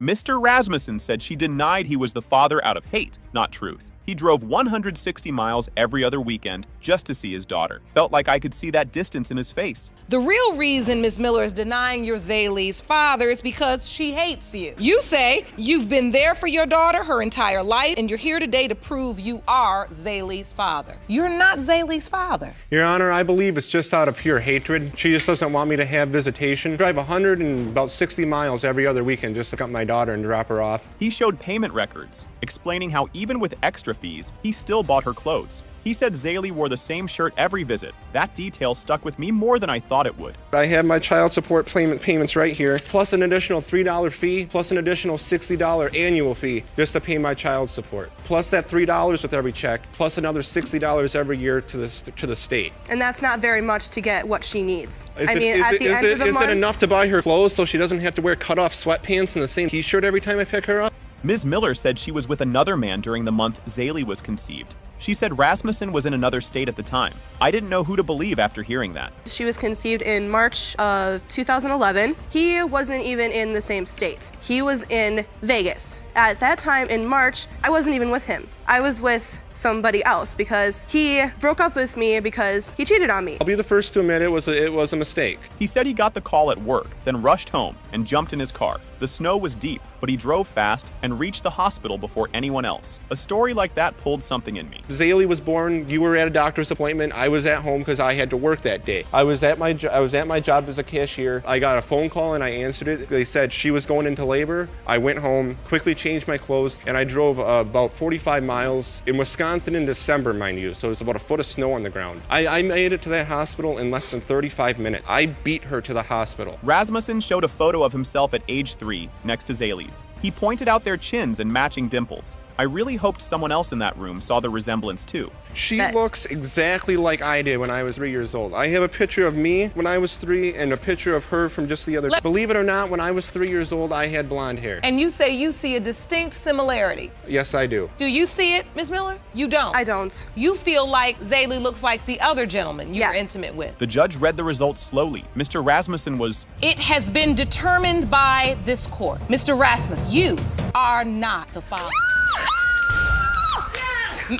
Mr. Rasmussen said she denied he was the father out of hate, not truth. He drove 160 miles every other weekend just to see his daughter. Felt like I could see that distance in his face. The real reason Ms. Miller is denying you're Zaylee's father is because she hates you. You say you've been there for your daughter her entire life, and you're here today to prove you are Zaylee's father. You're not Zaylee's father. Your Honor, I believe it's just out of pure hatred. She just doesn't want me to have visitation. Drive 160 miles every other weekend just to pick up my daughter and drop her off. He showed payment records, explaining how even with extra fees, he still bought her clothes. He said Zaylee wore the same shirt every visit. That detail stuck with me more than I thought it would. I have my child support payments right here, plus an additional $3 fee, plus an additional $60 annual fee just to pay my child support, plus that $3 with every check, plus another $60 every year to the state. And that's not very much to get what she needs. Is it enough to buy her clothes so she doesn't have to wear cut-off sweatpants and the same t-shirt every time I pick her up? Ms. Miller said she was with another man during the month Zaylee was conceived. She said Rasmussen was in another state at the time. I didn't know who to believe after hearing that. She was conceived in March of 2011. He wasn't even in the same state. He was in Vegas. At that time in March, I wasn't even with him. I was with somebody else because he broke up with me because he cheated on me. I'll be the first to admit it was a mistake. He said he got the call at work, then rushed home and jumped in his car. The snow was deep, but he drove fast and reached the hospital before anyone else. A story like that pulled something in me. Zaylee was born, you were at a doctor's appointment, I was at home because I had to work that day. I was at my job as a cashier. I got a phone call and I answered it. They said she was going into labor. I went home, quickly changed my clothes, and I drove about 45 miles in Wisconsin in December, mind you, so it was about a foot of snow on the ground. I made it to that hospital in less than 35 minutes. I beat her to the hospital. Rasmussen showed a photo of himself at age 3 next to Zaylee's. He pointed out their chins and matching dimples. I really hoped someone else in that room saw the resemblance too. She looks exactly like I did when I was 3 years old. I have a picture of me when I was 3 and a picture of her from just the other. Believe it or not, when I was 3 years old, I had blonde hair. And you say you see a distinct similarity. Yes, I do. Do you see it, Ms. Miller? You don't. I don't. You feel like Zaylee looks like the other gentleman you were intimate with. The judge read the results slowly. Mr. Rasmussen was... It has been determined by this court. Mr. Rasmussen, you are not the father.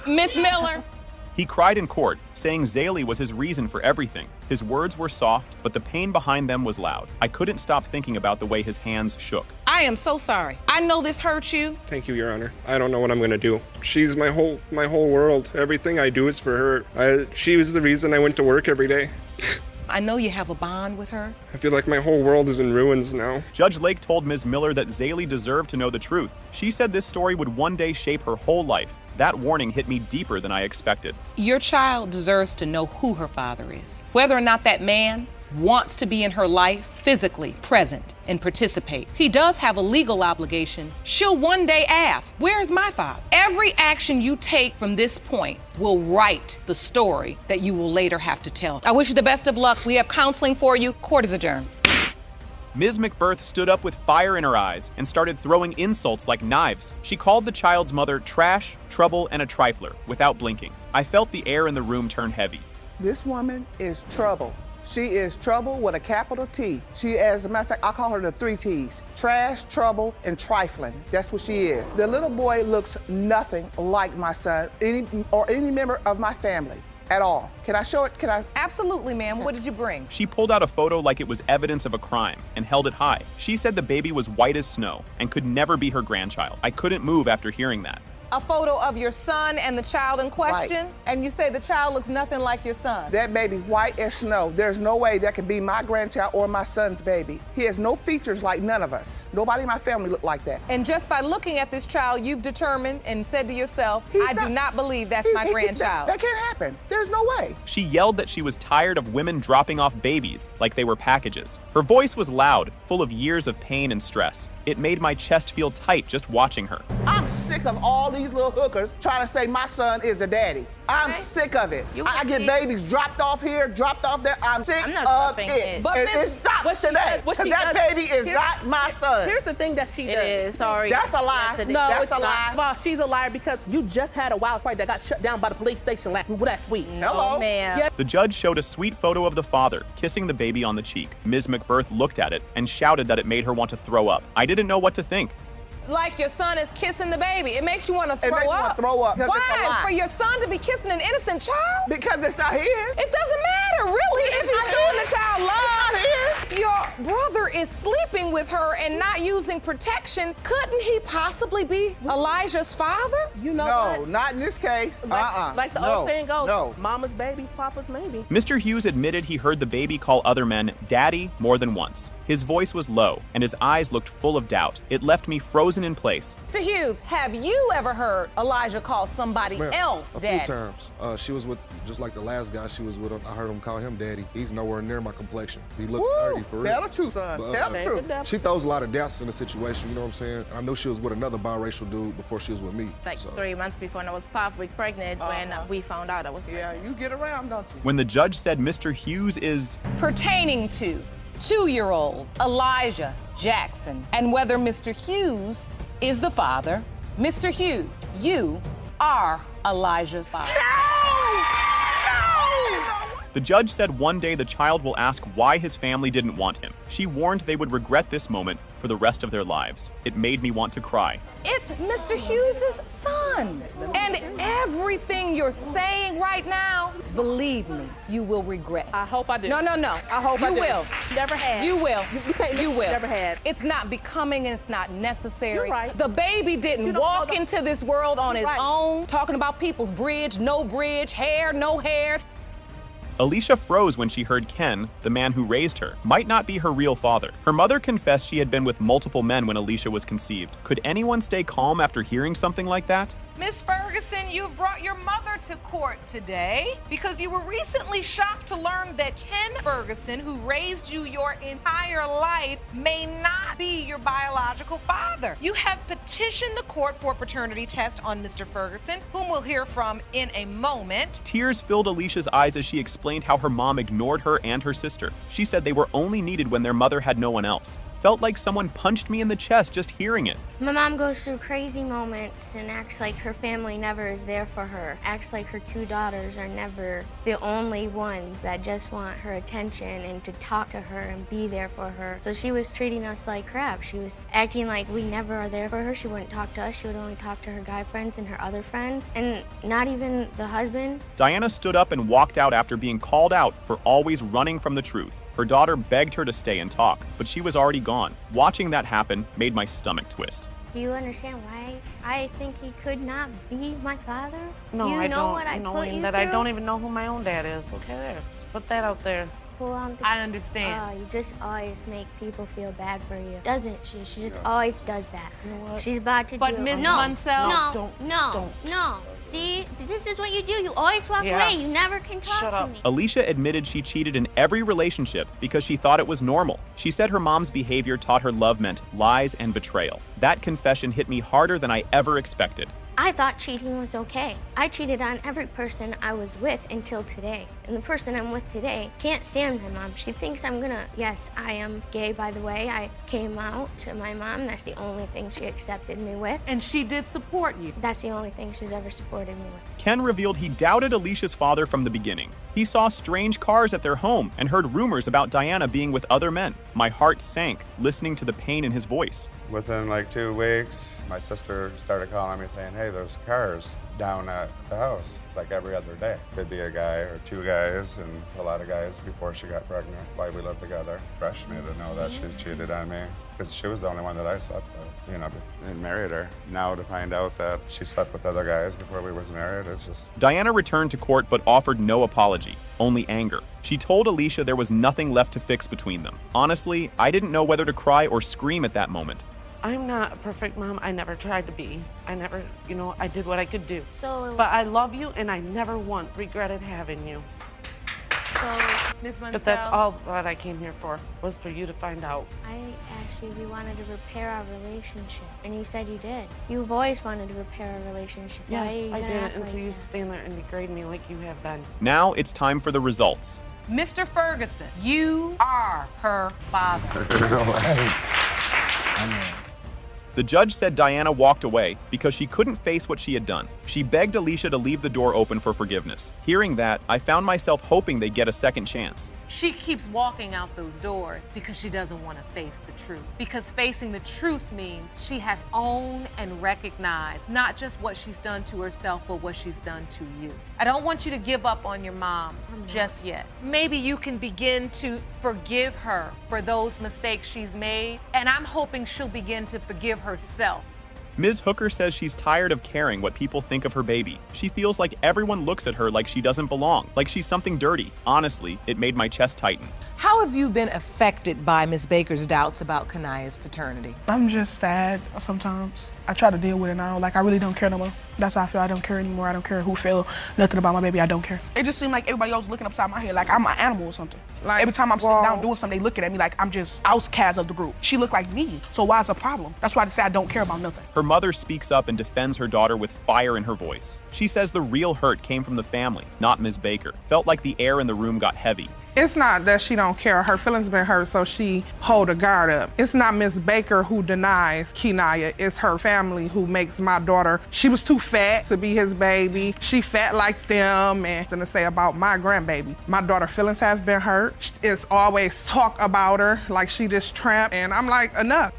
Miss Miller. He cried in court, saying Zaylee was his reason for everything. His words were soft, but the pain behind them was loud. I couldn't stop thinking about the way his hands shook. I am so sorry. I know this hurt you. Thank you, Your Honor. I don't know what I'm gonna do. She's my whole world. Everything I do is for her. She was the reason I went to work every day. I know you have a bond with her. I feel like my whole world is in ruins now. Judge Lake told Ms. Miller that Zaylee deserved to know the truth. She said this story would one day shape her whole life. That warning hit me deeper than I expected. Your child deserves to know who her father is. Whether or not that man wants to be in her life, physically present and participate. He does have a legal obligation. She'll one day ask, where's my father? Every action you take from this point will write the story that you will later have to tell. I wish you the best of luck. We have counseling for you. Court is adjourned. Ms. McBirth stood up with fire in her eyes and started throwing insults like knives. She called the child's mother trash, trouble, and a trifler without blinking. I felt the air in the room turn heavy. This woman is trouble. She is trouble with a capital T. She, as a matter of fact, I call her the 3 T's. Trash, trouble, and trifling. That's what she is. The little boy looks nothing like my son or any member of my family at all. Can I show it? Can I? Absolutely, ma'am. What did you bring? She pulled out a photo like it was evidence of a crime and held it high. She said the baby was white as snow and could never be her grandchild. I couldn't move after hearing that. A photo of your son and the child in question? Right. And you say the child looks nothing like your son? That baby white as snow. There's no way that could be my grandchild or my son's baby. He has no features like none of us. Nobody in my family looked like that. And just by looking at this child, you've determined and said to yourself, I do not believe that's my grandchild. That can't happen. There's no way. She yelled that she was tired of women dropping off babies like they were packages. Her voice was loud, full of years of pain and stress. It made my chest feel tight just watching her. I'm sick of all these little hookers trying to say my son is the daddy. I'm sick of it. I get babies dropped off here, dropped off there. I'm sick of it. But it stops today, because that baby is not my son. Here's the thing that she does. It is, sorry. That's a lie. No, that's it's a lie. not. Well, she's a liar because you just had a wild party that got shut down by the police station last week. Well, that's sweet. Hello. Ma'am. Yeah. The judge showed a sweet photo of the father kissing the baby on the cheek. Ms. McBirth looked at it and shouted that it made her want to throw up. I didn't know what to think. like your son is kissing the baby. It makes you want to It throw makes you wanna up. throw up, 'cause it's a Why? lie. For your son to be kissing an innocent child? Because it's not his. It doesn't matter, really, if he's showing the child love. It's not Your brother is sleeping with her and not using protection. Couldn't he possibly be Elijah's father? You know No, what? not in this case. Like the No, old saying goes, no. mama's baby's papa's maybe. Mr. Hughes admitted he heard the baby call other men daddy more than once. His voice was low, and his eyes looked full of doubt. It left me frozen in place. Mr. Hughes, have you ever heard Elijah call somebody Ma'am, else a daddy? few times. She was with, just like the last guy she was with, I heard him call him daddy. He's nowhere near my complexion. He looks 30 for real. Tell the truth, son. But, Tell the truth. She throws a lot of doubts in the situation, you know what I'm saying? I knew she was with another biracial dude before she was with me. Like so. 3 months before, and I was 5 weeks pregnant when we found out I was Yeah, pregnant. you get around, don't you? When the judge said Mr. Hughes is Pertaining to 2-year-old Elijah Jackson, and whether Mr. Hughes is the father. Mr. Hughes, you are Elijah's father. The judge said one day the child will ask why his family didn't want him. She warned they would regret this moment for the rest of their lives. It made me want to cry. It's Mr. Hughes' son. And everything you're saying right now, believe me, you will regret. I hope I do. No. I hope you I do. will. Never had. You will. You can't You will. Never had. It's not becoming and it's not necessary. You're right. The baby didn't You don't walk know the- into this world on his Right. own, talking about people's bridge, no bridge, hair, no hair. Alicia froze when she heard Ken, the man who raised her, might not be her real father. Her mother confessed she had been with multiple men when Alicia was conceived. Could anyone stay calm after hearing something like that? Miss Ferguson, you've brought your mother to court today because you were recently shocked to learn that Ken Ferguson, who raised you your entire life, may not be your biological father. You have petitioned the court for a paternity test on Mr. Ferguson, whom we'll hear from in a moment. Tears filled Alicia's eyes as she explained how her mom ignored her and her sister. She said they were only needed when their mother had no one else. Felt like someone punched me in the chest just hearing it. My mom goes through crazy moments and acts like her family never is there for her. Acts like her 2 daughters are never the only ones that just want her attention and to talk to her and be there for her. So she was treating us like crap. She was acting like we never are there for her. She wouldn't talk to us. She would only talk to her guy friends and her other friends, and not even the husband. Diana stood up and walked out after being called out for always running from the truth. Her daughter begged her to stay and talk, but she was already gone. Watching that happen made my stomach twist. Do you understand why I think he could not be my father? No, you I know don't. what I put Knowing you that I through? don't even know who my own dad is. Okay, there. Let's put that out there. Pull on the- I understand. Oh, you just always make people feel bad for you, doesn't she? She just always does that. You know what? She's about to But do Miss no, Munsell- no, Don't. no. See, this is what you do. You always walk Yeah. away. You never can talk Shut to up. me. Alicia admitted she cheated in every relationship because she thought it was normal. She said her mom's behavior taught her love meant lies and betrayal. That confession hit me harder than I ever expected. I thought cheating was okay. I cheated on every person I was with until today. And the person I'm with today can't stand my mom. She thinks I'm gonna, yes, I am gay, by the way. I came out to my mom. That's the only thing she accepted me with. And she did support you. That's the only thing she's ever supported me with. Ken revealed he doubted Alicia's father from the beginning. He saw strange cars at their home and heard rumors about Diana being with other men. My heart sank listening to the pain in his voice. Within like 2 weeks, my sister started calling me saying, hey, there's cars down at the house, like every other day. Could be a guy or 2 guys and a lot of guys before she got pregnant while we lived together. Crushed me to know that she cheated on me because she was the only one that I slept with, you know, and married her. Now to find out that she slept with other guys before we was married, it's just... Diana returned to court but offered no apology, only anger. She told Alicia there was nothing left to fix between them. Honestly, I didn't know whether to cry or scream at that moment. I'm not a perfect mom. I never tried to be. I never, I did what I could do. So, But I love you, and I never once regretted having you. so Miss Munsell. But that's all that I came here for, was for you to find out. I asked you if you wanted to repair our relationship, and you said you did. You've always wanted to repair our relationship. Yeah, Why are you I gonna did act it until like you that? stand there and degrade me like you have been. Now it's time for the results. Mr. Ferguson, you are her father. The judge said Diana walked away because she couldn't face what she had done. She begged Alicia to leave the door open for forgiveness. Hearing that, I found myself hoping they'd get a second chance. She keeps walking out those doors because she doesn't want to face the truth. Because facing the truth means she has owned and recognized not just what she's done to herself, but what she's done to you. I don't want you to give up on your mom just yet. Maybe you can begin to forgive her for those mistakes she's made, and I'm hoping she'll begin to forgive herself. Ms. Hooker says she's tired of caring what people think of her baby. She feels like everyone looks at her like she doesn't belong, like she's something dirty. Honestly, it made my chest tighten. How have you been affected by Ms. Baker's doubts about Kania's paternity? I'm just sad sometimes. I try to deal with it now. Like, I really don't care no more. That's how I feel. I don't care anymore. I don't care who feel nothing about my baby. I don't care. It just seemed like everybody else looking upside my head like I'm an animal or something. Like, every time I'm sitting down doing something, they looking at me like I'm just outcast of the group. She looked like me, so why is a problem? That's why I just say I don't care about nothing. Her mother speaks up and defends her daughter with fire in her voice. She says the real hurt came from the family, not Ms. Baker. Felt like the air in the room got heavy. It's not that she don't care. Her feelings been hurt, so she hold her guard up. It's not Miss Baker who denies Kenia. It's her family who makes my daughter. She was too fat to be his baby. She fat like them, and to say about my grandbaby. My daughter's feelings have been hurt. It's always talk about her like she this tramp, and I'm like, enough.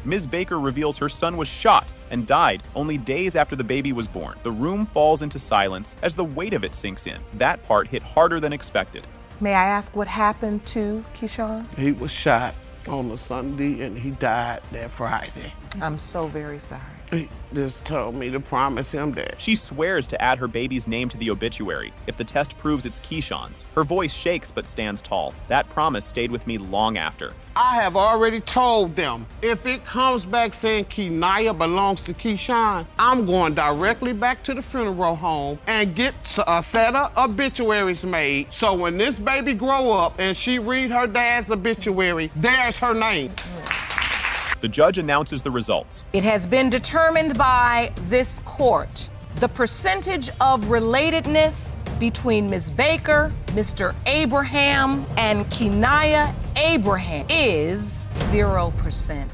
Ms. Baker reveals her son was shot and died only days after the baby was born. The room falls into silence as the weight of it sinks in. That part hit harder than expected. May I ask what happened to Keyshawn? He was shot on a Sunday and he died that Friday. I'm so very sorry. He just told me to promise him that. She swears to add her baby's name to the obituary if the test proves it's Keyshawn's. Her voice shakes but stands tall. That promise stayed with me long after. I have already told them if it comes back saying Kenia belongs to Keyshawn, I'm going directly back to the funeral home and get a set of obituaries made. So when this baby grow up and she read her dad's obituary, there's her name. The judge announces the results. It has been determined by this court. The percentage of relatedness between Ms. Baker, Mr. Abraham, and Kenia Abraham is 0%.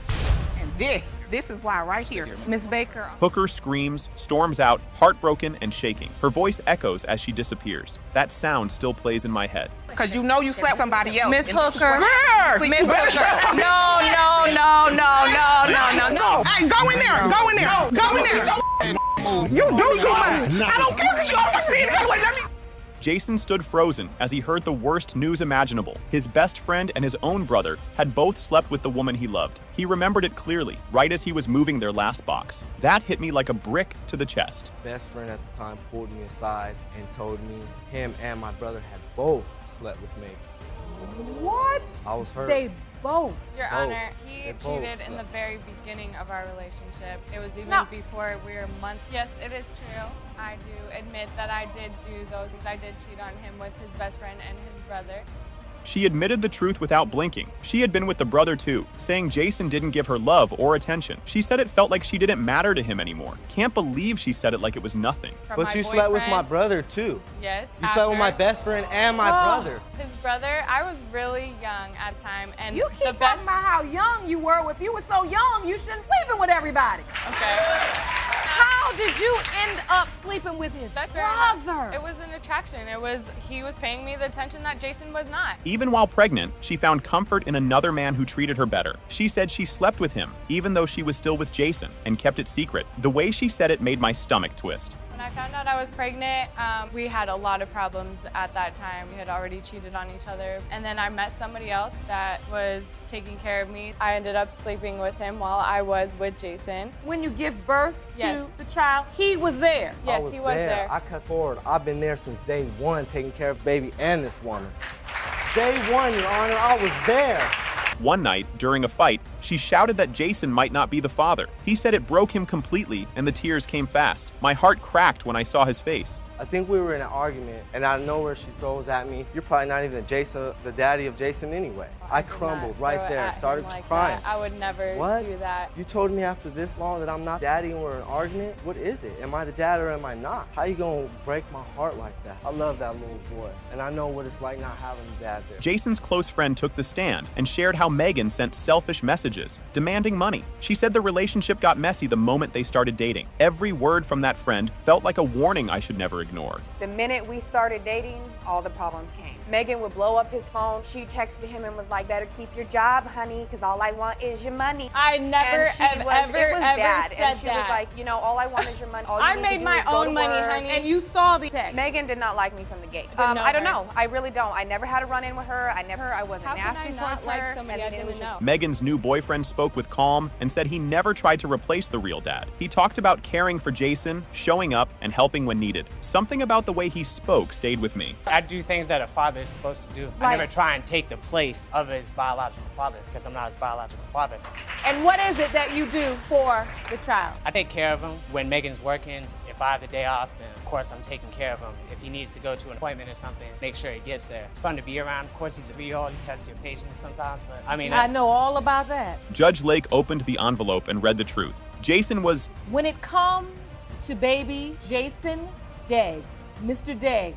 And this is why right here. Ms. Baker. Hooker screams, storms out, heartbroken and shaking. Her voice echoes as she disappears. That sound still plays in my head. Because you know you slept somebody else. Miss Hooker. Miss Hooker. No. Hey, go in there. Go in there. Go in there. You do too much. I don't care because you always need it. Let me. Jason stood frozen as he heard the worst news imaginable. His best friend and his own brother had both slept with the woman he loved. He remembered it clearly, right as he was moving their last box. That hit me like a brick to the chest. Best friend at the time pulled me aside and told me him and my brother had both slept with me. What? I was hurt. They both. Your Both. Honor, he They both cheated in the slept. very beginning of our relationship. It was even No. before we were months. Yes, it is true. I do admit that I did do those. I did cheat on him with his best friend and his brother. She admitted the truth without blinking. She had been with the brother too, saying Jason didn't give her love or attention. She said it felt like she didn't matter to him anymore. Can't believe she said it like it was nothing. But you slept with my brother too. Yes. You slept with my best friend and my brother. His brother, I was really young at the time. And You keep talking about how young you were. If you were so young, you shouldn't sleeping with everybody. Okay. How did you end up sleeping with his brother? It was an attraction. He was paying me the attention that Jason was not. Even while pregnant, she found comfort in another man who treated her better. She said she slept with him, even though she was still with Jason, and kept it secret. The way she said it made my stomach twist. When I found out I was pregnant, we had a lot of problems at that time. We had already cheated on each other. And then I met somebody else that was taking care of me. I ended up sleeping with him while I was with Jason. When you give birth Yes. to the child, he was there. Yes, he was there. I cut forward. I've been there since day one, taking care of the baby and this woman. Day one, Your Honor, I was there. One night, during a fight, she shouted that Jason might not be the father. He said it broke him completely, and the tears came fast. My heart cracked when I saw his face. I think we were in an argument, and out of nowhere she throws at me, "You're probably not even Jason, the daddy of Jason anyway." I crumbled Throw right it there, at him started like crying. that. I would never What? do that. You told me after this long that I'm not daddy and we're in an argument? What is it? Am I the dad or am I not? How you gonna break my heart like that? I love that little boy, and I know what it's like not having a dad there. Jason's close friend took the stand and shared how Megan sent selfish messages, demanding money. She said the relationship got messy the moment they started dating. Every word from that friend felt like a warning I should never ignore. The minute we started dating, all the problems came. Megan would blow up his phone. She texted him and was like, better keep your job, honey, because all I want is your money. I never, and ever bad. said And she that. was like, you know, all I want is your money. All I you need made to do my is go to own money, work. honey. And You saw the text. Megan did not like me from the gate. Didn't know I don't her. know. I really don't. I never had a run-in with her. I wasn't How can nasty I not towards like her. somebody and I it was didn't know? Megan's new boyfriend spoke with calm and said he never tried to replace the real dad. He talked about caring for Jason, showing up, and helping when needed. Something about the way he spoke stayed with me. I do things that a father is supposed to do. I never try and take the place of his biological father because I'm not his biological father. And what is it that you do for the child? I take care of him when Megan's working. If I have the day off, then of course I'm taking care of him. If he needs to go to an appointment or something, make sure he gets there. It's fun to be around. Of course, he's a 3-year-old. He touches your patience sometimes, but I mean, I know all about that. Judge Lake opened the envelope and read the truth. Jason was... When it comes to baby Jason Deggs, Mr. Deggs,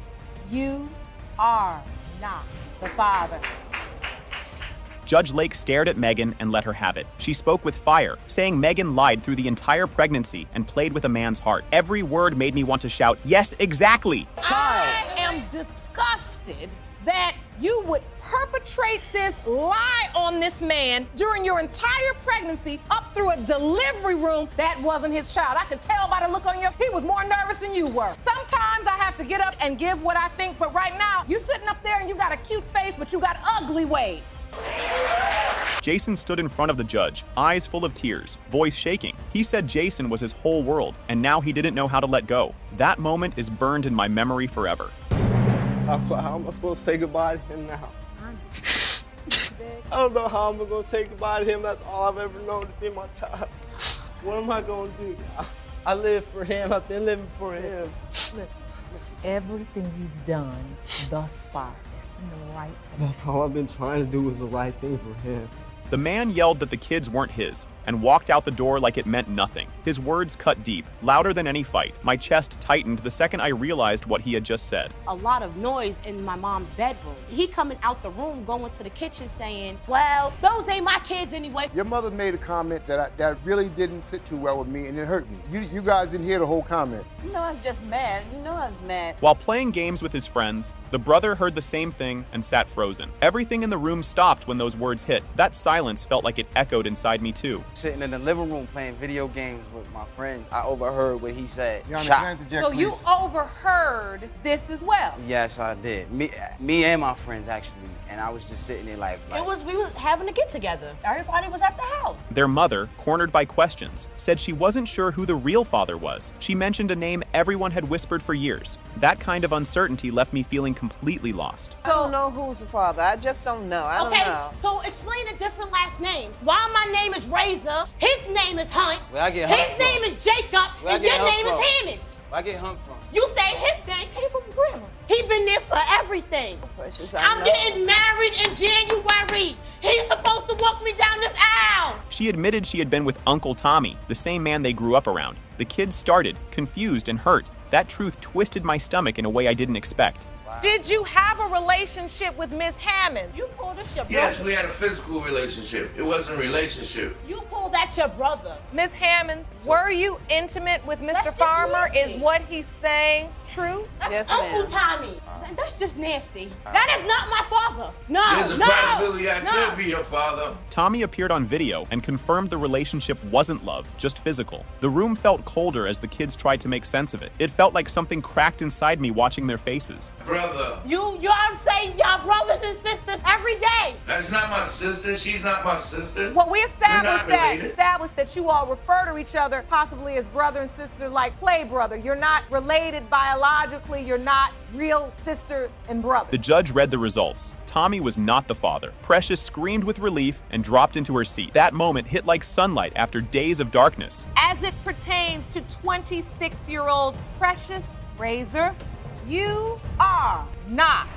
you are not the father. Judge Lake stared at Megan and let her have it. She spoke with fire, saying Megan lied through the entire pregnancy and played with a man's heart. Every word made me want to shout, "Yes, exactly!" I am disgusted that you would perpetrate this lie on this man during your entire pregnancy up through a delivery room. That wasn't his child. I could tell by the look on your, he was more nervous than you were. Sometimes I have to get up and give what I think, but right now, you sitting up there and you got a cute face, but you got ugly ways. Jason stood in front of the judge, eyes full of tears, voice shaking. He said Jason was his whole world, and now he didn't know how to let go. That moment is burned in my memory forever. How am I supposed to say goodbye to him now? I don't know how I'm going to say goodbye to him. That's all I've ever known to be my child. What am I going to do? I live for him. I've been living for him. Listen. Everything you've done thus far has been the right thing. That's all I've been trying to do was the right thing for him. The man yelled that the kids weren't his and walked out the door like it meant nothing. His words cut deep, louder than any fight. My chest tightened the second I realized what he had just said. A lot of noise in my mom's bedroom. He coming out the room, going to the kitchen saying, well, those ain't my kids anyway. Your mother made a comment that really didn't sit too well with me and it hurt me. You guys didn't hear the whole comment. You know I was just mad. You know I was mad. While playing games with his friends, the brother heard the same thing and sat frozen. Everything in the room stopped when those words hit. That silence felt like it echoed inside me too. Sitting in the living room playing video games with my friends, I overheard what he said. So you overheard this as well? Yes, I did. Me and my friends actually, and I was just sitting there like we was having a get together. Everybody was at the house. Their mother, cornered by questions, said she wasn't sure who the real father was. She mentioned a name everyone had whispered for years. That kind of uncertainty left me feeling completely lost. I don't know who's the father. I just don't know. I don't know. So explain the different last names. Why my name is Razor, his name is Hunt, his name is Jacob, and your name is Hammonds. Where I get Hunt from? You say his name came from grandma. He been there for everything. Precious, I'm getting married in January. He's supposed to walk me down this aisle. She admitted she had been with Uncle Tommy, the same man they grew up around. The kids started, confused and hurt. That truth twisted my stomach in a way I didn't expect. Did you have a relationship with Miss Hammonds? You called this your brother. Yes, we had a physical relationship. It wasn't a relationship. You called that your brother. Miss Hammonds, were you intimate with Mr. Farmer? Is what he's saying true? That's Uncle Tommy. That's just nasty. That is not my father. No, There's a possibility I could be your father. Tommy appeared on video and confirmed the relationship wasn't love, just physical. The room felt colder as the kids tried to make sense of it. It felt like something cracked inside me watching their faces. Brother. Y'all say y'all brothers and sisters every day. That's not my sister. She's not my sister. Well, we established We're not related. that you all refer to each other possibly as brother and sister, like play brother. You're not related biologically. You're not real sister and brother. The judge read the results. Tommy was not the father. Precious screamed with relief and dropped into her seat. That moment hit like sunlight after days of darkness. As it pertains to 26-year-old Precious Razor, you are not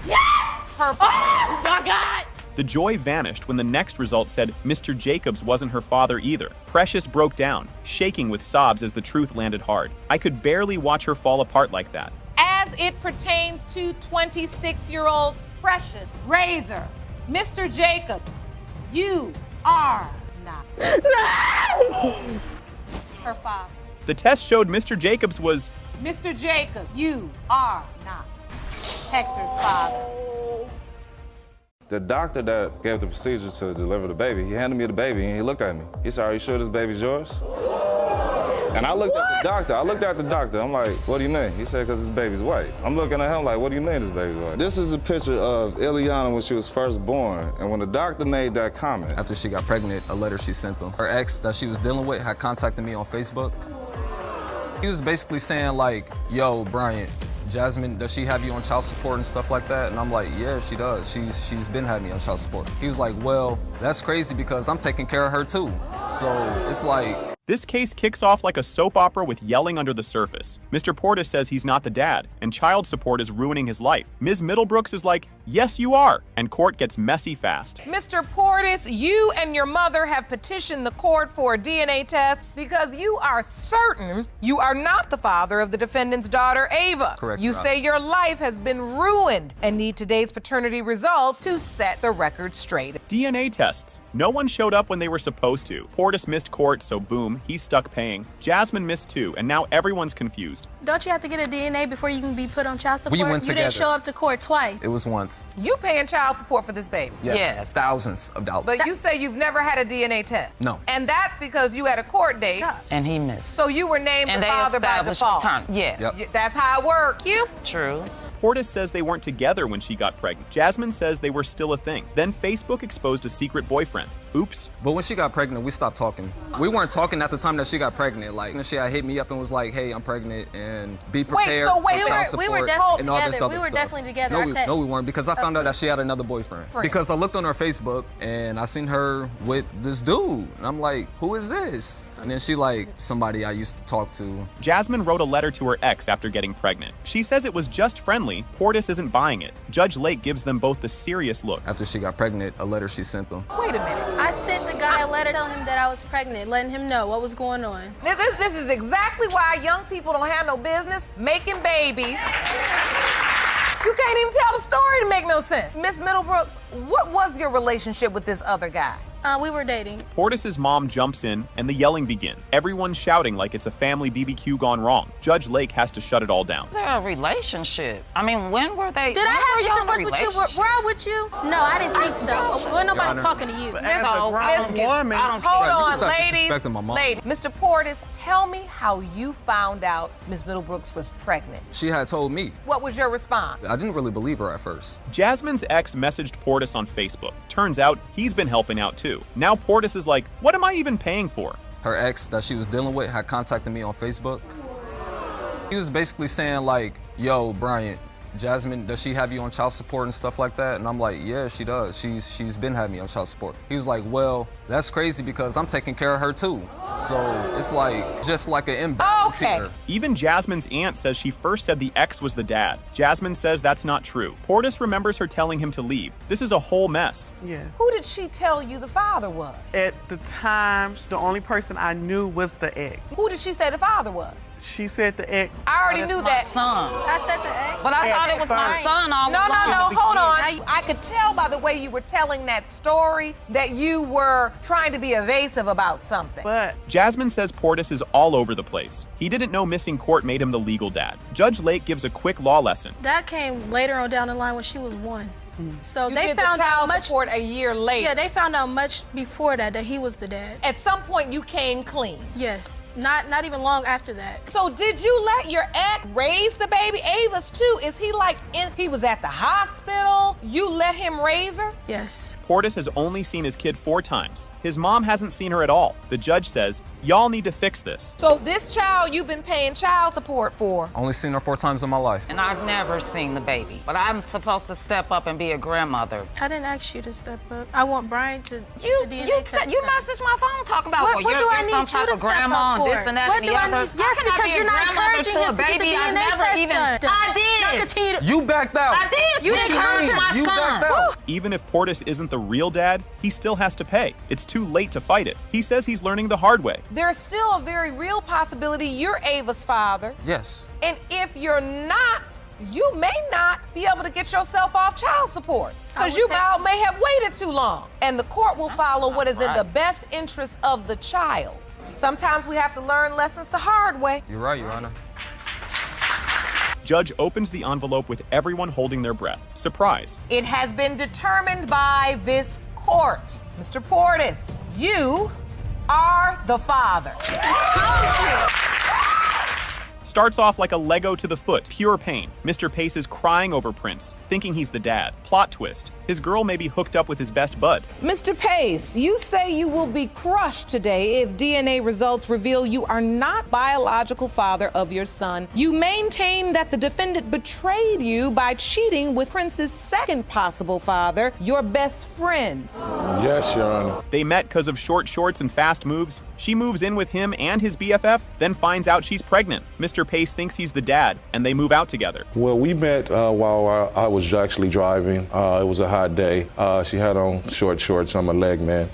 her father. Oh my God! The joy vanished when the next result said Mr. Jacobs wasn't her father either. Precious broke down, shaking with sobs as the truth landed hard. I could barely watch her fall apart like that. As it pertains to 26-year-old Precious Razor, Mr. Jacobs, you are not her father. The test showed Mr. Jacobs was... Mr. Jacob, you are not Hector's father. The doctor that gave the procedure to deliver the baby, he handed me the baby and he looked at me. He said, "Are you sure this baby's yours?" And I looked at the doctor. I looked at the doctor. I'm like, "What do you mean?" He said, "Because this baby's white." I'm looking at him like, "What do you mean this baby's white?" This is a picture of Ileana when she was first born. And when the doctor made that comment. After she got pregnant, a letter she sent them. Her ex that she was dealing with had contacted me on Facebook. He was basically saying like, "Yo, Bryant, Jasmine, does she have you on child support and stuff like that?" And I'm like, "Yeah, she does. She's been having me on child support." He was like, "Well, that's crazy because I'm taking care of her too." So it's like... This case kicks off like a soap opera with yelling under the surface. Mr. Portis says he's not the dad, and child support is ruining his life. Ms. Middlebrooks is like, "Yes, you are," and court gets messy fast. Mr. Portis, you and your mother have petitioned the court for a DNA test because you are certain you are not the father of the defendant's daughter, Ava. Correct. You say your life has been ruined and need today's paternity results to set the record straight. DNA tests. No one showed up when they were supposed to. Portis missed court, so boom, he's stuck paying. Jasmine missed too, and now everyone's confused. Don't you have to get a DNA before you can be put on child support? We went You together. didn't show up to court twice. It was once. You paying child support for this baby? Yes. Thousands of dollars. But you say you've never had a DNA test. No. And that's because you had a court date. And he missed. So you were named And the they father by established default. paternity. Yes. Yep. That's how it works. True. Portis says they weren't together when she got pregnant. Jasmine says they were still a thing. Then Facebook exposed a secret boyfriend. Oops. But when she got pregnant, we stopped talking. We weren't talking at the time that she got pregnant. Like, she had hit me up and was like, "Hey, I'm pregnant and be prepared for child support." We were definitely and all this together. other We were stuff. definitely together. No, we weren't, because I found out that she had another boyfriend. Because I looked on her Facebook and I seen her with this dude. And I'm like, "Who is this?" And then she like, "Somebody I used to talk to." Jasmine wrote a letter to her ex after getting pregnant. She says it was just friendly. Portis isn't buying it. Judge Lake gives them both the serious look. After she got pregnant, a letter she sent them. Wait a minute. I sent the guy a letter telling him that I was pregnant, letting him know what was going on. This is exactly why young people don't have no business making babies. You can't even tell the story to make no sense. Miss Middlebrooks, what was your relationship with this other guy? We were dating. Portis's mom jumps in and the yelling begins. Everyone's shouting like it's a family BBQ gone wrong. Judge Lake has to shut it all down. Their relationship. I mean, when were they? Did I have intercourse with you? Were I with you? No, I didn't think so. Wasn't nobody talking to you. Hold on, ladies. Disrespecting my mom. Ladies, Mr. Portis, tell me how you found out Miss Middlebrooks was pregnant. She had told me. What was your response? I didn't really believe her at first. Jasmine's ex messaged Portis on Facebook. Turns out he's been helping out too. Now Portis is like, "What am I even paying for?" Her ex that she was dealing with had contacted me on Facebook. He was basically saying like, "Yo, Bryant, Jasmine, does she have you on child support and stuff like that?" And I'm like, "Yeah, she does. She's been having me on child support." He was like, "Well, that's crazy because I'm taking care of her too." So it's like, just like an imbalance here. Even Jasmine's aunt says she first said the ex was the dad. Jasmine says that's not true. Portis remembers her telling him to leave. This is a whole mess. Yes. Who did she tell you the father was? At the time, the only person I knew was the ex. Who did she say the father was? She said the ex. I already knew that. Son. I said the ex. But I thought it was my son all No, along. hold on. I could tell by the way you were telling that story that you were trying to be evasive about something. But Jasmine says Portis is all over the place. He didn't know missing court made him the legal dad. Judge Lake gives a quick law lesson. That came later on down the line when she was 1. So You they did found the child out much support a year later. Yeah, they found out much before that he was the dad. At some point you came clean. Yes, not even long after that. So did you let your ex raise the baby? Ava's too. Is he like he was at the hospital? You let him raise her? Yes. Portis has only seen his kid 4 times. His mom hasn't seen her at all. The judge says, "Y'all need to fix this." So this child you've been paying child support for? Only seen her 4 times in my life. And I've never seen the baby. But I'm supposed to step up and be a grandmother. I didn't ask you to step up. I want Brian to You do the DNA test. messaged my phone talking about What do I you're need some you type to of step grandma up and for? this and that What and do the I other. need? Yes, How can I because be a you're not grandmother encouraging to a him to get the baby I've DNA never test even done. I did. Not continue to. You backed out. I did. You Then encouraged my You son. backed out. Even if Portis isn't the real dad, he still has to pay. It's too late to fight it. He says he's learning the hard way. There's still a very real possibility you're Ava's father. Yes. And if you're not you may not be able to get yourself off child support because you may have waited too long. And the court will follow what is in the best interest of the child. Sometimes we have to learn lessons the hard way. You're right, Your Honor. Judge opens the envelope with everyone holding their breath. Surprise. It has been determined by this court. Mr. Portis, you are the father. I told you. Starts off like a Lego to the foot, pure pain. Mr. Pace is crying over Prince, thinking he's the dad. Plot twist. His girl may be hooked up with his best bud. Mr. Pace, you say you will be crushed today if DNA results reveal you are not biological father of your son. You maintain that the defendant betrayed you by cheating with Prince's second possible father, your best friend. Yes, Your Honor. They met because of short shorts and fast moves. She moves in with him and his BFF, then finds out she's pregnant. Mr. Pace thinks he's the dad, and they move out together. Well, we met while I was actually driving. It was a hot day. She had on short shorts. I'm a leg man.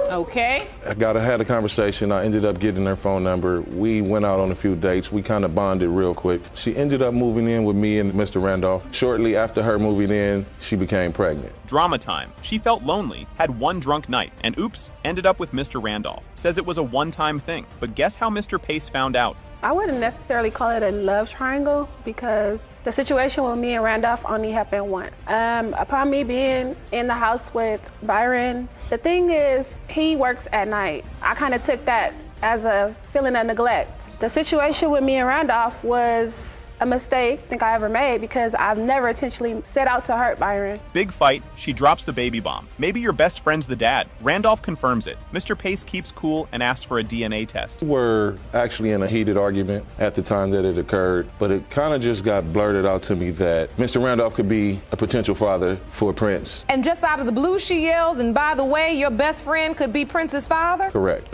Okay. I had a conversation. I ended up getting her phone number. We went out on a few dates. We kind of bonded real quick. She ended up moving in with me and Mr. Randolph. Shortly after her moving in, she became pregnant. Drama time. She felt lonely, had one drunk night, and oops, ended up with Mr. Randolph. Says it was a one-time thing. But guess how Mr. Pace found out? I wouldn't necessarily call it a love triangle because the situation with me and Randolph only happened once. Upon me being in the house with Byron, the thing is, he works at night. I kind of took that as a feeling of neglect. The situation with me and Randolph was a mistake I think I ever made because I've never intentionally set out to hurt Byron. Big fight, she drops the baby bomb. Maybe your best friend's the dad. Randolph confirms it. Mr. Pace keeps cool and asks for a DNA test. We were actually in a heated argument at the time that it occurred, but it kind of just got blurted out to me that Mr. Randolph could be a potential father for Prince. And just out of the blue, she yells, and by the way, your best friend could be Prince's father? Correct.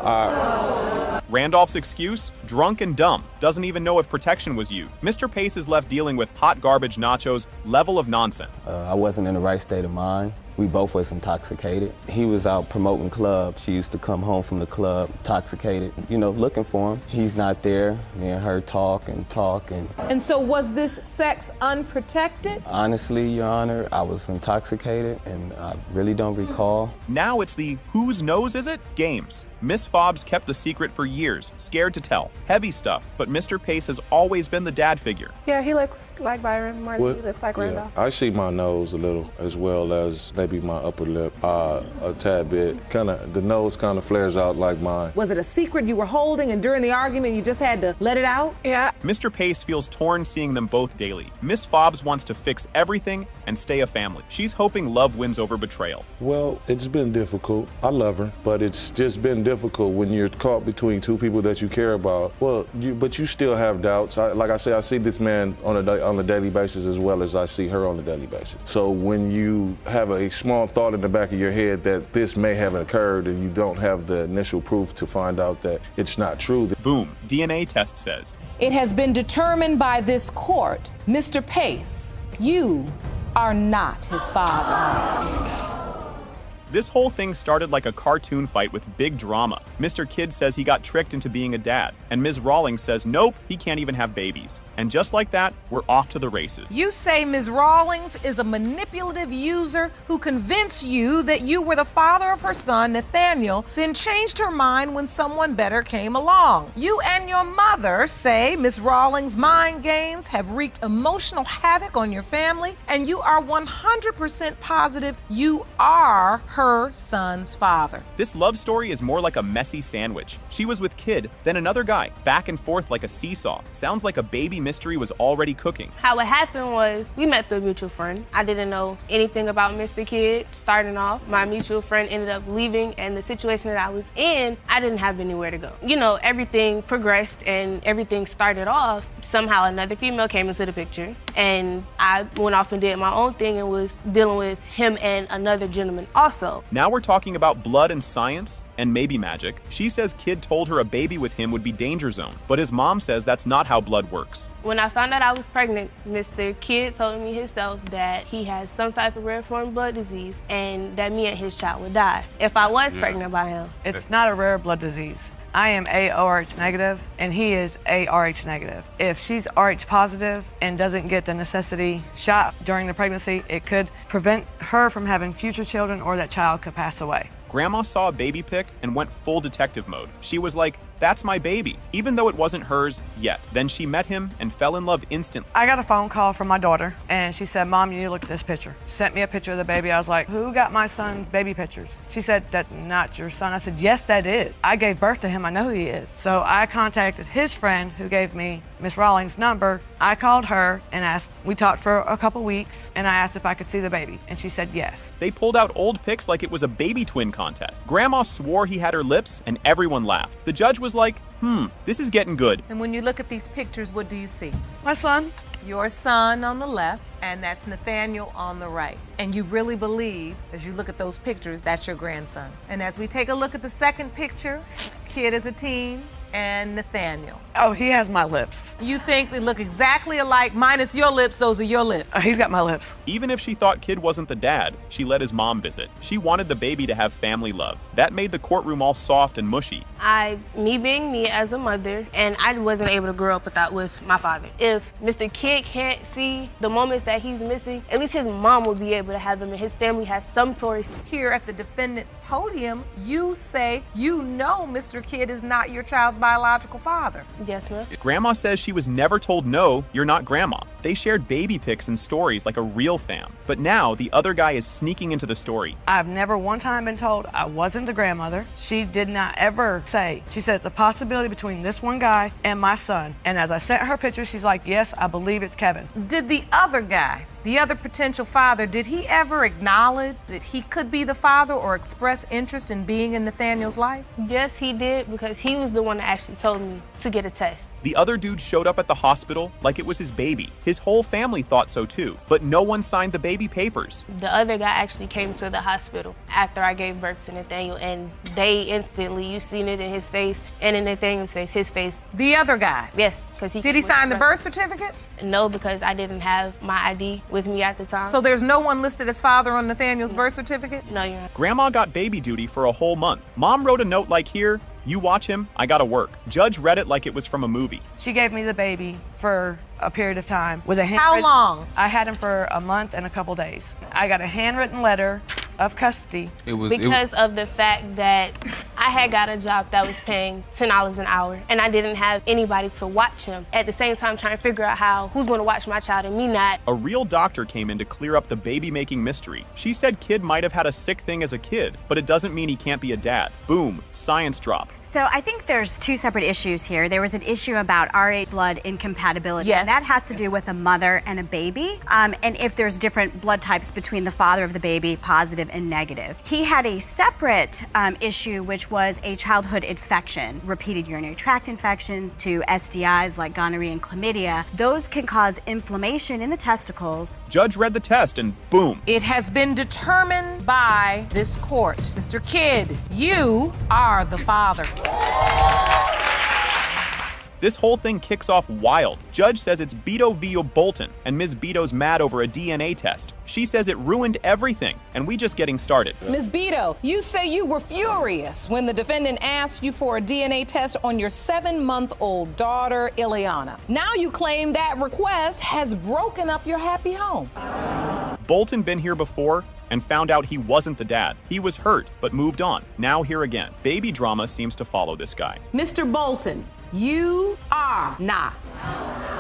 Randolph's excuse? Drunk and dumb. Doesn't even know if protection was used. Mr. Pace is left dealing with hot garbage nachos level of nonsense. I wasn't in the right state of mind. We both was intoxicated. He was out promoting clubs. She used to come home from the club intoxicated, looking for him. He's not there. Me and her talk. And so was this sex unprotected? Honestly, Your Honor, I was intoxicated and I really don't recall. Now it's the whose nose is it games. Miss Fobbs kept the secret for years, scared to tell. Heavy stuff, but Mr. Pace has always been the dad figure. Yeah, he looks like Byron more than he looks like Randolph. I see my nose a little as well as maybe my upper lip a tad bit. The nose kind of flares out like mine. Was it a secret you were holding and during the argument you just had to let it out? Yeah. Mr. Pace feels torn seeing them both daily. Miss Fobbs wants to fix everything and stay a family. She's hoping love wins over betrayal. Well, it's been difficult. I love her, but it's just been difficult when you're caught between two people that you care about. But you still have doubts. Like I say, I see this man on a daily basis as well as I see her on a daily basis. So when you have a small thought in the back of your head that this may have occurred and you don't have the initial proof to find out that it's not true. Boom, DNA test says. It has been determined by this court, Mr. Pace, you are not his father. This whole thing started like a cartoon fight with big drama. Mr. Kidd says he got tricked into being a dad, and Ms. Rawlings says nope, he can't even have babies. And just like that, we're off to the races. You say Ms. Rawlings is a manipulative user who convinced you that you were the father of her son, Nathaniel, then changed her mind when someone better came along. You and your mother say Ms. Rawlings' mind games have wreaked emotional havoc on your family, and you are 100% positive you are her son's father. This love story is more like a messy sandwich. She was with Kidd, then another guy, back and forth like a seesaw. Sounds like a baby mystery was already cooking. How it happened was we met through a mutual friend. I didn't know anything about Mr. Kidd starting off. My mutual friend ended up leaving, and the situation that I was in, I didn't have anywhere to go. Everything progressed and everything started off. Somehow another female came into the picture, and I went off and did my own thing and was dealing with him and another gentleman also. Now we're talking about blood and science and maybe magic. She says Kidd told her a baby with him would be danger zone, but his mom says that's not how blood works. When I found out I was pregnant, Mr. Kidd told me himself that he had some type of rare form blood disease and that me and his child would die if I was pregnant by him. It's not a rare blood disease. I am ARH negative and he is ARH negative. If she's RH positive and doesn't get the necessity shot during the pregnancy, it could prevent her from having future children or that child could pass away. Grandma saw a baby pic and went full detective mode. She was like, "That's my baby," even though it wasn't hers yet. Then she met him and fell in love instantly. I got a phone call from my daughter and she said, "Mom, you need to look at this picture." She sent me a picture of the baby. I was like, "Who got my son's baby pictures?" She said, "That's not your son." I said, "Yes, that is. I gave birth to him. I know who he is." So I contacted his friend who gave me Miss Rawlings' number. I called her and asked, we talked for a couple weeks, and I asked if I could see the baby, and she said yes. They pulled out old pics like it was a baby twin contest. Grandma swore he had her lips, and everyone laughed. The judge was like, this is getting good. And when you look at these pictures, what do you see? My son. Your son on the left, and that's Nathaniel on the right. And you really believe, as you look at those pictures, that's your grandson. And as we take a look at the second picture, kid is a teen, and Nathaniel. Oh, he has my lips. You think they look exactly alike, minus your lips, those are your lips. He's got my lips. Even if she thought kid wasn't the dad, she let his mom visit. She wanted the baby to have family love. That made the courtroom all soft and mushy. Me being me as a mother, and I wasn't able to grow up with my father. If Mr. Kid can't see the moments that he's missing, at least his mom will be able to have them, and his family has some stories. Here at the defendant podium, you say you know Mr. Kid is not your child's biological father. Yes, ma'am. Grandma says she was never told, "No, you're not grandma." They shared baby pics and stories like a real fam. But now the other guy is sneaking into the story. I've never one time been told I wasn't the grandmother. She did not ever say. She said it's a possibility between this one guy and my son. And as I sent her picture, she's like, "Yes, I believe it's Kevin's." Did the other guy, the other potential father, did he ever acknowledge that he could be the father or express interest in being in Nathaniel's life? Yes, he did, because he was the one that actually told me to get a test. The other dude showed up at the hospital like it was his baby. His whole family thought so too, but no one signed the baby papers. The other guy actually came to the hospital after I gave birth to Nathaniel, and they instantly, you seen it in his face and in Nathaniel's face, his face. The other guy? Yes, because he. Did he sign the birth certificate? No, because I didn't have my ID with me at the time. So there's no one listed as father on Nathaniel's birth certificate? No, you're not. Grandma got baby duty for a whole month. Mom wrote a note like, "Here, you watch him, I gotta work." Judge read it like it was from a movie. She gave me the baby for a period of time with a How long? I had him for a month and a couple days. I got a handwritten letter of custody. Because of the fact that I had got a job that was paying $10 an hour, and I didn't have anybody to watch him. At the same time, trying to figure out who's going to watch my child and me not. A real doctor came in to clear up the baby-making mystery. She said kid might have had a sick thing as a kid, but it doesn't mean he can't be a dad. Boom, science drop. So I think there's two separate issues here. There was an issue about RH blood incompatibility. Yes. And that has to do with a mother and a baby. And if there's different blood types between the father of the baby, positive and negative. He had a separate issue, which was a childhood infection, repeated urinary tract infections to STIs like gonorrhea and chlamydia. Those can cause inflammation in the testicles. Judge read the test and boom. It has been determined by this court. Mr. Kidd, you are the father. This whole thing kicks off wild. Judge says it's Beto v. Bolton, and Ms. Beto's mad over a DNA test. She says it ruined everything, and we just getting started. Ms. Beto, you say you were furious when the defendant asked you for a DNA test on your 7-month-old daughter, Ileana. Now you claim that request has broken up your happy home. Bolton been here before and found out he wasn't the dad. He was hurt, but moved on. Now here again. Baby drama seems to follow this guy. Mr. Bolton, you are not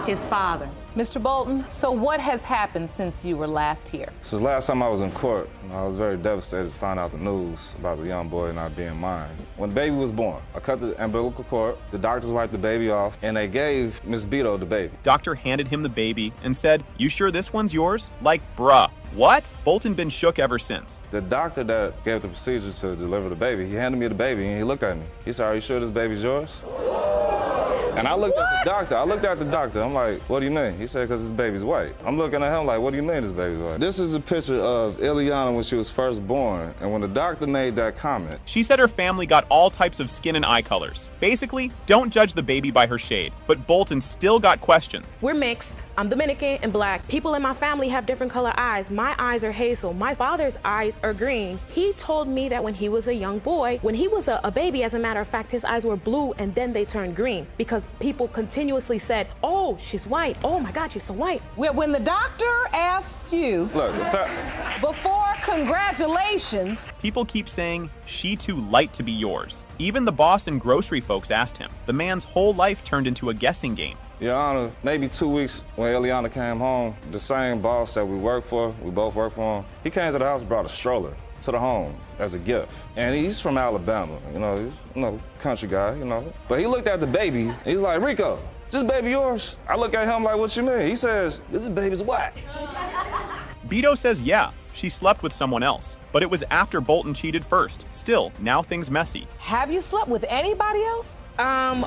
his father. Mr. Bolton, so what has happened since you were last here? Since last time I was in court, I was very devastated to find out the news about the young boy not being mine. When the baby was born, I cut the umbilical cord, the doctors wiped the baby off, and they gave Miss Beto the baby. Doctor handed him the baby and said, "You sure this one's yours?" Like, bruh. What? Bolton been shook ever since. The doctor that gave the procedure to deliver the baby, he handed me the baby and he looked at me. He said, "Are you sure this baby's yours?" And I looked at the doctor. I'm like, what do you mean? He said, because his baby's white. I'm looking at him like, what do you mean his baby's white? This is a picture of Ileana when she was first born. And when the doctor made that comment. She said her family got all types of skin and eye colors. Basically, don't judge the baby by her shade. But Bolton still got questioned. We're mixed. I'm Dominican and black. People in my family have different color eyes. My eyes are hazel. My father's eyes are green. He told me that when he was a young boy, when he was a baby, as a matter of fact, his eyes were blue and then they turned green because people continuously said, oh, she's white. Oh my God, she's so white. When the doctor asks you, before congratulations, people keep saying, she too light to be yours. Even the boss and grocery folks asked him. The man's whole life turned into a guessing game. Your Honor, maybe 2 weeks when Ileana came home, the same boss that we both work for him, he came to the house and brought a stroller to the home as a gift. And he's from Alabama, he's country guy, But he looked at the baby, and he's like, Rico, this baby yours? I look at him like, what you mean? He says, this baby's white. Beto says yeah, she slept with someone else. But it was after Bolton cheated first. Still, now things messy. have you slept with anybody else?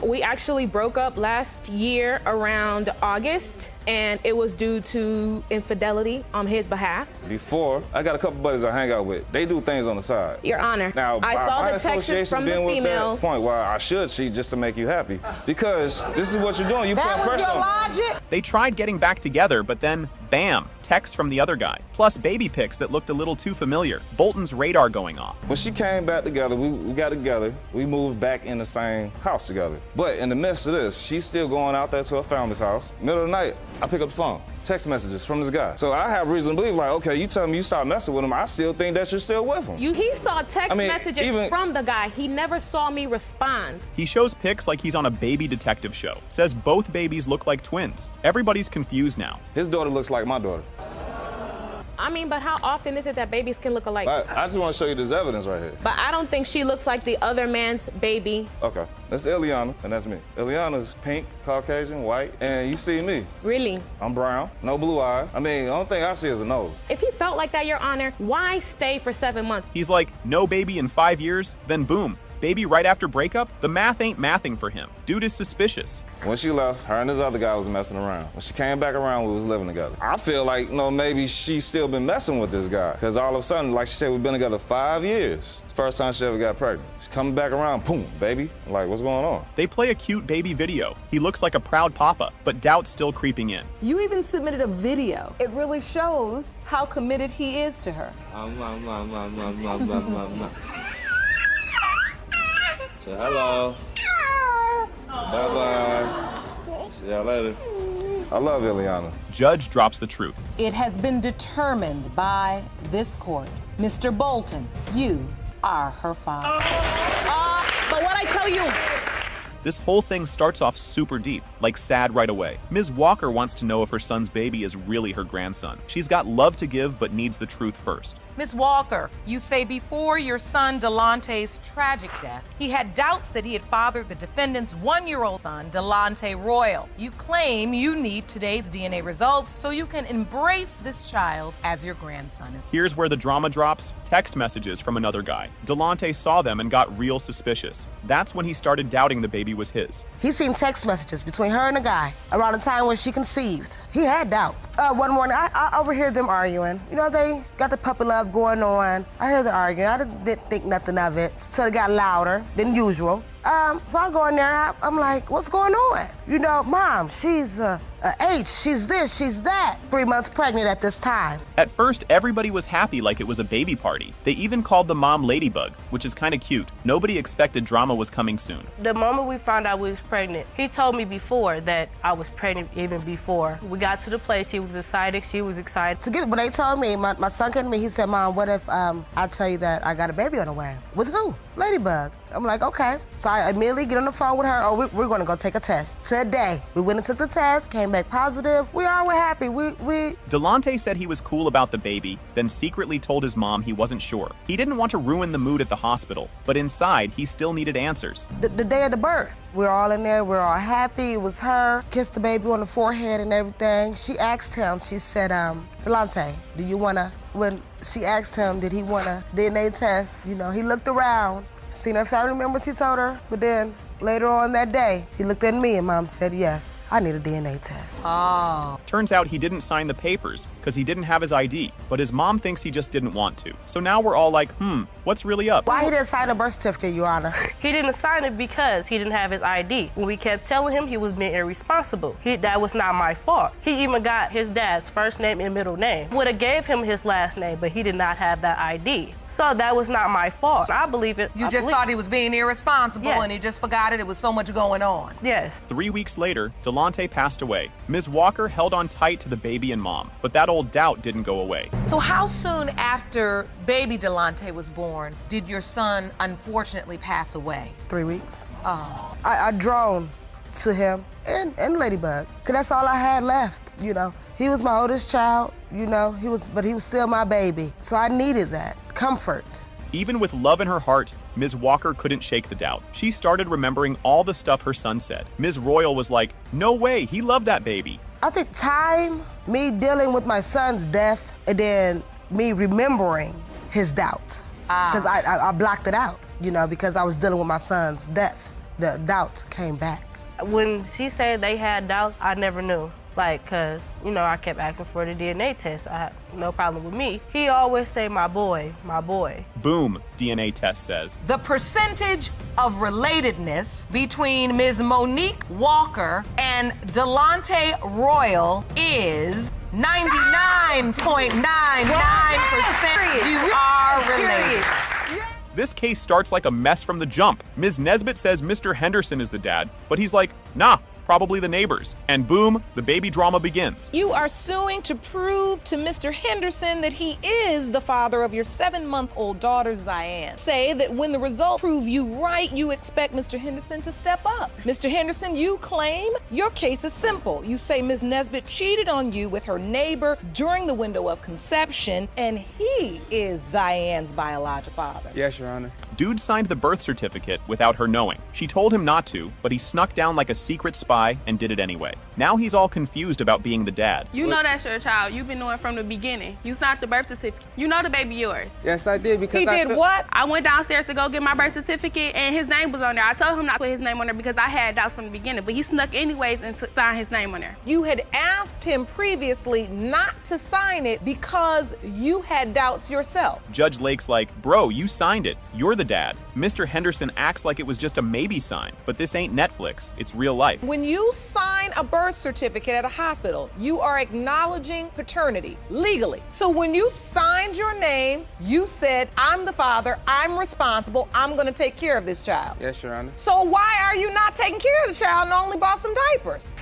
We actually broke up last year around August, and it was due to infidelity on his behalf. Before, I got a couple buddies I hang out with. They do things on the side. Your Honor, now, I saw my the texts from the being with females. that point where I should cheat just to make you happy. Because this is what you're doing. You put pressure on me. They tried getting back together, but then, bam, text from the other guy. Plus baby pics that looked a little too familiar. Bolton's radar going off. When she came back together, we got together. We moved back in the same house together. But in the midst of this, she's still going out there to her family's house. Middle of the night, I pick up the phone. Text messages from this guy. So I have reason to believe, like, okay, you tell me you stopped messing with him. I still think that you're still with him. He saw text messages from the guy. He never saw me respond. He shows pics like he's on a baby detective show. Says both babies look like twins. Everybody's confused now. His daughter looks like my daughter. But how often is it that babies can look alike? I just want to show you this evidence right here. But I don't think she looks like the other man's baby. Okay, that's Ileana, and that's me. Ileana's pink, Caucasian, white, and you see me. Really? I'm brown, no blue eye. The only thing I see is a nose. If he felt like that, Your Honor, why stay for 7 months? He's like, no baby in 5 years, then boom. Baby right after breakup? The math ain't mathing for him. Dude is suspicious. When she left, her and this other guy was messing around. When she came back around, we was living together. I feel like, maybe she's still been messing with this guy. Because all of a sudden, like she said, we've been together 5 years. It's the first time she ever got pregnant. She's coming back around, boom, baby. Like, what's going on? They play a cute baby video. He looks like a proud papa, but doubt's still creeping in. You even submitted a video. It really shows how committed he is to her. Say hello. Bye-bye. See y'all later. I love Ileana. Judge drops the truth. It has been determined by this court. Mr. Bolton, you are her father. But what I tell you... This whole thing starts off super deep, like sad right away. Ms. Walker wants to know if her son's baby is really her grandson. She's got love to give, but needs the truth first. Ms. Walker, you say before your son Delonte's tragic death, he had doubts that he had fathered the defendant's 1-year-old son, Delonte Royal. You claim you need today's DNA results so you can embrace this child as your grandson. Here's where the drama drops. Text messages from another guy. Delonte saw them and got real suspicious. That's when he started doubting the baby was his. He seen text messages between her and the guy around the time when she conceived. He had doubts. One morning, I overheard them arguing. They got the puppy love going on. I heard them arguing. I didn't think nothing of it. So it got louder than usual. So I go in there, I'm like, what's going on? Mom, she's H, she's this, she's that. 3 months pregnant at this time. At first, everybody was happy like it was a baby party. They even called the mom Ladybug, which is kind of cute. Nobody expected drama was coming soon. The moment we found out we was pregnant, he told me before that I was pregnant even before. We got to the place, he was excited, she was excited. When they told me, my son came to me, he said, Mom, what if I tell you that I got a baby on the way? With who? Ladybug. I'm like, okay. So I immediately get on the phone with her. Oh, we're gonna go take a test today. We went and took the test, came back positive. We all were happy. Delonte said he was cool about the baby, then secretly told his mom he wasn't sure. He didn't want to ruin the mood at the hospital, but inside, he still needed answers. The day of the birth, we're all in there, we're all happy. It was her, kissed the baby on the forehead and everything. She asked him, she said, Delonte, do you wanna, when she asked him, did he want a DNA test? He looked around, seen her family members, he told her, but then Later on that day, he looked at me and Mom said, yes, I need a DNA test. Oh. Turns out he didn't sign the papers because he didn't have his ID, but his mom thinks he just didn't want to. So now we're all like, what's really up? Why he didn't sign a birth certificate, Your Honor? He didn't sign it because he didn't have his ID. When we kept telling him he was being irresponsible, that was not my fault. He even got his dad's first name and middle name. Would have gave him his last name, but he did not have that ID. So that was not my fault. I believe it. You just thought he was being irresponsible and he just forgot it. It was so much going on. Yes. 3 weeks later, Delonte passed away. Ms. Walker held on tight to the baby and mom, but that old doubt didn't go away. So how soon after baby Delonte was born did your son unfortunately pass away? 3 weeks. Oh. I drone to him and Ladybug, because that's all I had left, you know. He was my oldest child, you know, but he was still my baby. So I needed that comfort. Even with love in her heart, Ms. Walker couldn't shake the doubt. She started remembering all the stuff her son said. Ms. Royal was like, no way, he loved that baby. I think time, me dealing with my son's death, and then me remembering his doubts. Because I blocked it out, you know, because I was dealing with my son's death. The doubt came back. When she said they had doubts, I never knew. Like, cause, you know, I kept asking for the DNA test. I had no problem with me. He always say, my boy, my boy. Boom, DNA test says. The percentage of relatedness between Ms. Monique Walker and Delonte Royal is 99.99%. You are related. This case starts like a mess from the jump. Ms. Nesbitt says Mr. Henderson is the dad, but he's like, nah, probably the neighbors. And boom, the baby drama begins. You are suing to prove to Mr. Henderson that he is the father of your 7-month-old daughter, Zian. Say that when the results prove you right, you expect Mr. Henderson to step up. Mr. Henderson, you claim your case is simple. You say Ms. Nesbitt cheated on you with her neighbor during the window of conception, and he is Zian's biological father. Yes, Your Honor. Dude signed the birth certificate without her knowing. She told him not to, but he snuck down like a secret spy and did it anyway. Now he's all confused about being the dad. You know that's your child. You've been knowing from the beginning. You signed the birth certificate. You know the baby yours. Yes, I did because He did what? I went downstairs to go get my birth certificate and his name was on there. I told him not to put his name on there because I had doubts from the beginning, but he snuck anyways and signed his name on there. You had asked him previously not to sign it because you had doubts yourself. Judge Lake's like, bro, you signed it. You're the dad. Mr. Henderson acts like it was just a maybe sign, but this ain't Netflix. It's real life. When you sign a birth certificate at a hospital, you are acknowledging paternity legally. So when you signed your name, you said, I'm the father, I'm responsible, I'm gonna take care of this child. Yes, Your Honor. So why are you not taking care of the child and only bought some diapers?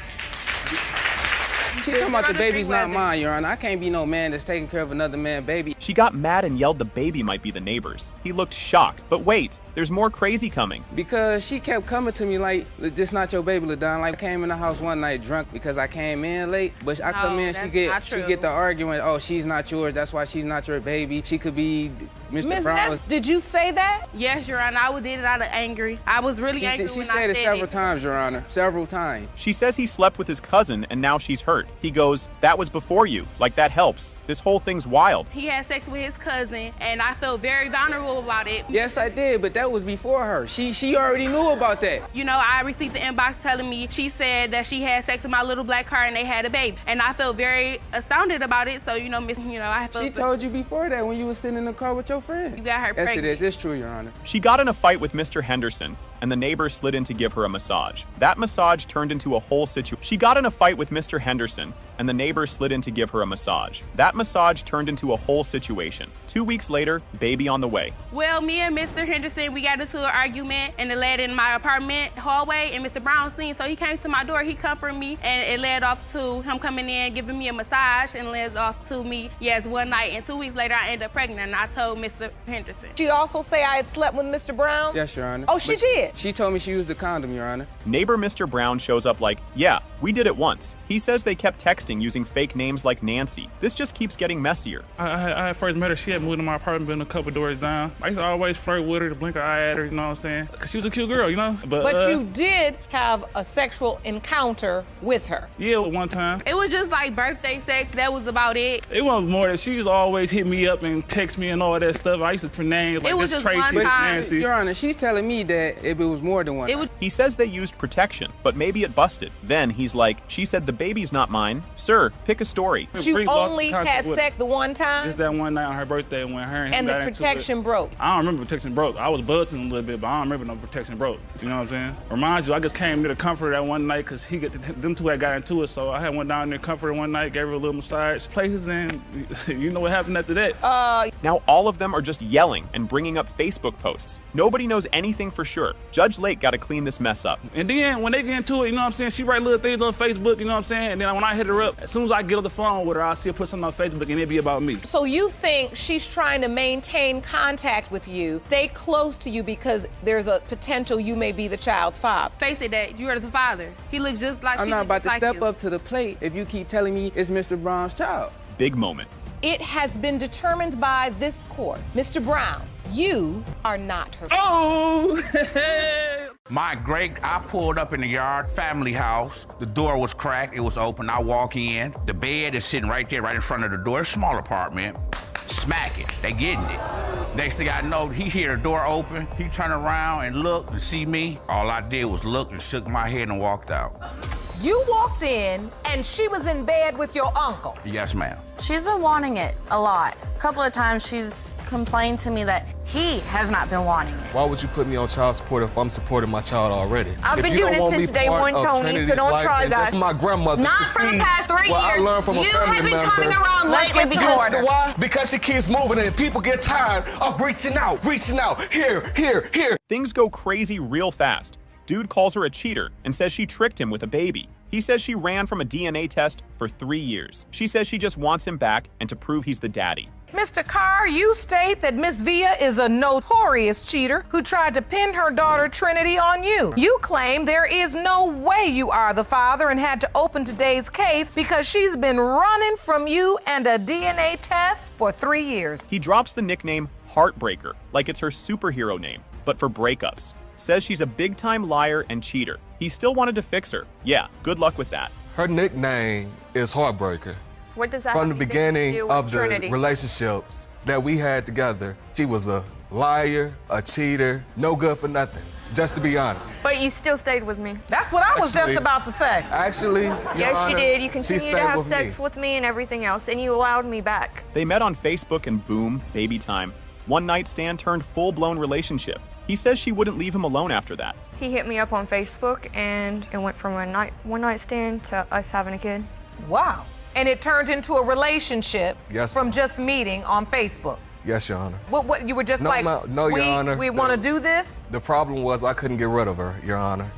She talking about the baby's not mine, Your Honor. I can't be no man that's taking care of another man's baby. She got mad and yelled the baby might be the neighbor's. He looked shocked, but wait, there's more crazy coming. Because she kept coming to me like, this not your baby, LaDon. Like, I came in the house one night drunk because I came in late, but I come in, she get the argument, oh, she's not yours, that's why she's not your baby. She could be Mr. Brown. Did you say that? Yes, Your Honor. I did it out of angry. I was really angry She when said I it said several times, Your Honor. Several times. She says he slept with his cousin and now she's hurt. He goes, that was before you. Like that helps. This whole thing's wild. He had sex with his cousin and I felt very vulnerable about it. Yes, I did, but that was before her. She already knew about that. You know, I received the inbox telling me she said that she had sex with my little black car and they had a baby. And I felt very astounded about it. So, I felt... She told you before that when you was sitting in the car with your friend. You got her Yes, pregnant. it is. It's true, Your Honor. She got in a fight with Mr. Henderson, and the neighbor slid in to give her a massage. That massage turned into a whole situation. She got in a fight with Mr. Henderson, and the neighbor slid in to give her a massage. That massage turned into a whole situation. 2 weeks later, baby on the way. Well, me and Mr. Henderson, we got into an argument and it led in my apartment hallway and Mr. Brown seen. So he came to my door, he comforted me and it led off to him coming in, giving me a massage and led off to me, yes, one night. And 2 weeks later, I ended up pregnant and I told Mr. Henderson. She also say I had slept with Mr. Brown? Yes, Your Honor. Oh, she did? She told me she used the condom, Your Honor. Neighbor Mr. Brown shows up like, yeah, We did it once. He says they kept texting using fake names like Nancy. This just keeps getting messier. I first met her, she had moved to my apartment building a couple doors down. I used to always flirt with her, to blink an eye at her, you know what I'm saying? Because she was a cute girl, you know? But you did have a sexual encounter with her. Yeah, one time. It was just like birthday sex, that was about it. It wasn't more that she used to always hit me up and text me and all that stuff. I used to for names like It was this just Tracy, one time. Nancy. Your Honor, she's telling me that it was more than one. He says they used protection, but maybe it busted. Then he's like, she said the baby's not mine. Sir, pick a story. You only had sex the one time? Just that one night on her birthday when her and him And the got into protection it. broke? I don't remember protection broke. I was buzzing a little bit, but I don't remember no protection broke. You know what I'm saying? Reminds you, I just came to the comfort that one night because them two had got into it, so I had went down there comfort one night, gave her a little massage places, and you know what happened after that. Now all of them are just yelling and bringing up Facebook posts. Nobody knows anything for sure. Judge Lake got to clean this mess up. And then when they get into it, you know what I'm saying, she write little things on Facebook, you know what I'm saying, and then when I hit her up, as soon as I get on the phone with her, I'll see her put something on Facebook and it'll be about me. So you think she's trying to maintain contact with you, stay close to you because there's a potential you may be the child's father? Face it, that you are the father. He looks just like I'm not about to step up to the plate if you keep telling me it's Mr. Brown's child. Big moment. It has been determined by this court. Mr. Brown, you are not her father. Oh! I pulled up in the yard, family house. The door was cracked, it was open. I walk in, the bed is sitting right there, right in front of the door. Small apartment. Smack it, they getting it. Next thing I know, he hear the door open. He turned around and looked to see me. All I did was look and shook my head and walked out. You walked in and she was in bed with your uncle. Yes, ma'am. She's been wanting it a lot. A couple of times she's complained to me that he has not been wanting it. Why would you put me on child support if I'm supporting my child already? I've If been you doing don't it want me since day part one, of Tony, so Trinity's don't life, try then that. That's my grandmother. Not for the past 3 Well, years. I learned from a You family have been member. coming around lately because... You know why? Because she keeps moving and people get tired of reaching out. Here. Things go crazy real fast. Dude calls her a cheater and says she tricked him with a baby. He says she ran from a DNA test for 3 years. She says she just wants him back and to prove he's the daddy. Mr. Carr, you state that Miss Villa is a notorious cheater who tried to pin her daughter Trinity on you. You claim there is no way you are the father and had to open today's case because she's been running from you and a DNA test for 3 years. He drops the nickname Heartbreaker like it's her superhero name, but for breakups. Says she's a big-time liar and cheater. He still wanted to fix her. Yeah, good luck with that. Her nickname is Heartbreaker. What does that From the have anything to beginning do with of the Trinity? relationships that we had together, she was a liar, a cheater, no good for nothing, just to be honest. But you still stayed with me. That's what I was just about to say. Actually, Your Yes, Honor, you did. You she continued stayed to have with sex me. with me and everything else, and you allowed me back. They met on Facebook and boom, baby time. One night stand turned full-blown relationship. He says she wouldn't leave him alone after that. He hit me up on Facebook, and it went from a one night stand to us having a kid. Wow. And it turned into a relationship Yes. from just meeting on Facebook. Yes, Your Honor. What you were just No, like, no, Your Honor. we want to do this? The problem was I couldn't get rid of her, Your Honor.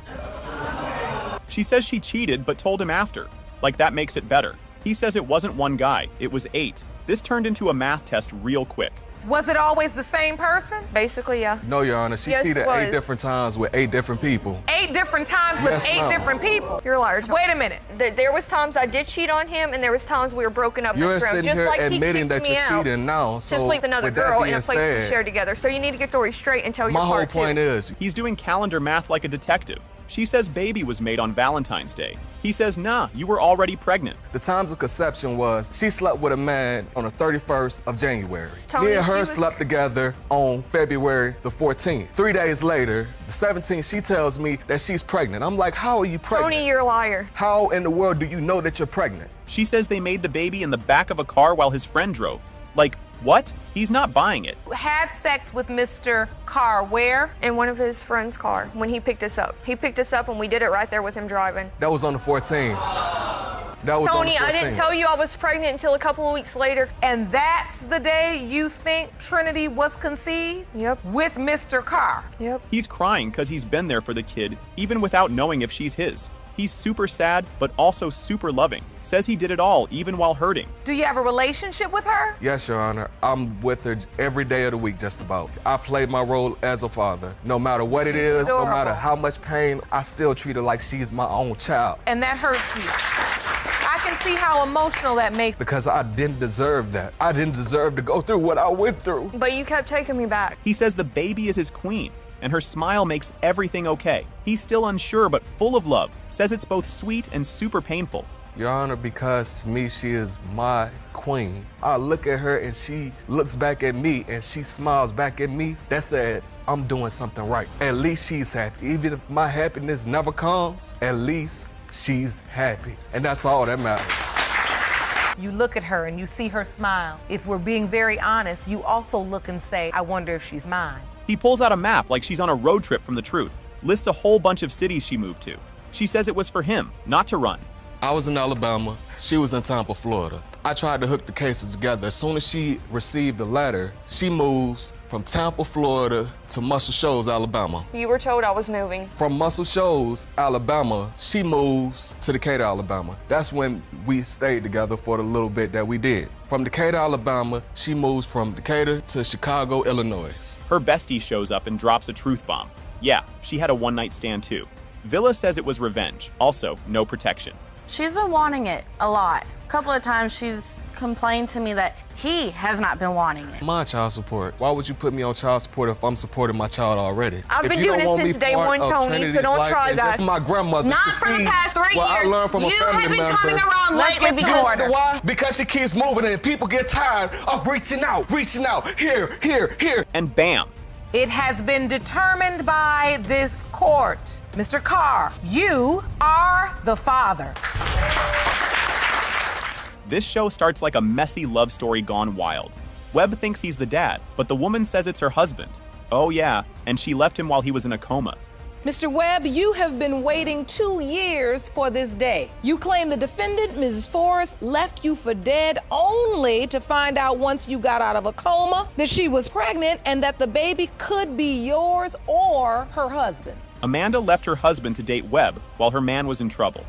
She says she cheated but told him after. Like that makes it better. He says it wasn't one guy, it was 8. This turned into a math test real quick. Was it always the same person? Basically, yeah. No, Your Honor. She Yes, cheated it was. 8 different times with 8 different people. 8 different times with Yes, 8 ma'am. different people? You're a liar. Tony. Wait a minute. There was times I did cheat on him, and there was times we were broken up. You're next round, sitting just here like he admitting kicked that me you're out cheating now. to So sleep with another with that girl in being a place we said, share together. So you need to get the story straight and tell your my whole part point too. is, He's doing calendar math like a detective. She says baby was made on Valentine's Day. He says, nah, you were already pregnant. the times of conception was she slept with a man on the 31st of January. Tony, Me and she her was- slept together on February the 14th. 3 days later, the 17th, she tells me that she's pregnant. I'm like, how are you pregnant? Tony, you're a liar. How in the world do you know that you're pregnant? She says they made the baby in the back of a car while his friend drove. Like, what? He's not buying it. Had sex with Mr. Carr where? In one of his friend's car when he picked us up. He picked us up and we did it right there with him driving. That was on the 14th. That was Tony, on the I didn't 14th. tell you I was pregnant until a couple of weeks later. And that's the day you think Trinity was conceived? Yep. With Mr. Carr? Yep. He's crying because he's been there for the kid, even without knowing if she's his. He's super sad, but also super loving. Says he did it all, even while hurting. Do you have a relationship with her? Yes, Your Honor. I'm with her every day of the week, just about. I played my role as a father. No matter what it is, no matter how much pain, I still treat her like she's my own child. And that hurts you. I can see how emotional that makes. Because I didn't deserve that. I didn't deserve to go through what I went through. But you kept taking me back. He says the baby is his queen, and her smile makes everything okay. He's still unsure, but full of love. Says it's both sweet and super painful. Your Honor, because to me, she is my queen. I look at her and she looks back at me and she smiles back at me. That said, I'm doing something right. At least she's happy. Even if my happiness never comes, at least she's happy. And that's all that matters. You look at her and you see her smile. If we're being very honest, you also look and say, I wonder if she's mine. He pulls out a map like she's on a road trip from the truth. Lists a whole bunch of cities she moved to. She says it was for him, not to run. I was in Alabama. She was in Tampa, Florida. I tried to hook the cases together. As soon as she received the letter, she moves from Tampa, Florida to Muscle Shoals, Alabama. You were told I was moving. From Muscle Shoals, Alabama, she moves to Decatur, Alabama. That's when we stayed together for the little bit that we did. From Decatur, Alabama, she moves from Decatur to Chicago, Illinois. Her bestie shows up and drops a truth bomb. Yeah, she had a one-night stand too. Villa says it was revenge. Also, no protection. She's been wanting it a lot. A couple of times she's complained to me that he has not been wanting it. My child support. Why would you put me on child support if I'm supporting my child already? I've been doing it since day one, Tony, so don't try that. That's my grandmother. Not for the past 3 Well, I years. learned from a You family have been member. coming around lately because why? Because she keeps moving and people get tired of reaching out. Here. And bam. It has been determined by this court. Mr. Carr, you are the father. This show starts like a messy love story gone wild. Webb thinks he's the dad, but the woman says it's her husband. Oh yeah, and she left him while he was in a coma. Mr. Webb, you have been waiting 2 years for this day. You claim the defendant, Mrs. Forrest, left you for dead only to find out once you got out of a coma that she was pregnant and that the baby could be yours or her husband. Amanda left her husband to date Webb while her man was in trouble.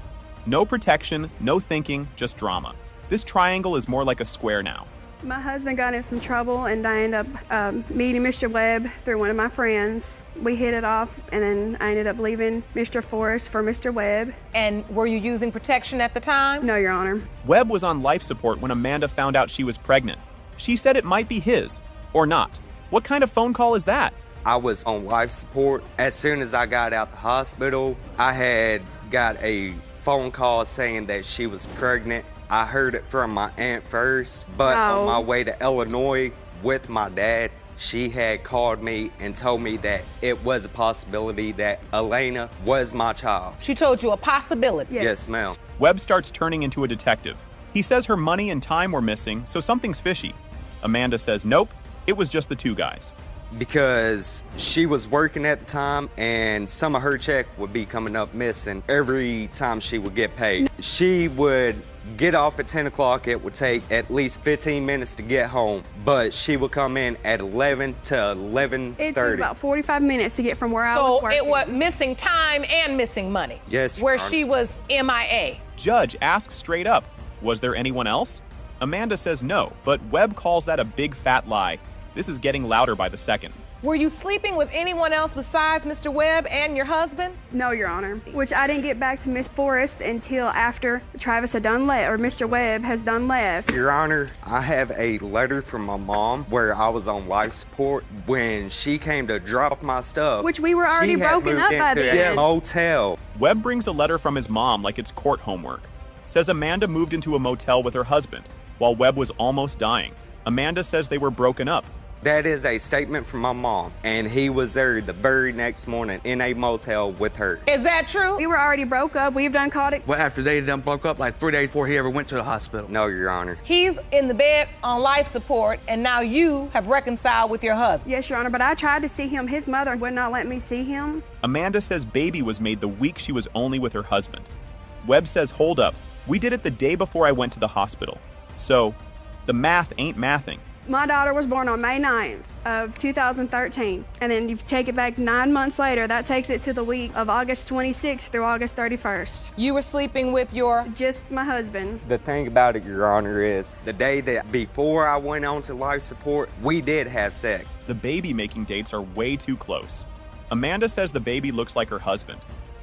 No protection, no thinking, just drama. This triangle is more like a square now. My husband got in some trouble and I ended up meeting Mr. Webb through one of my friends. We hit it off and then I ended up leaving Mr. Forrest for Mr. Webb. And were you using protection at the time? No, Your Honor. Webb was on life support when Amanda found out she was pregnant. She said it might be his, or not. What kind of phone call is that? I was on life support. As soon as I got out the hospital, I had got a phone call saying that she was pregnant. I heard it from my aunt first, but on my way to Illinois with my dad, she had called me and told me that it was a possibility that Elena was my child. She told you a possibility? Yes, ma'am. Webb starts turning into a detective. He says her money and time were missing, so something's fishy. Amanda says nope, it was just the two guys. Because she was working at the time and some of her check would be coming up missing every time she would get paid. She would get off at 10 o'clock. It would take at least 15 minutes to get home, but she would come in at 11 to 11:30. It took about 45 minutes to get from where I was working. So it was missing time and missing money? Yes, Where Your Honor. she was MIA? Judge asks straight up, was there anyone else? Amanda says no, but Webb calls that a big fat lie. This is getting louder by the second. Were you sleeping with anyone else besides Mr. Webb and your husband? No, Your Honor. Which I didn't get back to Miss Forrest until after Travis had done left, or Mr. Webb has done left. Your Honor, I have a letter from my mom where I was on life support when she came to drop my stuff. Which we were already broken up by then. She had moved into a motel. Webb brings a letter from his mom like it's court homework. Says Amanda moved into a motel with her husband while Webb was almost dying. Amanda says they were broken up. That is a statement from my mom, and he was there the very next morning in a motel with her. Is that true? We were already broke up. We've done called it. Well, after they done broke up, like 3 days before he ever went to the hospital. No, Your Honor. He's in the bed on life support, and now you have reconciled with your husband. Yes, Your Honor, but I tried to see him. His mother would not let me see him. Amanda says baby was made the week she was only with her husband. Webb says hold up, We did it the day before I went to the hospital. So, the math ain't mathing. My daughter was born on May 9th of 2013. And then you take it back 9 months later, that takes it to the week of August 26th through August 31st. You were sleeping with your? Just my husband. The thing about it, Your Honor, is the day that before I went on to life support, we did have sex. The baby-making dates are way too close. Amanda says the baby looks like her husband.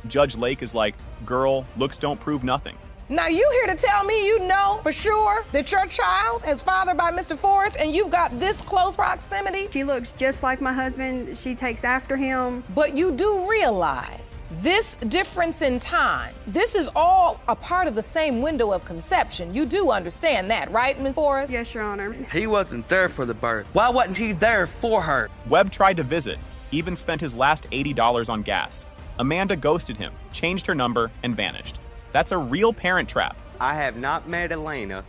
Judge Lake is like, girl, looks don't prove nothing. Now you here to tell me you know for sure that your child is fathered by Mr. Forrest and you've got this close proximity? She looks just like my husband. She takes after him. But you do realize this difference in time, this is all a part of the same window of conception. You do understand that, right, Ms. Forrest? Yes, Your Honor. He wasn't there for the birth. Why wasn't he there for her? Webb tried to visit, even spent his last $80 on gas. Amanda ghosted him, changed her number, and vanished. That's a real parent trap. I have not met Elena.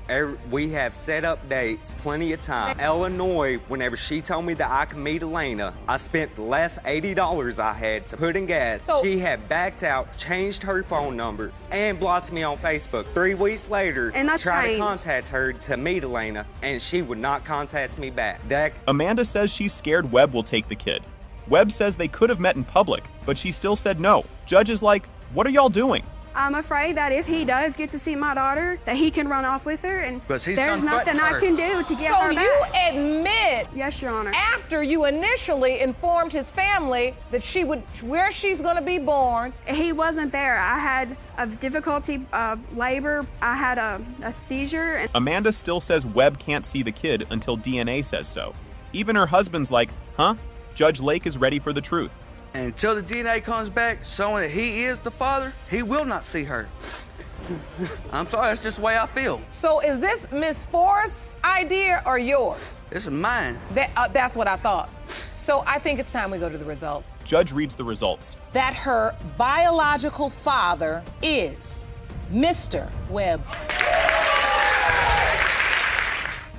We have set up dates plenty of time. Illinois, whenever she told me that I could meet Elena, I spent the last $80 I had to put in gas. She had backed out, changed her phone number, and blocked me on Facebook. 3 weeks later, I tried to contact her to meet Elena, and she would not contact me back. Amanda says she's scared Webb will take the kid. Webb says they could have met in public, but she still said no. Judge is like, what are y'all doing? I'm afraid that if he does get to see my daughter, that he can run off with her, and there's nothing I can do to get her back. So you admit, yes, Your Honor, after you initially informed his family that where she's going to be born. He wasn't there. I had a difficulty of labor. I had a seizure. And Amanda still says Webb can't see the kid until DNA says so. Even her husband's like, huh? Judge Lake is ready for the truth. And until the DNA comes back showing that he is the father, he will not see her. I'm sorry, that's just the way I feel. So is this Miss Forrest's idea or yours? This is mine. That's what I thought. So I think it's time we go to the result. Judge reads the results. That her biological father is Mr. Webb.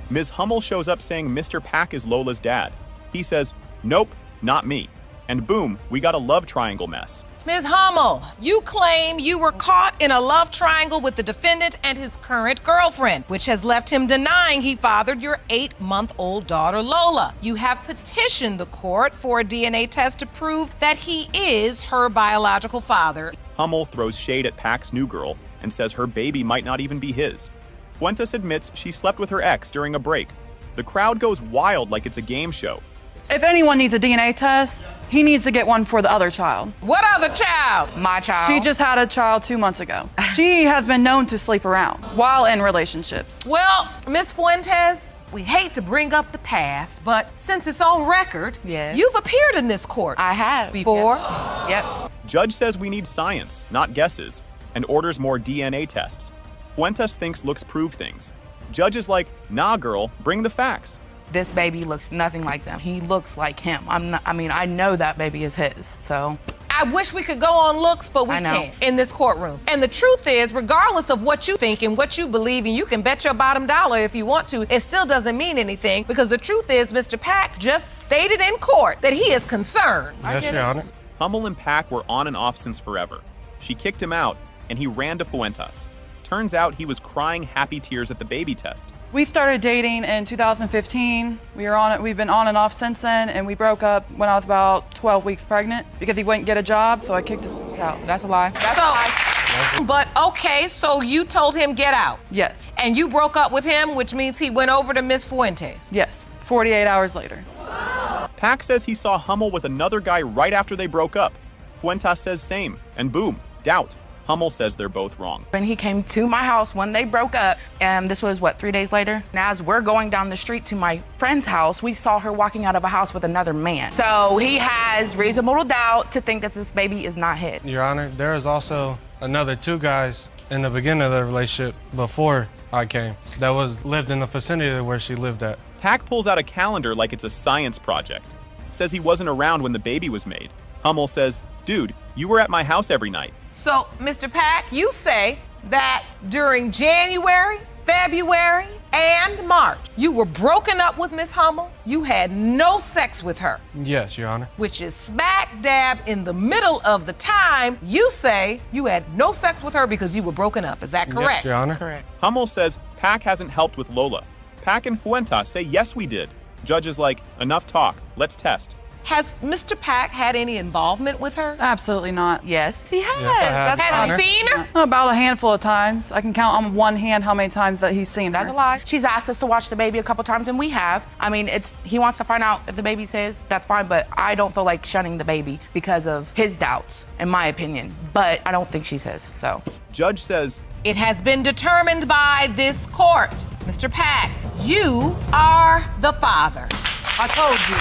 Ms. Hummel shows up saying Mr. Pack is Lola's dad. He says, nope, not me. And boom, we got a love triangle mess. Ms. Hummel, you claim you were caught in a love triangle with the defendant and his current girlfriend, which has left him denying he fathered your 8-month-old daughter, Lola. You have petitioned the court for a DNA test to prove that he is her biological father. Hummel throws shade at Pack's new girl and says her baby might not even be his. Fuentes admits she slept with her ex during a break. The crowd goes wild like it's a game show. If anyone needs a DNA test, he needs to get one for the other child. What other child? My child. She just had a child 2 months ago. She has been known to sleep around while in relationships. Well, Ms. Fuentes, we hate to bring up the past, but since it's on record, you've appeared in this court. I have. Before? Yep. Judge says we need science, not guesses, and orders more DNA tests. Fuentes thinks looks prove things. Judge is like, nah, girl, bring the facts. This baby looks nothing like them. He looks like him. I know that baby is his, so. I wish we could go on looks, but we can't in this courtroom. And the truth is, regardless of what you think and what you believe, and you can bet your bottom dollar if you want to, it still doesn't mean anything, because the truth is, Mr. Pack just stated in court that he is concerned. Yes, Your Honor. Hummel and Pack were on and off since forever. She kicked him out, and he ran to Fuentes. Turns out he was crying happy tears at the baby test. We started dating in 2015. We've been on and off since then, and we broke up when I was about 12 weeks pregnant because he wouldn't get a job, so I kicked his out. That's a lie. That's a lie. But okay, so you told him get out. Yes. And you broke up with him, which means he went over to Miss Fuentes. Yes, 48 hours later. Pack says he saw Hummel with another guy right after they broke up. Fuentes says same, and boom, doubt. Hummel says they're both wrong. When he came to my house when they broke up, and this was, 3 days later? And as we're going down the street to my friend's house, we saw her walking out of a house with another man. So he has reasonable doubt to think that this baby is not his. Your Honor, there is also another 2 guys in the beginning of the relationship before I came that lived in the vicinity where she lived at. Pack pulls out a calendar like it's a science project. Says he wasn't around when the baby was made. Hummel says, dude, you were at my house every night. So, Mr. Pack, you say that during January, February, and March, you were broken up with Miss Hummel. You had no sex with her. Yes, Your Honor. Which is smack dab in the middle of the time you say you had no sex with her because you were broken up. Is that correct? Yes, Your Honor. Correct. Hummel says Pack hasn't helped with Lola. Pack and Fuentes say yes, we did. Judge is like, enough talk, let's test. Has Mr. Pack had any involvement with her? Absolutely not. Yes, he has. Yes, I have. Has he seen her? About a handful of times. I can count on one hand how many times that he's seen her. That's a lie. She's asked us to watch the baby a couple times, and we have. I mean, he wants to find out if the baby's his. That's fine, but I don't feel like shunning the baby because of his doubts, in my opinion. But I don't think she's his, so. Judge says, it has been determined by this court. Mr. Pack, you are the father. I told you.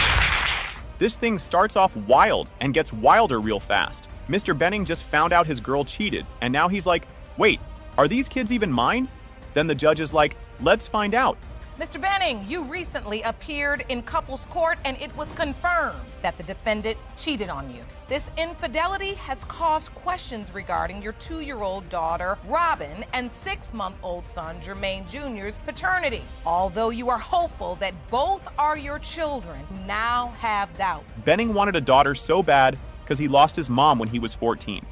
This thing starts off wild and gets wilder real fast. Mr. Benning just found out his girl cheated, and now he's like, wait, are these kids even mine? Then the judge is like, let's find out. Mr. Benning, you recently appeared in couples court and it was confirmed that the defendant cheated on you. This infidelity has caused questions regarding your 2-year-old daughter, Robin, and 6-month-old son, Jermaine Jr.'s paternity. Although you are hopeful that both are your children, you now have doubt. Benning wanted a daughter so bad because he lost his mom when he was 14.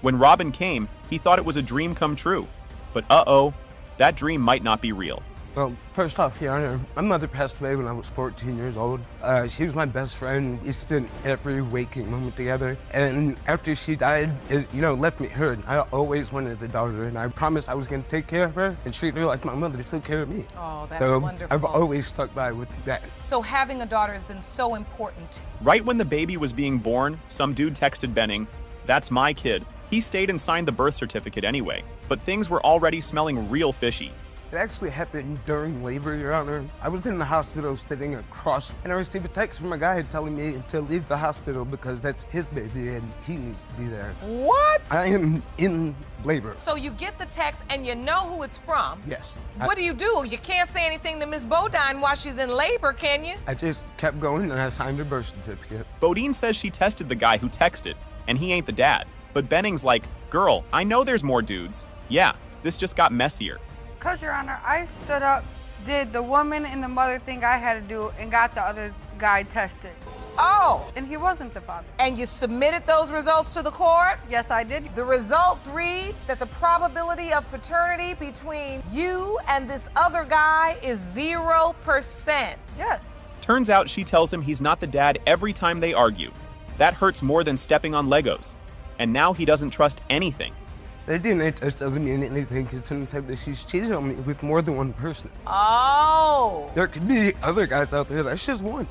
When Robin came, he thought it was a dream come true. But uh-oh, that dream might not be real. Well, first off, Your Honor, my mother passed away when I was 14 years old. She was my best friend. We spent every waking moment together. And after she died, it, left me hurt. I always wanted a daughter, and I promised I was going to take care of her and treat her like my mother took care of me. Oh, that's so wonderful. I've always stuck by with that. So having a daughter has been so important. Right when the baby was being born, some dude texted Benning, "That's my kid." He stayed and signed the birth certificate anyway, but things were already smelling real fishy. It actually happened during labor, Your Honor. I was in the hospital sitting across, and I received a text from a guy telling me to leave the hospital because that's his baby and he needs to be there. What? I am in labor. So you get the text and you know who it's from? Yes. What do? You can't say anything to Miss Bodine while she's in labor, can you? I just kept going and I signed her birth certificate. Bodine says she tested the guy who texted, and he ain't the dad. But Benning's like, girl, I know there's more dudes. Yeah, this just got messier. Because, Your Honor, I stood up, did the woman and the mother thing I had to do, and got the other guy tested. Oh. And he wasn't the father. And you submitted those results to the court? Yes, I did. The results read that the probability of paternity between you and this other guy is 0%. Yes. Turns out she tells him he's not the dad every time they argue. That hurts more than stepping on Legos. And now he doesn't trust anything. The DNA test doesn't mean anything considering the fact that she's cheated on me with more than one person. Oh. There could be other guys out there, that's just one,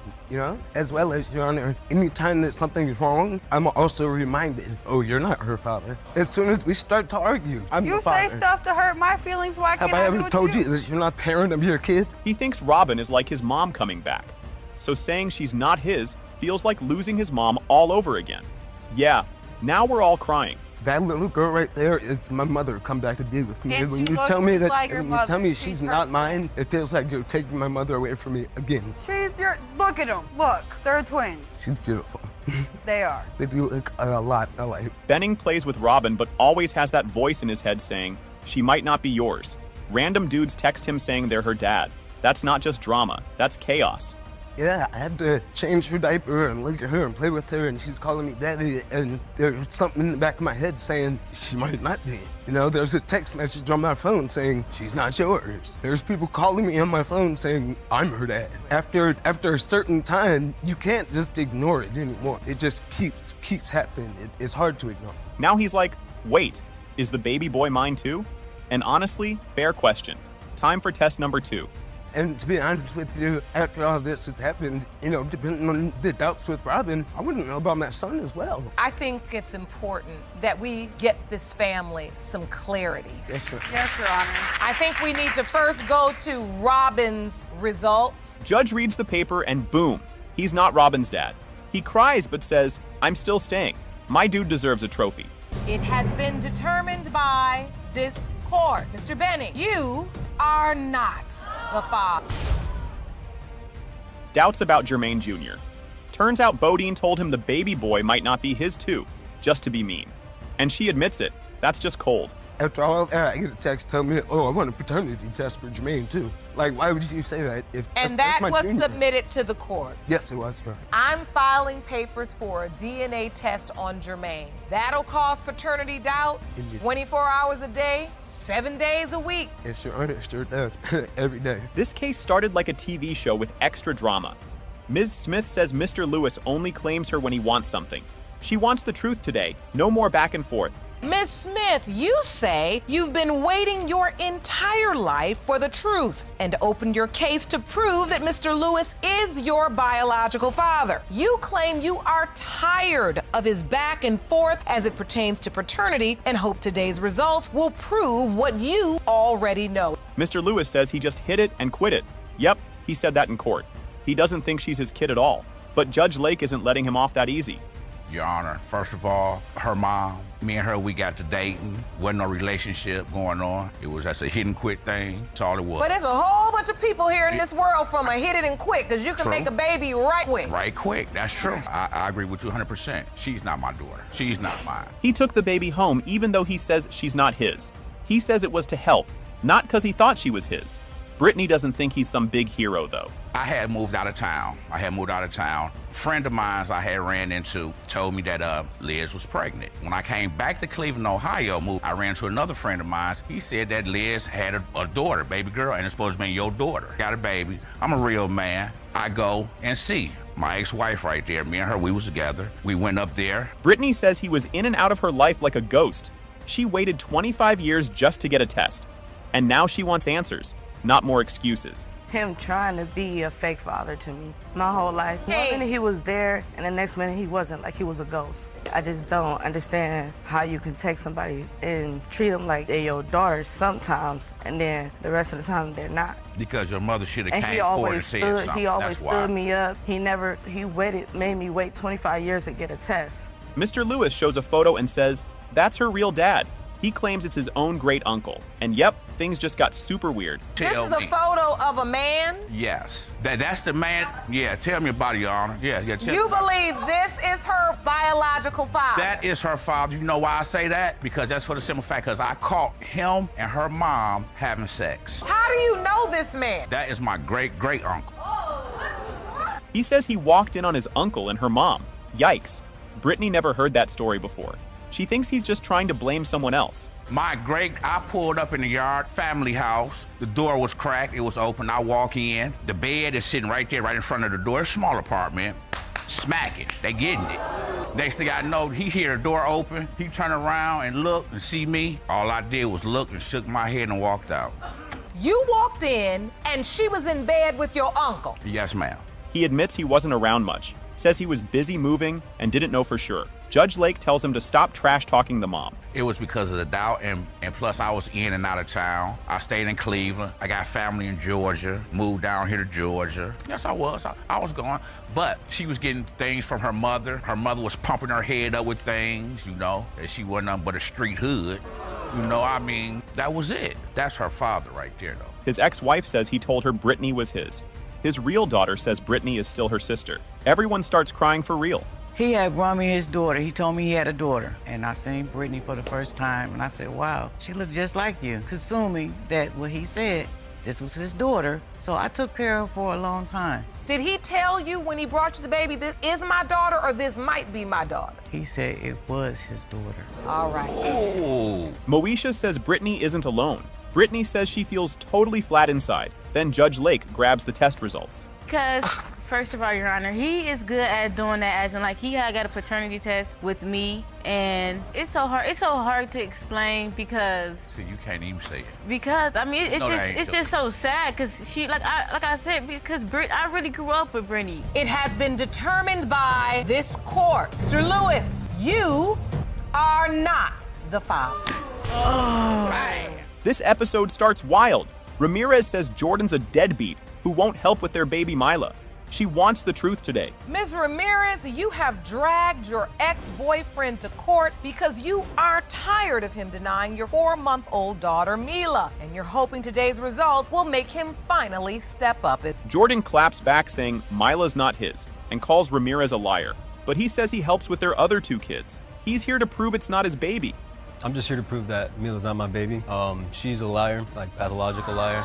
As well as, Your Honor, anytime that something is wrong, I'm also reminded, oh, you're not her father. As soon as we start to argue, I'm the father. You say stuff to hurt my feelings, why can't I do it? Have I ever told you that you're not the parent of your kid? He thinks Robin is like his mom coming back. So saying she's not his feels like losing his mom all over again. Yeah, now we're all crying. That little girl right there is my mother come back to be with me. And when she you looks tell me just that, like your when you mother. tell me She's she's her not mine, it feels like you're taking my mother away from me again. Look at them. Look, they're twins. She's beautiful. They are. They do look a lot alike. Benning plays with Robin, but always has that voice in his head saying, she might not be yours. Random dudes text him saying they're her dad. That's not just drama, that's chaos. Yeah, I had to change her diaper and look at her and play with her, and she's calling me daddy, and there's something in the back of my head saying she might not be. There's a text message on my phone saying she's not yours. There's people calling me on my phone saying I'm her dad. After a certain time, you can't just ignore it anymore. It just keeps happening. It's hard to ignore. Now he's like, wait, is the baby boy mine too? And honestly, fair question. Time for test number 2. And to be honest with you, after all this has happened, depending on the doubts with Robin, I wouldn't know about my son as well. I think it's important that we get this family some clarity. Yes, sir. Yes, Your Honor. I think we need to first go to Robin's results. Judge reads the paper and boom, he's not Robin's dad. He cries but says, I'm still staying. My dude deserves a trophy. It has been determined by this court. Mr. Benning, you are not the father. Doubts about Jermaine Jr. Turns out Bodine told him the baby boy might not be his too, just to be mean. And she admits it. That's just cold. After all that, I get a text telling me, oh, I want a paternity test for Jermaine, too. Like, why would you say that? And that was submitted to the court. Yes, it was, sir. I'm filing papers for a DNA test on Jermaine. That'll cause paternity doubt 24 hours a day, 7 days a week. It sure does. Every day. This case started like a TV show with extra drama. Ms. Smith says Mr. Lewis only claims her when he wants something. She wants the truth today. No more back and forth. Ms. Smith, you say you've been waiting your entire life for the truth and opened your case to prove that Mr. Lewis is your biological father. You claim you are tired of his back and forth as it pertains to paternity and hope today's results will prove what you already know. Mr. Lewis says he just hit it and quit it. Yep, he said that in court. He doesn't think she's his kid at all. But Judge Lake isn't letting him off that easy. Your Honor, first of all, her mom, me and her, we got to dating. Wasn't no relationship going on. It was just a hit and quit thing. That's all it was. But there's a whole bunch of people here in this world from a hit it and quit, because you can make a baby right quick. Right quick, that's true. I agree with you 100%. She's not my daughter. She's not mine. He took the baby home even though he says she's not his. He says it was to help, not because he thought she was his. Brittany doesn't think he's some big hero, though. I had moved out of town. A friend of mine I had ran into told me that Liz was pregnant. When I came back to Cleveland, Ohio, I ran to another friend of mine. He said that Liz had a daughter, baby girl, and it's supposed to be your daughter. Got a baby. I'm a real man. I go and see my ex-wife right there. Me and her, we was together. We went up there. Brittany says he was in and out of her life like a ghost. She waited 25 years just to get a test. And now she wants answers, not more excuses. Him trying to be a fake father to me my whole life. One minute he was there, and the next minute he wasn't, like he was a ghost. I just don't understand how you can take somebody and treat them like they're your daughter sometimes, and then the rest of the time they're not. Because your mother should have came forward and said something. He always stood me up. He made me wait 25 years to get a test. Mr. Lewis shows a photo and says, that's her real dad. He claims it's his own great uncle. And yep, things just got super weird. This is a photo of a man? Yes. That's the man. Yeah, tell me about it, Your Honor. Yeah. You believe this is her biological father? That is her father. You know why I say that? Because that's for the simple fact, because I caught him and her mom having sex. How do you know this man? That is my great uncle. He says he walked in on his uncle and her mom. Yikes. Brittany never heard that story before. She thinks he's just trying to blame someone else. I pulled up in the yard, family house. The door was cracked, it was open. I walk in. The bed is sitting right there, right in front of the door. It's a small apartment. Smack it, they getting it. Next thing I know, he hear the door open. He turn around and look and see me. All I did was look and shook my head and walked out. You walked in and she was in bed with your uncle? Yes, ma'am. He admits he wasn't around much, says he was busy moving and didn't know for sure. Judge Lake tells him to stop trash-talking the mom. It was because of the doubt, and plus I was in and out of town. I stayed in Cleveland. I got family in Georgia, moved down here to Georgia. Yes, I was. I was going. But she was getting things from her mother. Her mother was pumping her head up with things, that she wasn't nothing but a street hood. That was it. That's her father right there, though. His ex-wife says he told her Brittany was his. His real daughter says Brittany is still her sister. Everyone starts crying for real. He had brought me his daughter. He told me he had a daughter. And I seen Brittany for the first time, and I said, wow, she looked just like you. Assuming that what he said, this was his daughter. So I took care of her for a long time. Did he tell you when he brought you the baby, this is my daughter or this might be my daughter? He said it was his daughter. All right. Ooh. Moesha says Brittany isn't alone. Brittany says she feels totally flat inside. Then Judge Lake grabs the test results. Because, first of all, Your Honor, he is good at doing that, as in, like, he had got a paternity test with me, and it's so hard to explain because. See, you can't even say it. Because it's just so sad because she, like I said, because I really grew up with Brittany. It has been determined by this court, Mr. Lewis, you are not the father. Oh. Right. This episode starts wild. Ramirez says Jordan's a deadbeat who won't help with their baby Mila. She wants the truth today. Ms. Ramirez, you have dragged your ex-boyfriend to court because you are tired of him denying your 4-month-old daughter Mila, and you're hoping today's results will make him finally step up. Jordan claps back saying Mila's not his and calls Ramirez a liar, but he says he helps with their other 2 kids. He's here to prove it's not his baby. I'm just here to prove that Mila's not my baby. She's a liar, like pathological liar.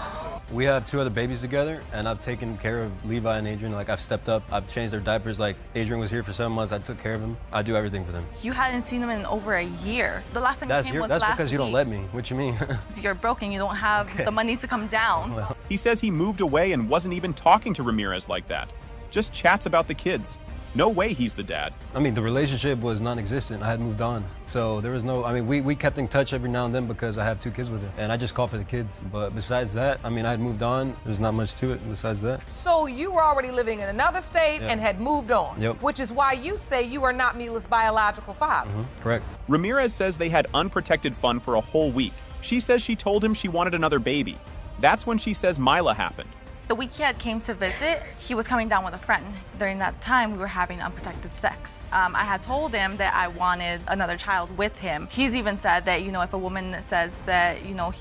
We have 2 other babies together, and I've taken care of Levi and Adrian. Like, I've stepped up. I've changed their diapers. Like, Adrian was here for 7 months. I took care of him. I do everything for them. You hadn't seen them in over a year. The last time you came was last That's because you don't week. let me. What you mean? You're broken. You don't have the money to come down. Well. He says he moved away and wasn't even talking to Ramirez like that. Just chats about the kids. No way he's the dad. I mean, the relationship was non-existent. I had moved on. So there was no, I mean, we kept in touch every now and then because I have 2 kids with her. And I just call for the kids. But besides that, I mean, I had moved on. There's not much to it besides that. So you were already living in another state and had moved on. Yep. Which is why you say you are not Mila's biological father. Correct. Ramirez says they had unprotected fun for a whole week. She says she told him she wanted another baby. That's when she says Mila happened. The week he had came to visit, he was coming down with a friend. During that time, we were having unprotected sex. I had told him that I wanted another child with him. He's even said that, you know, if a woman says that, you know,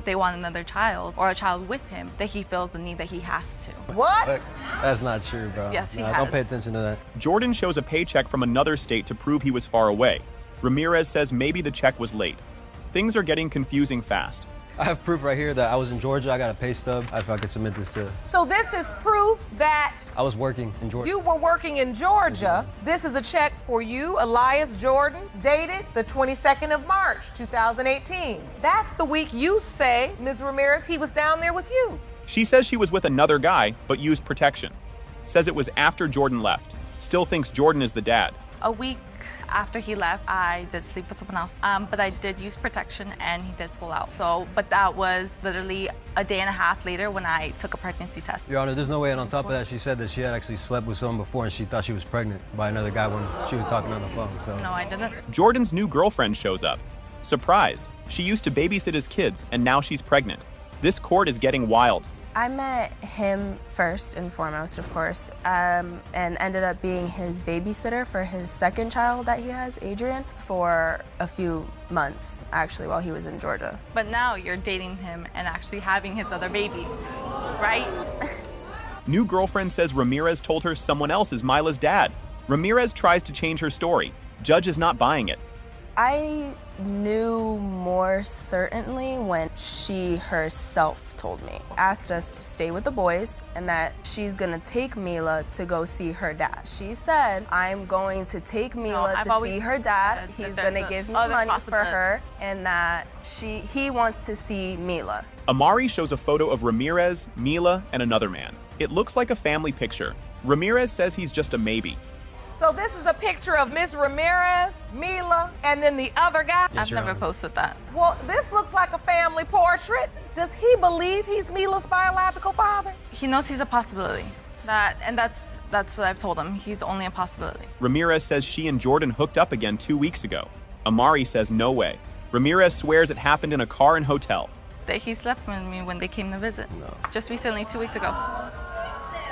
they want another child or a child with him, that he feels the need that he has to. What? That's not true, bro. Yes, he has. Don't pay attention to that. Jordan shows a paycheck from another state to prove he was far away. Ramirez says maybe the check was late. Things are getting confusing fast. I have proof right here that I was in Georgia. I got a pay stub. If I could submit this to. So this is proof that I was working in Georgia. you were working in Georgia. This is a check for you, Elias Jordan, dated the 22nd of March, 2018. That's the week you say, Ms. Ramirez, he was down there with you. She says she was with another guy, but used protection. Says it was after Jordan left. Still thinks Jordan is the dad. A week after he left, I did sleep with someone else, but I did use protection and he did pull out. But that was literally a day and a half later when I took a pregnancy test. Your Honor, there's no way, and on top of that, she said that she had actually slept with someone before and she thought she was pregnant by another guy when she was talking on the phone, so. No, I didn't. Jordan's new girlfriend shows up. Surprise, she used to babysit his kids and now she's pregnant. This court is getting wild. I met him first and foremost, of course, and ended up being his babysitter for his second child that he has, Adrian, for a few months, actually, while he was in Georgia. But now you're dating him and actually having his other babies, right? New girlfriend says Ramirez told her someone else is Mila's dad. Ramirez tries to change her story. Judge is not buying it. I knew more certainly when she herself told me. Asked us to stay with the boys and that she's gonna take Mila to go see her dad. She said, I'm going to take Mila to see her dad. He's gonna give me money for her and that he wants to see Mila. Amari shows a photo of Ramirez, Mila, and another man. It looks like a family picture. Ramirez says he's just a maybe. So this is a picture of Ms. Ramirez, Mila, and then the other guy? I've never posted that. Well, this looks like a family portrait. Does he believe he's Mila's biological father? He knows he's a possibility. That's what I've told him. He's only a possibility. Ramirez says she and Jordan hooked up again 2 weeks ago. Amari says no way. Ramirez swears it happened in a car and hotel. That he slept with me when they came to visit. No. Just recently, 2 weeks ago.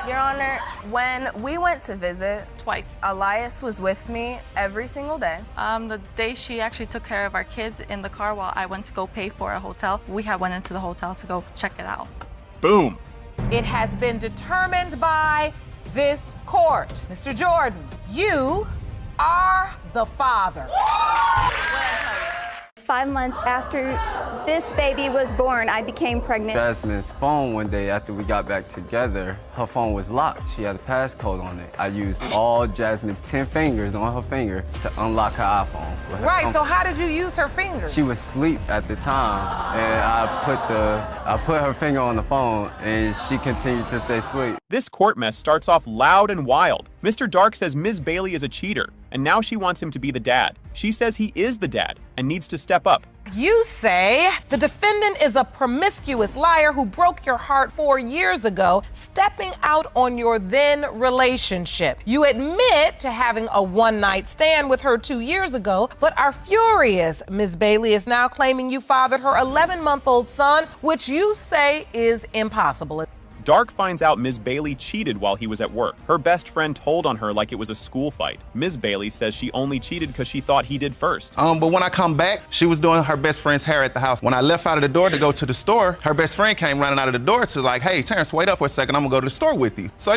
Your Honor, when we went to visit, twice, Elias was with me every single day. The day she actually took care of our kids in the car while I went to go pay for a hotel, we had went into the hotel to go check it out. Boom. It has been determined by this court. Mr. Jordan, you are the father. 5 months after this baby was born, I became pregnant. Jasmine's phone one day after we got back together, her phone was locked. She had a passcode on it. I used all Jasmine's 10 fingers on her finger to unlock her iPhone. Right, so how did you use her fingers? She was asleep at the time, and I put her finger on the phone, and she continued to stay asleep. This court mess starts off loud and wild. Mr. Dark says Ms. Bailey is a cheater, and now she wants him to be the dad. She says he is the dad and needs to step up. You say the defendant is a promiscuous liar who broke your heart 4 years ago, stepping out on your then relationship. You admit to having a one-night stand with her 2 years ago, but are furious. Ms. Bailey is now claiming you fathered her 11-month-old son, which you say is impossible. Dark finds out Ms. Bailey cheated while he was at work. Her best friend told on her like it was a school fight. Ms. Bailey says she only cheated because she thought he did first. But when I come back, she was doing her best friend's hair at the house. When I left out of the door to go to the store, her best friend came running out of the door to like, hey, Terrence, wait up for a second, I'm gonna go to the store with you. So, I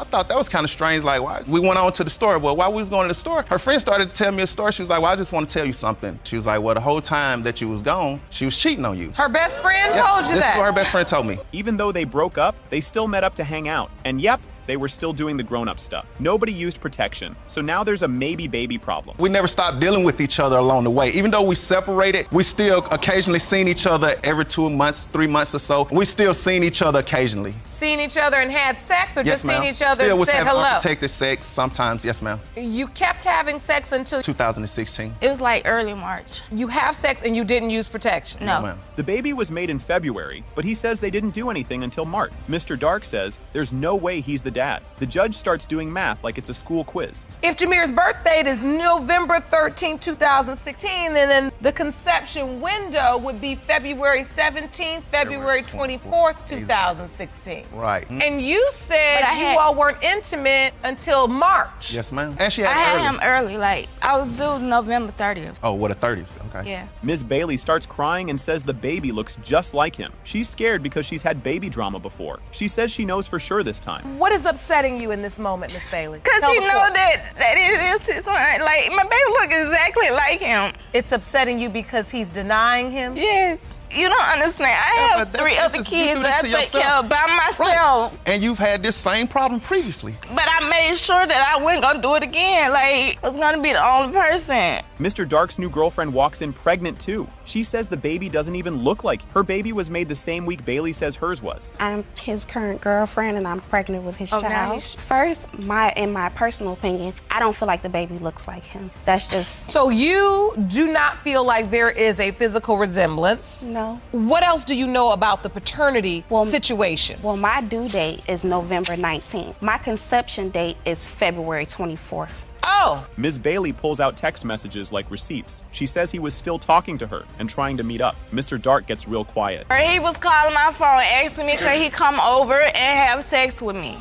thought that was kind of strange, like, why? We went on to the store. Well, while we was going to the store, her friend started to tell me a story. She was like, well, I just want to tell you something. She was like, well, the whole time that you was gone, she was cheating on you. Her best friend told you that? This is what her best friend told me. Even though they broke up, they still met up to hang out. And yep, they were still doing the grown-up stuff. Nobody used protection, so now there's a maybe baby problem. We never stopped dealing with each other along the way. Even though we separated, we still occasionally seen each other every 2 months, 3 months or so. We still seen each other occasionally. Seen each other and had sex, or Yes, just ma'am. seen each other Still and was said having hello? unprotected sex sometimes, yes, ma'am. You kept having sex until 2016. It was like early March. You have sex and you didn't use protection? No. ma'am. The baby was made in February, but he says they didn't do anything until March. Mr. Dark says there's no way he's the dad. The judge starts doing math like it's a school quiz. If Jameer's birth date is November 13, 2016, then the conception window would be February 17th, February 24th, 2016. Right. And you said But I had- you all weren't intimate until March. Yes, ma'am. And she had I had early. him early, like I was due November 30th. Oh, what, a 30th? Okay. Yeah. Ms. Bailey starts crying and says the baby looks just like him. She's scared because she's had baby drama before. She says she knows for sure this time. What is upsetting you in this moment, Miss Bailey? Cause Tell he the know court. that it is his son. Like my baby look exactly like him. It's upsetting you because he's denying him? Yes. You don't understand. I have but 3 that's- other this is- you kids do that I this to take care yourself. of by myself. Right. And you've had this same problem previously. But I made sure that I wasn't gonna do it again. Like, I was gonna be the only person. Mr. Dark's new girlfriend walks in pregnant too. She says the baby doesn't even look like her baby was made the same week Bailey says hers was. I'm his current girlfriend and I'm pregnant with his Oh, now child. he's- First, in my personal opinion, I don't feel like the baby looks like him. That's just... So you do not feel like there is a physical resemblance? No. What else do you know about the paternity situation? Well, my due date is November 19th. My conception date is February 24th. Oh! Ms. Bailey pulls out text messages like receipts. She says he was still talking to her and trying to meet up. Mr. Dark gets real quiet. He was calling my phone, asking me could he come over and have sex with me.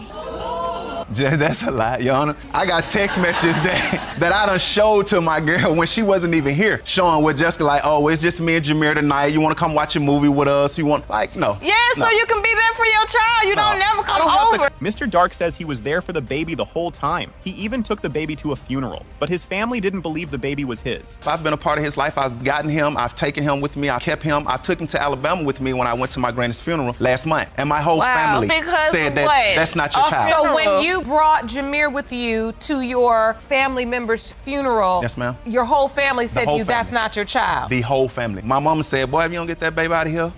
That's a lie, Your Honor. I got text messages that I done showed to my girl when she wasn't even here, showing with Jessica like, oh, it's just me and Jameer tonight. You want to come watch a movie with us? You want, like, no. Yeah, so no. you can be there for your child. You don't never come over. Mr. Dark says he was there for the baby the whole time. He even took the baby to a funeral, but his family didn't believe the baby was his. I've been a part of his life. I've gotten him. I've taken him with me. I kept him. I took him to Alabama with me when I went to my granny's funeral last month. And my whole family said that that's not your child. So when you brought Jameer with you to your family member's funeral, Yes, ma'am. your whole family said to whole you, that's family. not your child. The whole family. My mama said, boy, if you don't get that baby out of here.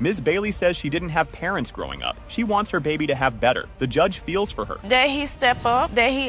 Ms. Bailey says she didn't have parents growing up. She wants her baby to have better. The judge feels for her. That he step up, that he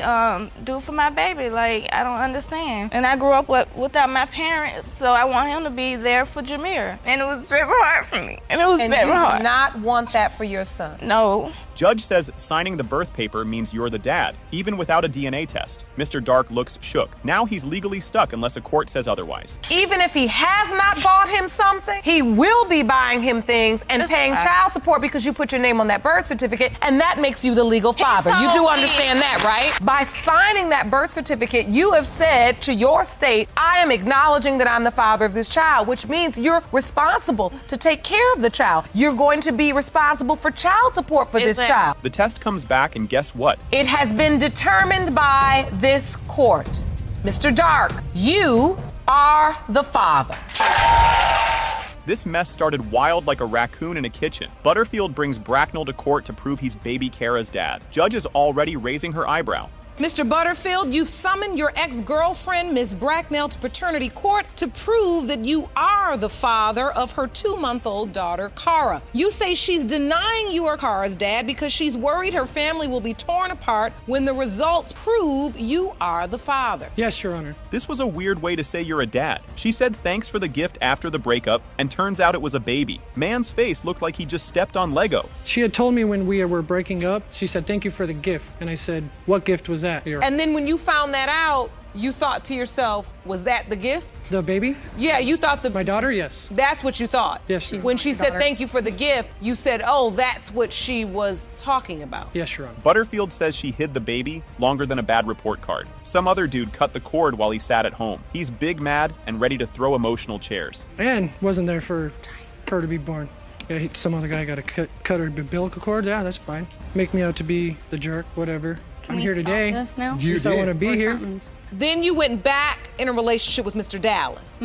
do for my baby. Like, I don't understand. And I grew up without my parents, so I want him to be there for Jameer. And it was very hard for me. And it was very you hard. do not want that for your son? No. Judge says signing the birth paper means you're the dad, even without a DNA test. Mr. Dark looks shook. Now he's legally stuck unless a court says otherwise. Even if he has not bought him something, he will be buying him things and paying child support because you put your name on that birth certificate, and that makes you the legal father. You do understand that, right? By signing that birth certificate, you have said to your state, I am acknowledging that I'm the father of this child, which means you're responsible to take care of the child. You're going to be responsible for child support for this child. The test comes back, and guess what? It has been determined by this court. Mr. Dark, you are the father. This mess started wild like a raccoon in a kitchen. Butterfield brings Bracknell to court to prove he's baby Kara's dad. Judge is already raising her eyebrow. Mr. Butterfield, you've summoned your ex-girlfriend, Ms. Bracknell, to paternity court to prove that you are the father of her 2-month-old daughter, Kara. You say she's denying you are Kara's dad because she's worried her family will be torn apart when the results prove you are the father. Yes, Your Honor. This was a weird way to say you're a dad. She said thanks for the gift after the breakup, and turns out it was a baby. Man's face looked like he just stepped on Lego. She had told me when we were breaking up, she said, thank you for the gift. And I said, what gift was that? And then when you found that out, you thought to yourself, was that the gift? The baby? Yeah, you thought My daughter, yes. That's what you thought? Yes, Your Honor. When she said thank you for the gift, you said, oh, that's what she was talking about. Yes, Your Honor. Butterfield says she hid the baby longer than a bad report card. Some other dude cut the cord while he sat at home. He's big mad and ready to throw emotional chairs. And wasn't there for her to be born. Yeah, some other guy got to cut her umbilical cord. Yeah, that's fine. Make me out to be the jerk, whatever. I'm here today. This now? You I want to be here. Then you went back in a relationship with Mr. Dallas.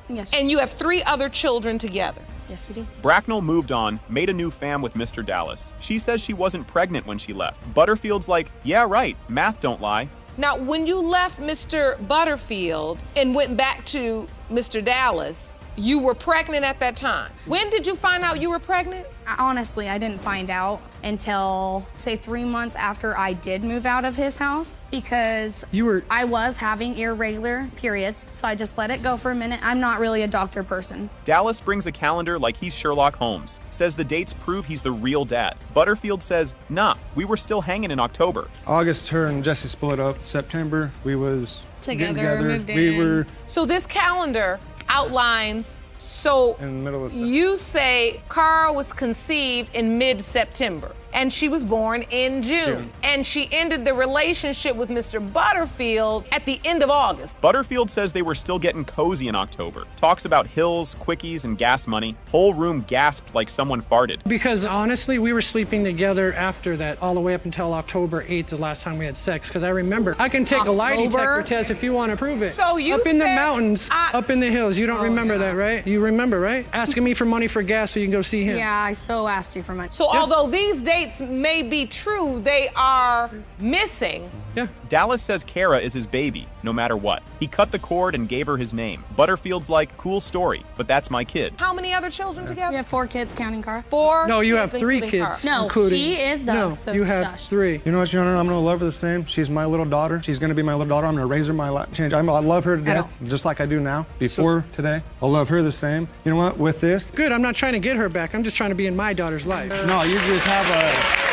Yes. And you have 3 other children together. Yes, we do. Bracknell moved on, made a new fam with Mr. Dallas. She says she wasn't pregnant when she left. Butterfield's like, yeah, right, math don't lie. Now, when you left Mr. Butterfield and went back to Mr. Dallas, you were pregnant at that time. When did you find out you were pregnant? Honestly, I didn't find out until, say, 3 months after I did move out of his house because I was having irregular periods, so I just let it go for a minute. I'm not really a doctor person. Dallas brings a calendar like he's Sherlock Holmes, says the dates prove he's the real dad. Butterfield says, nah, we were still hanging in October. August, her and Jesse split up. September, we was together. Moved in. We were... So this calendar outlines, so in the middle of you say Carl was conceived in mid-September and she was born in June. And she ended the relationship with Mr. Butterfield at the end of August. Butterfield says they were still getting cozy in October. Talks about hills, quickies, and gas money. Whole room gasped like someone farted. Because honestly, we were sleeping together after that all the way up until October 8th, the last time we had sex. Because I remember, I can take a lie detector test if you want to prove it. So you up in the mountains, up in the hills. You don't remember that, right? You remember, right? Asking me for money for gas so you can go see him. Yeah, I so asked you for money. So although these dates may be true, they are missing. Yeah. Dallas says Kara is his baby, no matter what. He cut the cord and gave her his name. Butterfield's like, cool story, but that's my kid. How many other children together? We have 4 kids, counting Cara. 4? No, you have 3 kids. No, including... she is done. No, so you have shush. 3. You know what, Your Honor? I'm gonna love her the same. She's my little daughter. She's gonna be my little daughter. I'm gonna raise her my life. I love her to death, just like I do now. Before today, I'll love her the same. You know what? With this, good. I'm not trying to get her back. I'm just trying to be in my daughter's life. No, you just have a...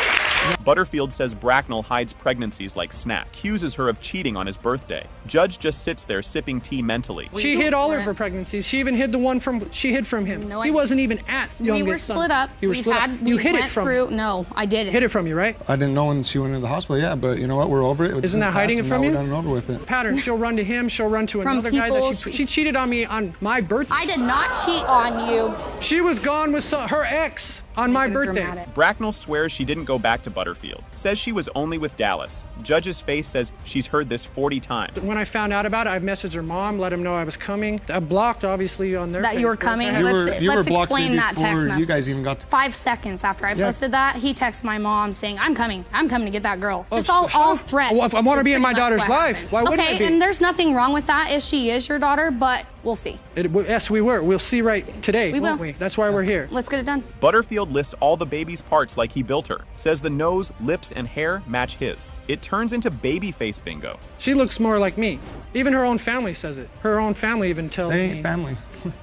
Butterfield says Bracknell hides pregnancies like Snack, accuses her of cheating on his birthday. Judge just sits there sipping tea mentally. She hid all of her pregnancies. She even hid the one she hid from him. No, he wasn't even at youngest We were split up. You were split up. You hid it from him. No, I did it. Hid it from you, right? I didn't know when she went into the hospital, yeah, but you know what? We're over it. Isn't that hiding it from you? We're done and over with it. Pattern. She'll run to him. She'll run to another guy. She cheated on me on my birthday. I did not cheat on you. She was gone with her ex on my birthday. Bracknell swears she didn't go back to Butterfield. Says she was only with Dallas. Judge's face says she's heard this 40 times. When I found out about it, I messaged her mom, let him know I was coming. I blocked, obviously, on their that you were coming. Let's explain that text message. You guys even got 5 seconds after I posted that, he texted my mom saying, I'm coming to get that girl. Just all threats. Well, if I want to be in my daughter's life, why wouldn't I be? And there's nothing wrong with that if she is your daughter, but we'll see. Yes, we were. We'll see today, won't we? That's why we're here. Let's get it done. Butterfield lists all the baby's parts like he built her. Says the nose, lips, and hair match his. It turns into baby face bingo. She looks more like me. Even her own family says it. Her own family even tells me. They ain't family.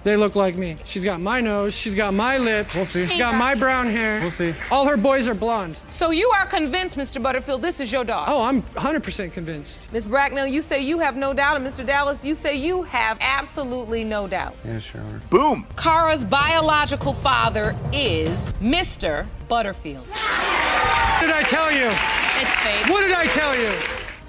They look like me. She's got my nose. She's got my lips. We'll see. She's got my brown hair. We'll see. All her boys are blonde. So you are convinced, Mr. Butterfield, this is your daughter? Oh, I'm 100% convinced. Ms. Bracknell, you say you have no doubt, and Mr. Dallas, you say you have absolutely no doubt. Yeah, sure. Boom! Kara's biological father is Mr. Butterfield. What did I tell you? It's fake. What did I tell you?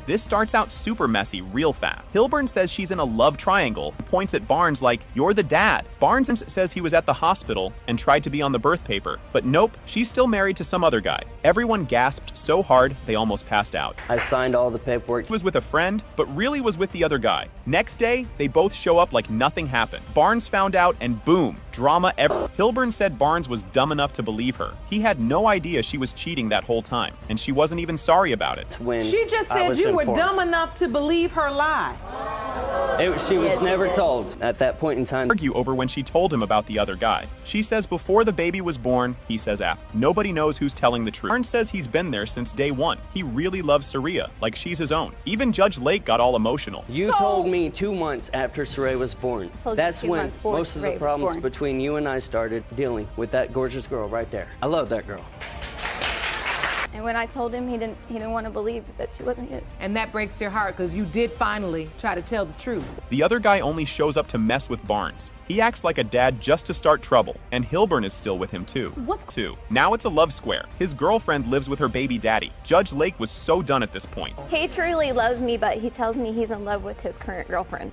This starts out super messy real fast. Hilburn says she's in a love triangle, points at Barnes like, you're the dad. Barnes says he was at the hospital and tried to be on the birth paper, but nope, she's still married to some other guy. Everyone gasped so hard they almost passed out. I signed all the paperwork. He was with a friend, but really was with the other guy. Next day, they both show up like nothing happened. Barnes found out and boom, drama ever. Hilburn said Barnes was dumb enough to believe her. He had no idea she was cheating that whole time, and she wasn't even sorry about it. She just said you were dumb enough to believe her lie. She was never told at that point in time. Argue over when she told him about the other guy. She says before the baby was born, he says after. Nobody knows who's telling the truth. Barnes says he's been there since day one. He really loves Saria, like she's his own. Even Judge Lake got all emotional. You told me 2 months after Saria was born. That's when most of the problems between you and I started dealing with that gorgeous girl right there. I love that girl. And when I told him, he didn't want to believe that she wasn't his. And that breaks your heart because you did finally try to tell the truth. The other guy only shows up to mess with Barnes. He acts like a dad just to start trouble, and Hilburn is still with him too. Now it's a love square. His girlfriend lives with her baby daddy. Judge Lake was so done at this point. He truly loves me, but he tells me he's in love with his current girlfriend.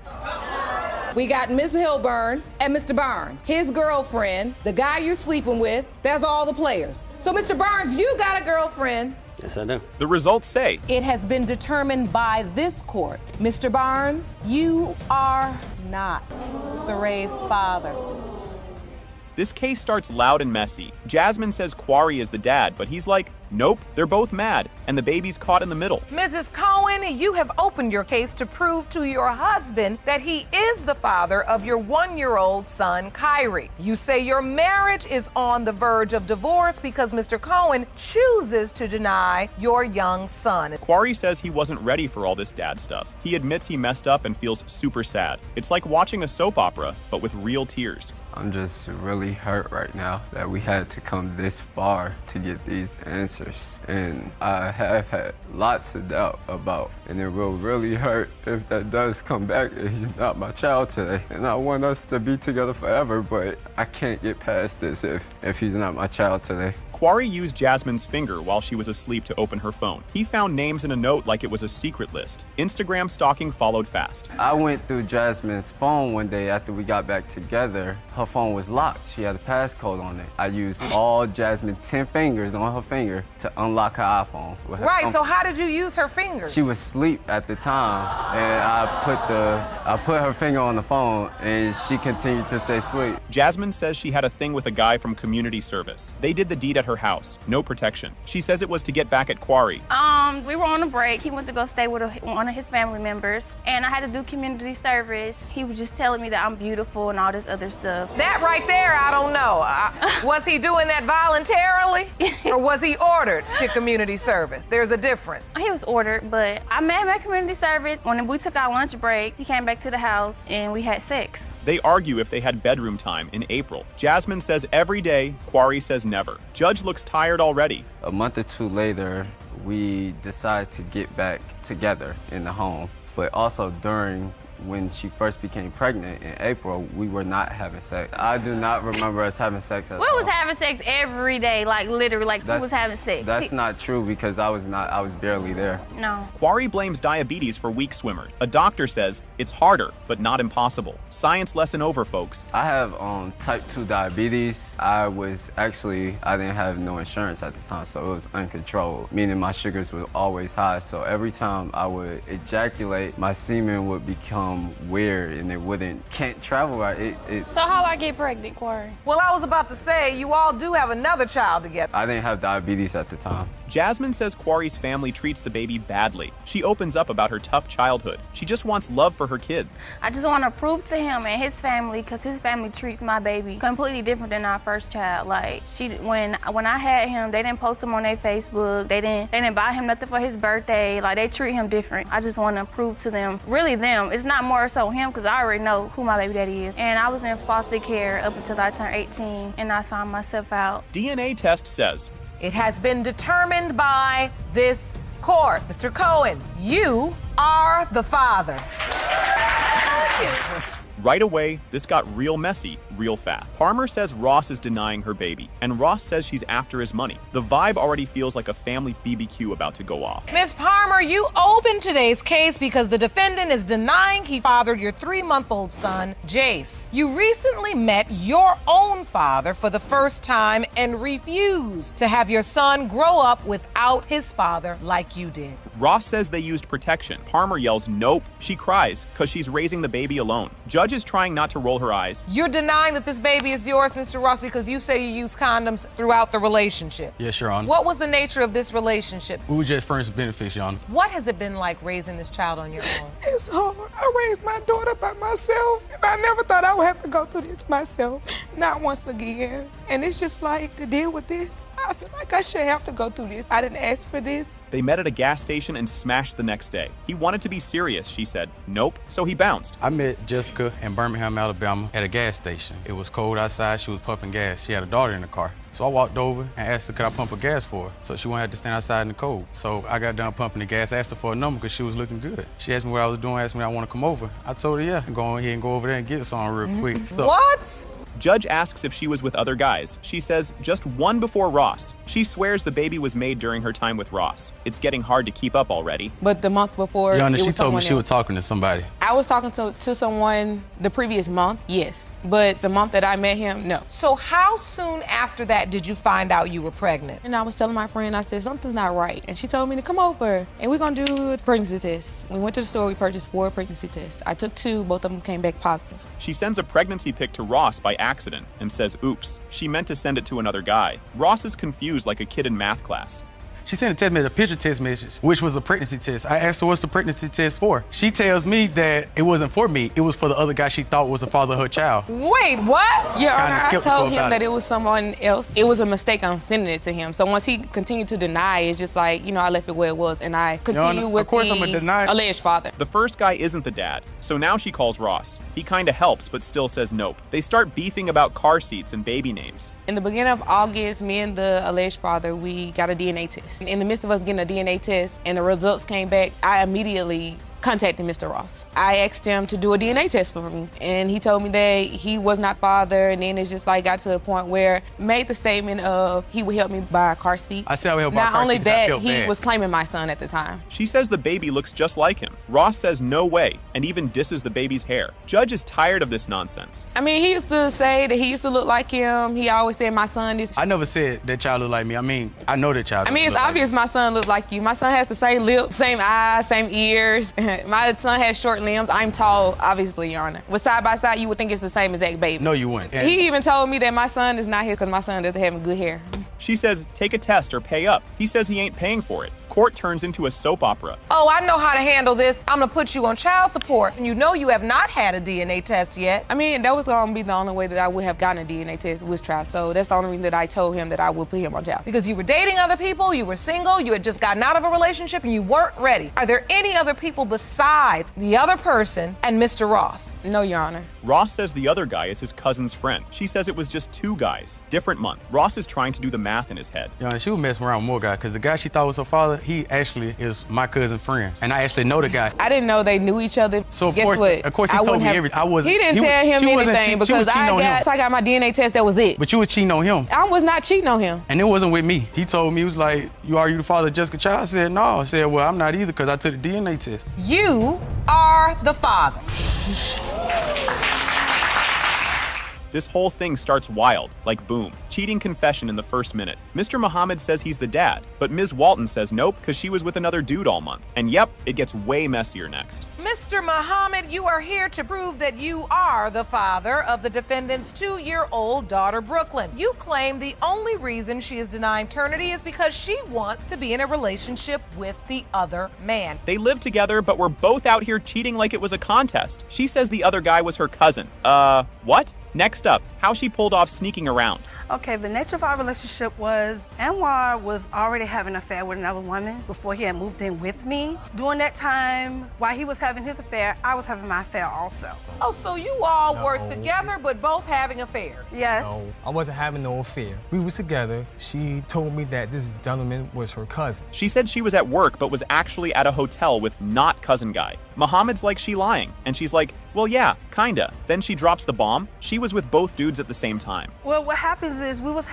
We got Ms. Hilburn and Mr. Barnes, his girlfriend, the guy you're sleeping with. That's all the players. So, Mr. Barnes, you got a girlfriend. Yes, I do. The results say It has been determined by this court. Mr. Barnes, you are not Saray's father. this case starts loud and messy. Jasmine says Quarry is the dad, but he's like, nope, they're both mad, and the baby's caught in the middle. Mrs. Cohen, you have opened your case to prove to your husband that he is the father of your 1-year-old son, Kyrie. You say your marriage is on the verge of divorce because Mr. Cohen chooses to deny your young son. Quarry says he wasn't ready for all this dad stuff. He admits he messed up and feels super sad. It's like watching a soap opera, but with real tears. I'm just really hurt right now that we had to come this far to get these answers. And I have had lots of doubt about, and it will really hurt if that does come back and he's not my child today. And I want us to be together forever, but I can't get past this if he's not my child today. Quarry used Jasmine's finger while she was asleep to open her phone. He found names in a note like it was a secret list. Instagram stalking followed fast. I went through Jasmine's phone one day after we got back together. Her phone was locked. She had a passcode on it. I used all Jasmine's 10 fingers on her finger to unlock her iPhone. Right, so how did you use her finger? She was asleep at the time, and I put her finger on the phone, and she continued to stay asleep. Jasmine says she had a thing with a guy from community service. They did the deed at her house, no protection. She says it was to get back at Quarry. We were on a break. He went to go stay with one of his family members, and I had to do community service. He was just telling me that I'm beautiful and all this other stuff. That right there, I don't know. Was he doing that voluntarily, or was he ordered to community service? There's a difference. He was ordered, but I met him at community service. When we took our lunch break, he came back to the house, and we had sex. They argue if they had bedroom time in April. Jasmine says every day, Quarry says never. Judge looks tired already. A month or two later, we decided to get back together in the home, but also during when she first became pregnant in April, we were not having sex. I do not remember us having sex at all. We was having sex every day, like literally, like we was having sex. That's not true because I was barely there. No. Quarry blames diabetes for weak swimmers. A doctor says it's harder, but not impossible. Science lesson over, folks. I have type 2 diabetes. I didn't have no insurance at the time, so it was uncontrolled, meaning my sugars were always high. So every time I would ejaculate, my semen would become weird and can't travel right. So how I get pregnant, Quarry? Well, I was about to say, you all do have another child together. I didn't have diabetes at the time. Jasmine says Quarry's family treats the baby badly. She opens up about her tough childhood. She just wants love for her kid. I just want to prove to him and his family, because his family treats my baby completely different than our first child. Like, when I had him, they didn't post him on their Facebook. They didn't buy him nothing for his birthday. Like, they treat him different. I just want to prove to them, really them. It's not more so him, because I already know who my baby daddy is. And I was in foster care up until I turned 18, and I signed myself out. DNA test says it has been determined by this court. Mr. Cohen, you are the father. right away, this got real messy, real fast. Palmer says Ross is denying her baby, and Ross says she's after his money. The vibe already feels like a family BBQ about to go off. Ms. Palmer, you opened today's case because the defendant is denying he fathered your 3-month-old son, Jace. You recently met your own father for the first time and refused to have your son grow up without his father like you did. Ross says they used protection. Palmer yells, nope. She cries because she's raising the baby alone. Judge is trying not to roll her eyes. You're denying that this baby is yours, Mr. Ross, because you say you used condoms throughout the relationship. Yes, Your Honor. What was the nature of this relationship? We were just friends with benefits, Your Honor. What has it been like raising this child on your own? It's hard. I raised my daughter by myself, and I never thought I would have to go through this myself. Not once again. And it's just like, to deal with this, I feel like I shouldn't have to go through this. I didn't ask for this. They met at a gas station and smashed the next day. He wanted to be serious, she said. Nope, so he bounced. I met Jessica in Birmingham, Alabama at a gas station. It was cold outside. She was pumping gas. She had a daughter in the car. So I walked over and asked her, could I pump her gas for her? So she wouldn't have to stand outside in the cold. So I got done pumping the gas, asked her for a number because she was looking good. She asked me what I was doing, asked me if I want to come over. I told her, yeah, go ahead and go over there and get some real quick. So, What? Judge asks if she was with other guys. She says just one before Ross. She swears the baby was made during her time with Ross. It's getting hard to keep up already. But the month before, Your Honor, it she was told me someone she was else. talking to somebody. I was talking to someone the previous month, yes. But the month that I met him, no. So how soon after that did you find out you were pregnant? And I was telling my friend, I said, something's not right. And she told me to come over and we're gonna do a pregnancy test. We went to the store, we purchased 4 pregnancy tests. I took 2, both of them came back positive. She sends a pregnancy pic to Ross by accident and says, oops. She meant to send it to another guy. Ross is confused like a kid in math class. She sent a text message, a picture text message, which was a pregnancy test. I asked her what's the pregnancy test for. She tells me that it wasn't for me. It was for the other guy she thought was the father of her child. Wait, what? Your Honor, I skeptical told him about that it. it was someone else. It was a mistake on sending it to him. So once he continued to deny, it's just like, I left it where it was and I continue Honor, with of course I'm the gonna deny it. alleged father. The first guy isn't the dad, so now she calls Ross. He kinda helps, but still says nope. They start beefing about car seats and baby names. In the beginning of August, me and the alleged father, we got a DNA test. In the midst of us getting a DNA test and the results came back, I immediately contacted Mr. Ross. I asked him to do a DNA test for me, and he told me that he was not father, and then it's just like got to the point where made the statement of he would help me buy a car seat. I said I would help buy a Not car only seat 'cause I that, felt he bad. was claiming my son at the time. She says the baby looks just like him. Ross says no way, and even disses the baby's hair. Judge is tired of this nonsense. I mean, he used to say that he used to look like him. He always said my son is. I never said that child looked like me. I mean, I know that child. I mean, it's look like obvious my son looked like you. My son has the same lips, same eyes, same ears. My son has short limbs. I'm tall, obviously, Your Honor. But side by side, you would think it's the same exact baby. No, you wouldn't. He even told me that my son is not here because my son doesn't have good hair. She says, take a test or pay up. He says he ain't paying for it. Court turns into a soap opera. Oh, I know how to handle this. I'm gonna put you on child support. And you know you have not had a DNA test yet. I mean, that was gonna be the only way that I would have gotten a DNA test was child. So that's the only reason that I told him that I would put him on child. Because you were dating other people, you were single, you had just gotten out of a relationship, and you weren't ready. Are there any other people besides the other person and Mr. Ross? No, Your Honor. Ross says the other guy is his cousin's friend. She says it was just 2 guys, different month. Ross is trying to do the math in his head. Yeah, she was messing around with more guys because the guy she thought was her father, he actually is my cousin friend, and I actually know the guy. I didn't know they knew each other. So of Guess course, what? of course, he I told wouldn't me have- everything. I wasn't. He didn't tell him she wasn't anything cheat- she was because cheating on him. I got my DNA test. That was it. But you were cheating on him. I was not cheating on him. And it wasn't with me. He told me, he was like, you the father of Jessica Child? I said, no. I said, well, I'm not either because I took the DNA test. You are the father. This whole thing starts wild, like boom. Cheating confession in the first minute. Mr. Muhammad says he's the dad, but Ms. Walton says nope because she was with another dude all month. And yep, it gets way messier next. Mr. Muhammad, you are here to prove that you are the father of the defendant's 2-year-old daughter, Brooklyn. You claim the only reason she is denying paternity is because she wants to be in a relationship with the other man. They live together, but we're both out here cheating like it was a contest. She says the other guy was her cousin. What? Next up, how she pulled off sneaking around. Okay, the nature of our relationship was Anwar was already having an affair with another woman before he had moved in with me. During that time, while he was having his affair, I was having my affair also. Oh, so you all were together but both having affairs? Yes. No, I wasn't having no affair. We were together. She told me that this gentleman was her cousin. She said she was at work but was actually at a hotel with not cousin guy. Muhammad's like, she lying. And she's like, well, yeah, kinda. Then she drops the bomb. She was with both dudes at the same time. Well, what happens is we was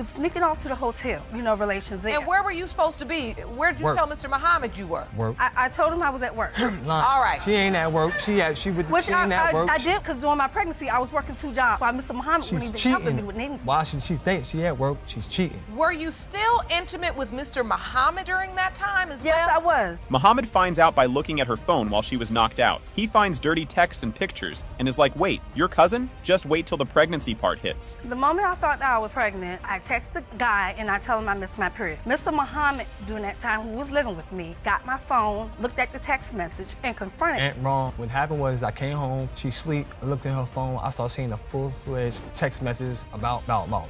sneaking off to the hotel, relations there. And where were you supposed to be? Where did you tell Mr. Muhammad you were? Work. I told him I was at work. All right. She ain't at work. She ain't at work. I did because during my pregnancy, I was working 2 jobs. While Mr. Muhammad wouldn't even help me with anything. While she thinks she at work, she's cheating. Were you still intimate with Mr. Muhammad during that time as well? Yes, I was. Muhammad finds out by looking at her phone while she was knocked out. He finds dirty texts and and pictures and is like, wait, your cousin? Just wait till the pregnancy part hits. The moment I thought that I was pregnant, I text the guy and I tell him I missed my period. Mr. Muhammad, during that time, who was living with me, got my phone, looked at the text message, and confronted me. Ain't wrong. What happened was I came home, she sleep, I looked at her phone, I started seeing a full-fledged text message about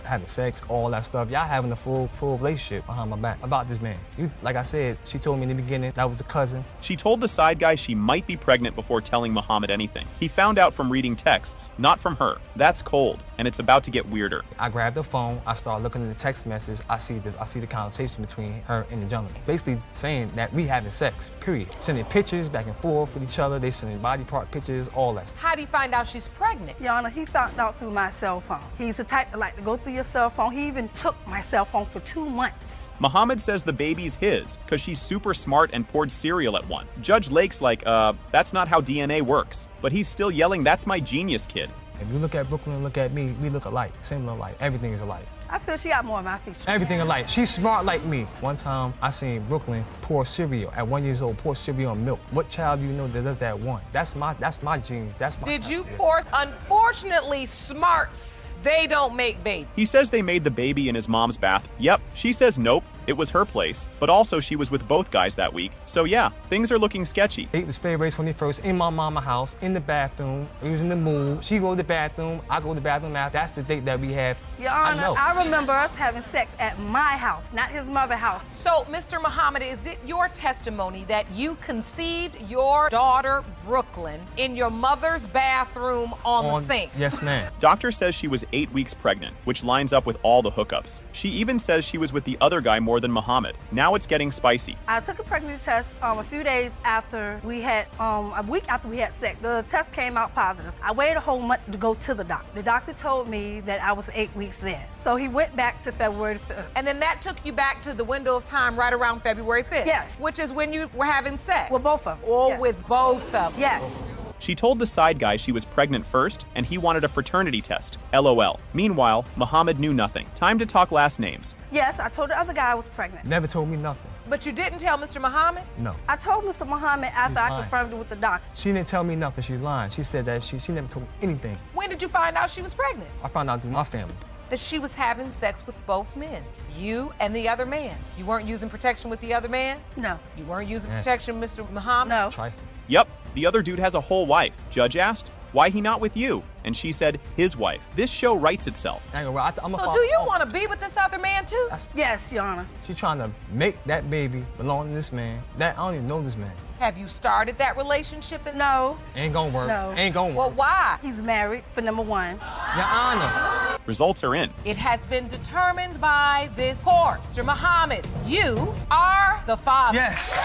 having sex, all that stuff. Y'all having a full relationship behind my back about this man. Like I said, she told me in the beginning that was a cousin. She told the side guy she might be pregnant before telling Muhammad anything. He found out from reading texts, not from her. That's cold, and it's about to get weirder. I grabbed the phone, I started looking at the text message, I see the conversation between her and the gentleman. Basically saying that we having sex, period. Sending pictures back and forth with each other, they sending body part pictures, all that stuff. How do you find out she's pregnant? Your Honor, he found out through my cell phone. He's the type to like to go through your cell phone. He even took my cell phone for 2 months. Muhammad says the baby's his because she's super smart and poured cereal at one. Judge Lake's like, that's not how DNA works. But he's still yelling, that's my genius kid. If you look at Brooklyn and look at me, we look alike, similar alike. Everything is alike. I feel she got more of my features. Everything alike. She's smart like me. One time, I seen Brooklyn pour cereal at 1 year old, pour cereal on milk. What child do you know that does that one? That's my genes. That's my. Did you pour? Unfortunately, smarts, they don't make babies. He says they made the baby in his mom's bath. Yep. She says nope. It was her place, but also she was with both guys that week. So yeah, things are looking sketchy. It was February 21st in my mama's house, in the bathroom. We was in the mood. She go to the bathroom, I go to the bathroom after. That's the date that we have. Your Honor, I remember us having sex at my house, not his mother's house. So, Mr. Muhammad, is it your testimony that you conceived your daughter, Brooklyn, in your mother's bathroom on the sink? Yes, ma'am. Doctor says she was 8 weeks pregnant, which lines up with all the hookups. She even says she was with the other guy more than Muhammad. Now it's getting spicy. I took a pregnancy test a few days after we had, a week after we had sex. The test came out positive. I waited a whole month to go to the doctor. The doctor told me that I was 8 weeks then. So he went back to February 5th. And then that took you back to the window of time right around February 5th? Yes. Which is when you were having sex? With both of them. Or yes. with both of them? Yes. She told the side guy she was pregnant first, and he wanted a fraternity test. LOL. Meanwhile, Muhammad knew nothing. Time to talk last names. Yes, I told the other guy I was pregnant. Never told me nothing. But you didn't tell Mr. Muhammad? No. I told Mr. Muhammad after I confirmed it with the doctor. She didn't tell me nothing. She's lying. She said that she never told me anything. When did you find out she was pregnant? I found out through my family. That she was having sex with both men, you and the other man. You weren't using protection with the other man? No. You weren't using protection, Mr. Muhammad? No. Trifling. Yep, the other dude has a whole wife. Judge asked, why he not with you? And she said, his wife. This show writes itself. So do you want to be with this other man too? Yes, Your Honor. She's trying to make that baby belong to this man. I don't even know this man. Have you started that relationship? No. Ain't gonna work. No. Ain't gonna work. Well, why? He's married, for number one. Your Honor. Results are in. It has been determined by this court. Mr. Muhammad, you are the father. Yes.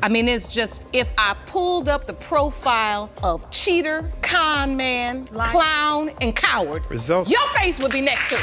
I mean, it's just, if I pulled up the profile of cheater, con man, clown, and coward, Results. your face would be next to it.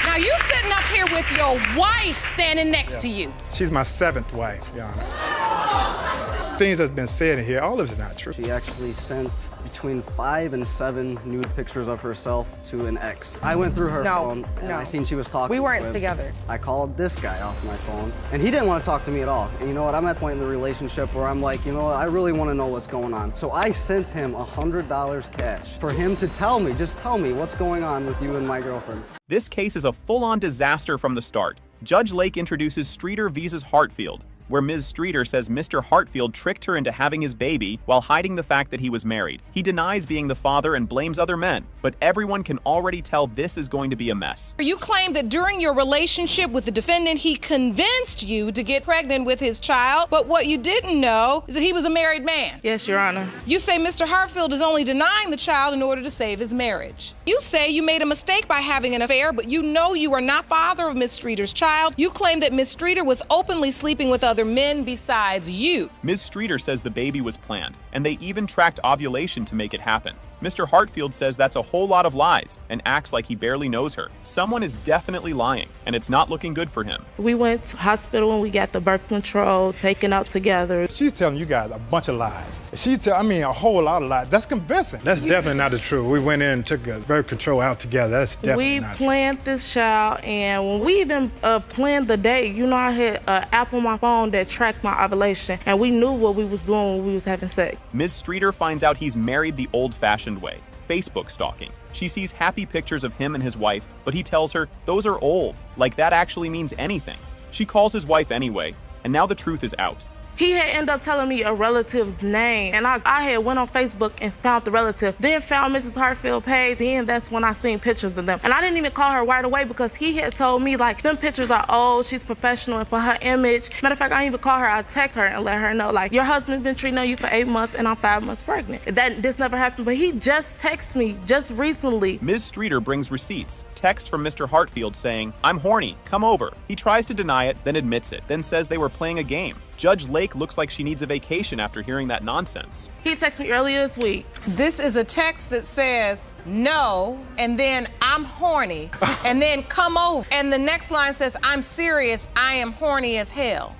Now, you sitting up here with your wife standing next to you. She's my 7th wife, Your Honor. Things that's been said in here, all of it's not true. She actually sent between 5 and 7 nude pictures of herself to an ex. I went through her phone and I seen she was talking. We weren't together. I called this guy off my phone and he didn't want to talk to me at all. And you know what? I'm at the point in the relationship where I'm like, you know what? I really want to know what's going on. So I sent him $100 cash for him to tell me, just tell me what's going on with you and my girlfriend. This case is a full-on disaster from the start. Judge Lake introduces Streeter vs. Hartfield, where Ms. Streeter says Mr. Hartfield tricked her into having his baby while hiding the fact that he was married. He denies being the father and blames other men, but everyone can already tell this is going to be a mess. You claim that during your relationship with the defendant, he convinced you to get pregnant with his child, but what you didn't know is that he was a married man. Yes, Your Honor. You say Mr. Hartfield is only denying the child in order to save his marriage. You say you made a mistake by having an affair, but you know you are not father of Ms. Streeter's child. You claim that Ms. Streeter was openly sleeping with other men besides you. Ms. Streeter says the baby was planned, and they even tracked ovulation to make it happen. Mr. Hartfield says that's a whole lot of lies and acts like he barely knows her. Someone is definitely lying, and it's not looking good for him. We went to hospital and we got the birth control taken out together. She's telling you guys a bunch of lies. A whole lot of lies. That's convincing. That's definitely not the truth. We went in and took a birth control out together. That's definitely not true. We planned this child, and when we even planned the date, I had an app on my phone that tracked my ovulation, and we knew what we was doing when we was having sex. Ms. Streeter finds out he's married the old-fashioned way, Facebook stalking. She sees happy pictures of him and his wife, but he tells her those are old, like that actually means anything. She calls his wife anyway, and now the truth is out. He had ended up telling me a relative's name, and I had went on Facebook and found the relative, then found Mrs. Hartfield's page, and that's when I seen pictures of them. And I didn't even call her right away because he had told me, like, them pictures are old, she's professional, and for her image. Matter of fact, I didn't even call her, I text her and let her know, like, your husband's been treating you for 8 months, and I'm 5 months pregnant. This never happened, but he just texted me just recently. Ms. Streeter brings receipts, texts from Mr. Hartfield saying, I'm horny, come over. He tries to deny it, then admits it, then says they were playing a game. Judge Lake looks like she needs a vacation after hearing that nonsense. He texted me earlier this week. This is a text that says, no, and then I'm horny, and then come over. And the next line says, I'm serious, I am horny as hell.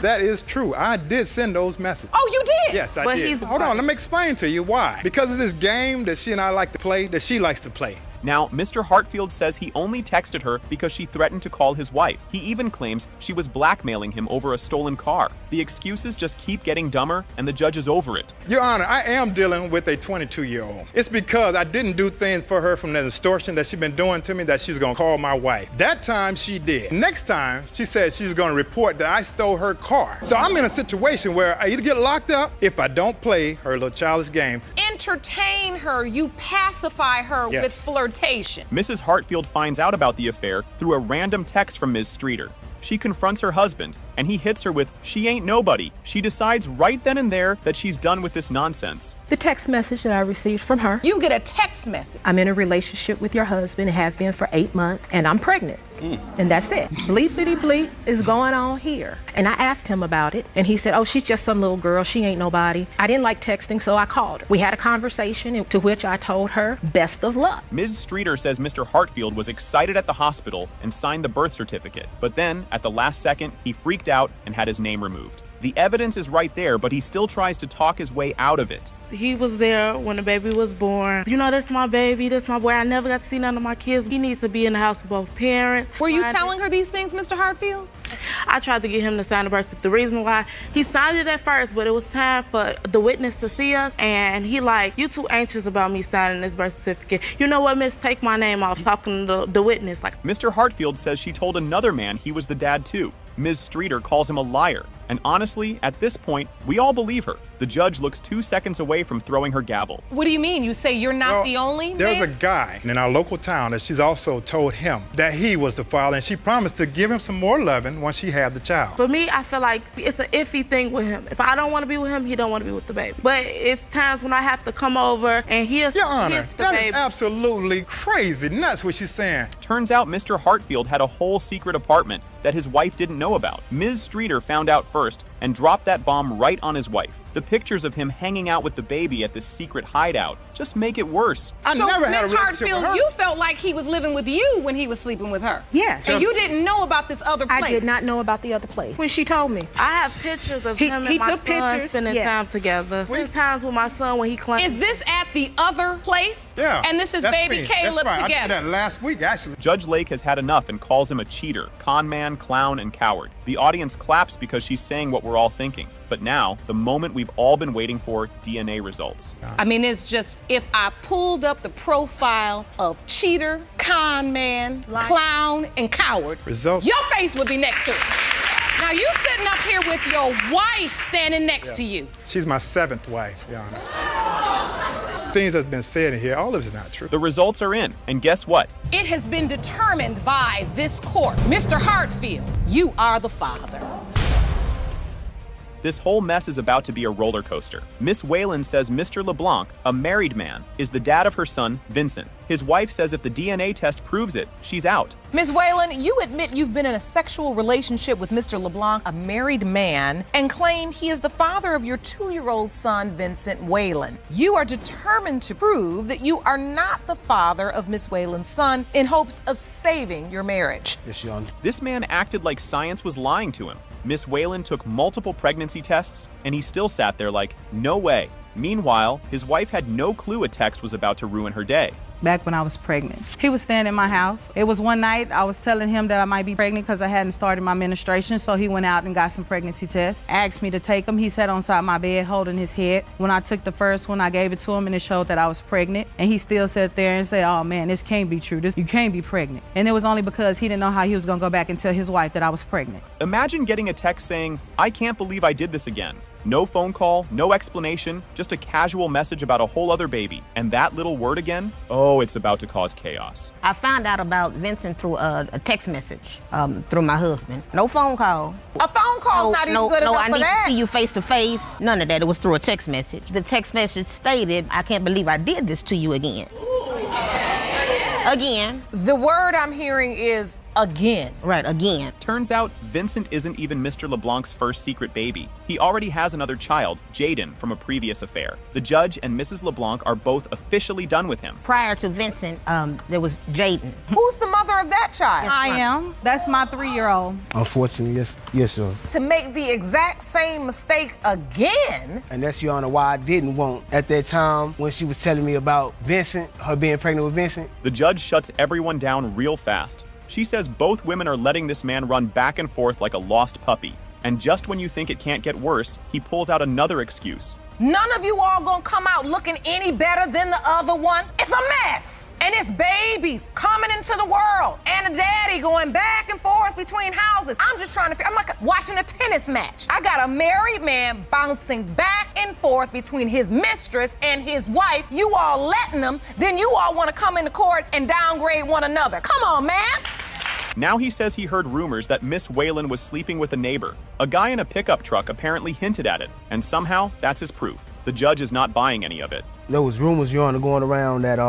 That is true. I did send those messages. Oh, you did? Yes, I did. Hold on, let me explain to you why. Because of this game that she and I like to play, that she likes to play. Now, Mr. Hartfield says he only texted her because she threatened to call his wife. He even claims she was blackmailing him over a stolen car. The excuses just keep getting dumber, and the judge is over it. Your Honor, I am dealing with a 22-year-old. It's because I didn't do things for her from the extortion that she's been doing to me that she was gonna call my wife. That time she did. Next time, she said she was gonna report that I stole her car. So I'm in a situation where I either get locked up if I don't play her little childish game. Entertain her, you pacify her with flirtation. Mrs. Hartfield finds out about the affair through a random text from Ms. Streeter. She confronts her husband, and he hits her with, she ain't nobody. She decides right then and there that she's done with this nonsense. The text message that I received from her. You get a text message. I'm in a relationship with your husband and have been for 8 months, and I'm pregnant. And that's it. Bleepity bleep is going on here. And I asked him about it, and he said, oh, she's just some little girl. She ain't nobody. I didn't like texting, so I called her. We had a conversation to which I told her, best of luck. Ms. Streeter says Mr. Hartfield was excited at the hospital and signed the birth certificate. But then, at the last second, he freaked out and had his name removed. The evidence is right there, but he still tries to talk his way out of it. He was there when the baby was born. That's my baby, that's my boy. I never got to see none of my kids. He needs to be in the house with both parents. Were you telling her these things, Mr. Hartfield? I tried to get him to sign the birth certificate. The reason why, he signed it at first, but it was time for the witness to see us, and he like, you too anxious about me signing this birth certificate. You know what, miss, take my name off, talking to the witness. Mr. Hartfield says she told another man he was the dad too. Ms. Streeter calls him a liar. And honestly, at this point, we all believe her. The judge looks 2 seconds away from throwing her gavel. What do you mean? You say you're not the only man? There's a guy in our local town that she's also told him that he was the father, and she promised to give him some more loving once she had the child. For me, I feel like it's an iffy thing with him. If I don't want to be with him, he don't want to be with the baby. But it's times when I have to come over and he's Your Honor, the that baby. is absolutely crazy nuts what she's saying. Turns out Mr. Hartfield had a whole secret apartment that his wife didn't know about. Ms. Streeter found out first and dropped that bomb right on his wife. The pictures of him hanging out with the baby at this secret hideout just make it worse. I never had a Ms. relationship with her. Hartfield, you felt like he was living with you when he was sleeping with her. Yes. And you didn't know about this other place. I did not know about the other place when she told me. I have pictures of him and my son spending time together. There's times with my son when he claims. Is this at the other place? Yeah. And this is that's baby me. Caleb that's right. together. I did that last week, actually. Judge Lake has had enough and calls him a cheater, con man, clown, and coward. The audience claps because she's saying what we're all thinking. But now, the moment we've all been waiting for, DNA results. I mean, it's just, if I pulled up the profile of cheater, con man, clown, and coward, results. Your face would be next to it. Now, you sitting up here with your wife standing next to you. She's my 7th wife, Your Honor. Things that's been said in here, all of it is not true. The results are in, and guess what? It has been determined by this court. Mr. Hartfield, you are the father. This whole mess is about to be a roller coaster. Miss Whalen says Mr. LeBlanc, a married man, is the dad of her son, Vincent. His wife says if the DNA test proves it, she's out. Ms. Whalen, you admit you've been in a sexual relationship with Mr. LeBlanc, a married man, and claim he is the father of your 2-year-old son, Vincent Whalen. You are determined to prove that you are not the father of Miss Whalen's son in hopes of saving your marriage. Yes, Your Honor. This man acted like science was lying to him. Miss Whalen took multiple pregnancy tests, and he still sat there like, no way. Meanwhile, his wife had no clue a text was about to ruin her day. Back when I was pregnant, he was staying in my house. It was one night I was telling him that I might be pregnant because I hadn't started my menstruation, so he went out and got some pregnancy tests, asked me to take them. He sat on side my bed holding his head. When I took the first one, I gave it to him and it showed that I was pregnant, and he still sat there and said, oh man, this can't be true. You can't be pregnant. And it was only because he didn't know how he was gonna go back and tell his wife that I was pregnant. Imagine getting a text saying, I can't believe I did this again. No phone call, no explanation, just a casual message about a whole other baby. And that little word again? Oh, it's about to cause chaos. I found out about Vincent through a text message through my husband. No phone call. A phone call's not even good enough I for need that. to see you face to face. None of that. It was through a text message. The text message stated, I can't believe I did this to you again. Again. The word I'm hearing is again. Right, again. Turns out Vincent isn't even Mr. LeBlanc's first secret baby. He already has another child, Jaden, from a previous affair. The judge and Mrs. LeBlanc are both officially done with him. Prior to Vincent, there was Jaden. Who's the mother of that child? I am. That's my 3-year-old. Unfortunately, yes, sir. To make the exact same mistake again? And that's, Your Honor, why I didn't want, at that time, when she was telling me about Vincent, her being pregnant with Vincent. The judge shuts everyone down real fast. She says both women are letting this man run back and forth like a lost puppy. And just when you think it can't get worse, he pulls out another excuse. None of you all gonna come out looking any better than the other one. It's a mess. And it's babies coming into the world and a daddy going back and forth between houses. I'm just trying to figure, I'm like watching a tennis match. I got a married man bouncing back and forth between his mistress and his wife. You all letting them, then you all wanna come into court and downgrade one another. Come on, man. Now he says he heard rumors that Miss Whalen was sleeping with a neighbor. A guy in a pickup truck apparently hinted at it, and somehow that's his proof. The judge is not buying any of it. There was rumors, Your Honor, going around that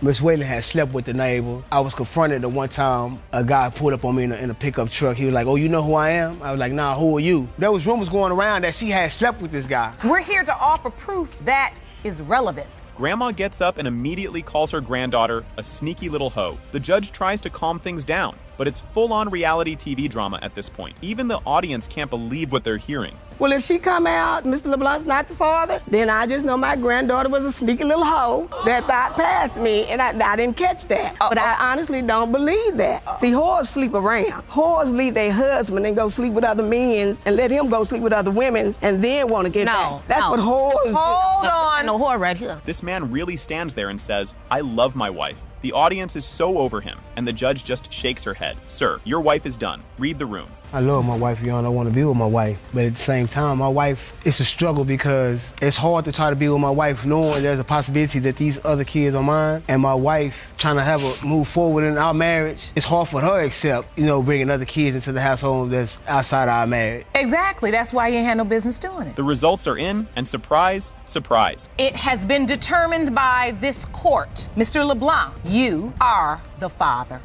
Miss Whalen had slept with the neighbor. I was confronted at one time. A guy pulled up on me in a pickup truck. He was like, oh, you know who I am? I was like, nah, who are you? There was rumors going around that she had slept with this guy. We're here to offer proof that is relevant. Grandma gets up and immediately calls her granddaughter a sneaky little hoe. The judge tries to calm things down, but it's full-on reality TV drama at this point. Even the audience can't believe what they're hearing. Well, if she come out, Mr. LeBlanc's not the father, then I just know my granddaughter was a sneaky little hoe that bypassed me, and I didn't catch that. But I honestly don't believe that. See, whores sleep around. Whores leave their husband and go sleep with other men and let him go sleep with other women and then want to get back. That's what whores do. Hold on. No whore right here. This man really stands there and says, I love my wife. The audience is so over him, and the judge just shakes her head. Sir, your wife is done. Read the room. I love my wife, Your Honor. I want to be with my wife. But at the same time, my wife, it's a struggle because it's hard to try to be with my wife knowing there's a possibility that these other kids are mine. And my wife trying to move forward in our marriage, it's hard for her to accept, bringing other kids into the household that's outside our marriage. Exactly. That's why you ain't had no business doing it. The results are in, and surprise, surprise. It has been determined by this court. Mr. LeBlanc, you are the father.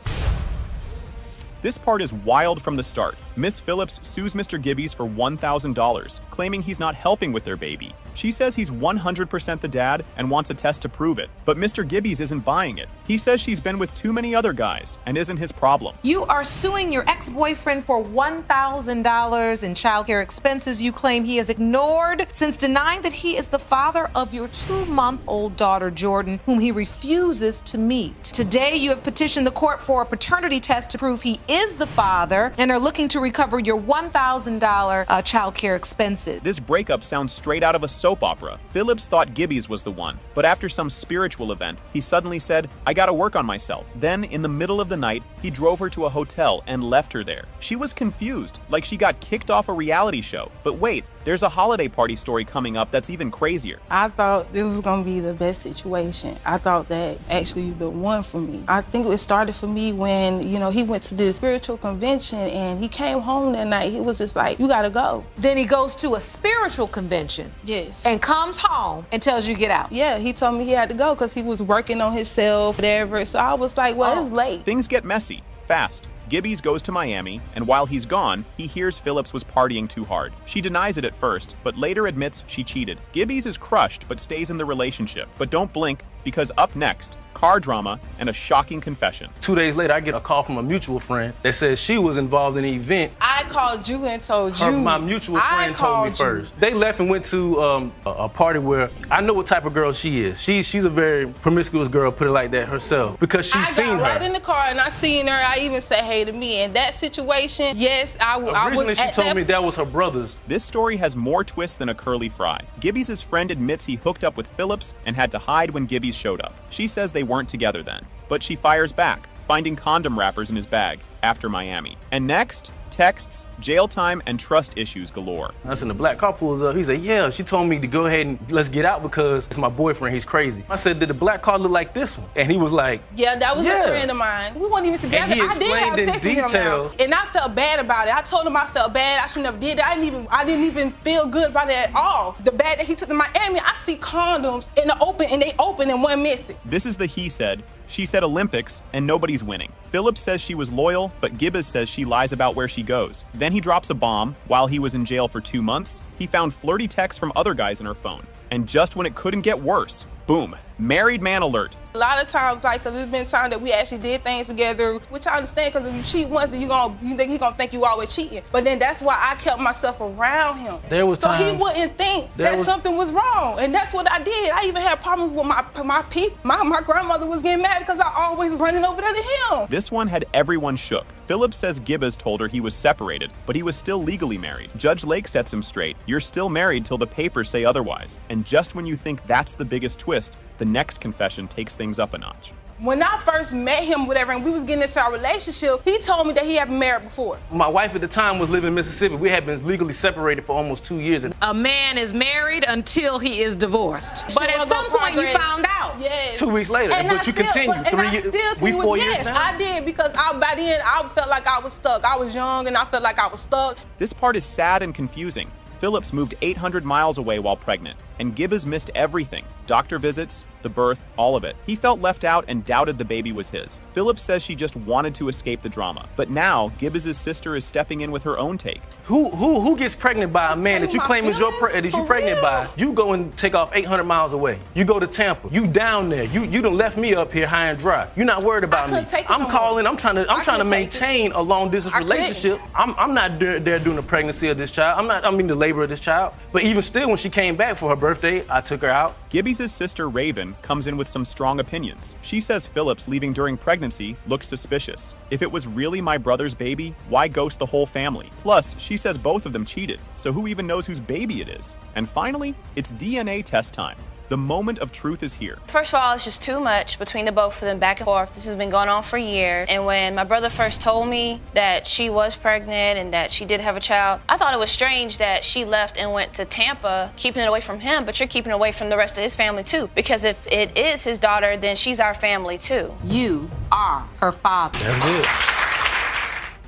This part is wild from the start. Miss Phillips sues Mr. Gibbies for $1,000, claiming he's not helping with their baby. She says he's 100% the dad and wants a test to prove it, but Mr. Gibbies isn't buying it. He says she's been with too many other guys and isn't his problem. You are suing your ex-boyfriend for $1,000 in childcare expenses you claim he has ignored since denying that he is the father of your 2-month-old daughter, Jordan, whom he refuses to meet. Today, you have petitioned the court for a paternity test to prove he is the father and are looking to recover your $1,000 childcare expenses. This breakup sounds straight out of a soap opera. Phillips thought Gibbies was the one, but after some spiritual event, he suddenly said, I gotta work on myself. Then, in the middle of the night, he drove her to a hotel and left her there. She was confused, like she got kicked off a reality show. But wait, There's a holiday party story coming up that's even crazier. I thought it was gonna be the best situation. I thought that actually the one for me. I think it started for me when, he went to this spiritual convention and he came home that night. He was just like, you gotta go. Then he goes to a spiritual convention. Yes. And comes home and tells you get out. Yeah, he told me he had to go because he was working on himself, whatever. So I was like, well, it's late. Things get messy, fast. Gibby's goes to Miami, and while he's gone, he hears Phillips was partying too hard. She denies it at first, but later admits she cheated. Gibby's is crushed but stays in the relationship. But don't blink, because up next, car drama and a shocking confession. 2 days later, I get a call from a mutual friend that says she was involved in an event. I called you and told you. My mutual friend told me first. They left and went to a party where I know what type of girl she is. She's a very promiscuous girl, put it like that herself, because she's seen her. I got right in the car and I seen her. I even said hey to me. In that situation, yes, I was. Originally, she told me that was her brother's. This story has more twists than a curly fry. Gibby's friend admits he hooked up with Phillips and had to hide when Gibby's showed up. She says they weren't together then, but she fires back, finding condom wrappers in his bag after Miami. And next, texts, jail time, and trust issues galore. I said, the black car pulls up. He said, yeah, she told me to go ahead and let's get out because it's my boyfriend, he's crazy. I said, did the black car look like this one? And he was like, yeah, that was a friend of mine. We weren't even together. And he I did have explained sex in with him now, detail. and I felt bad about it. I told him I felt bad. I shouldn't have did that. I didn't even feel good about it at all. The bag that he took to Miami, I see condoms in the open, and they open and one missing. This is the he said, she said Olympics, and nobody's winning. Phillips says she was loyal, but Gibbs says she lies about where she goes. Then he drops a bomb. While he was in jail for 2 months, he found flirty texts from other guys in her phone. And just when it couldn't get worse, boom, married man alert. A lot of times, because there's been times that we actually did things together, which I understand, because if you cheat once, then you think he's gonna think you always cheating. But then that's why I kept myself around him. There was times, so he wouldn't think that something was wrong, and that's what I did. I even had problems with my people. My grandmother was getting mad because I always was running over there to him. This one had everyone shook. Phillips says Gibbs told her he was separated, but he was still legally married. Judge Lake sets him straight. You're still married till the papers say otherwise. And just when you think that's the biggest twist, the next confession takes things up a notch. When I first met him, whatever, and we was getting into our relationship, he told me that he had been married before. My wife at the time was living in Mississippi. We had been legally separated for almost 2 years. A man is married until he is divorced. But at some point you found out. Yes. 2 weeks later, but you continued. 3 years, we 4 years now? Yes, I did, because by then I felt like I was stuck. I was young and I felt like I was stuck. This part is sad and confusing. Phillips moved 800 miles away while pregnant, and Gibbs missed everything. Doctor visits, the birth, all of it. He felt left out and doubted the baby was his. Phillips says she just wanted to escape the drama. But now, Gibbs' sister is stepping in with her own take. Who gets pregnant by a man that you claim is pregnant by? You go and take off 800 miles away. You go to Tampa. You down there. You done left me up here high and dry. You're not worried about me. I'm calling. I'm trying to maintain a long distance relationship. I'm not there during the pregnancy of this child. I'm in the labor of this child. But even still, when she came back for her birthday, I took her out. Gibbs' sister Raven comes in with some strong opinions. She says Phillips leaving during pregnancy looks suspicious. If it was really my brother's baby, why ghost the whole family? Plus, she says both of them cheated, so who even knows whose baby it is? And finally, it's DNA test time. The moment of truth is here. First of all, it's just too much between the both of them, back and forth. This has been going on for years. And when my brother first told me that she was pregnant and that she did have a child, I thought it was strange that she left and went to Tampa, keeping it away from him, but you're keeping it away from the rest of his family too. Because if it is his daughter, then she's our family too. You are her father. That's it.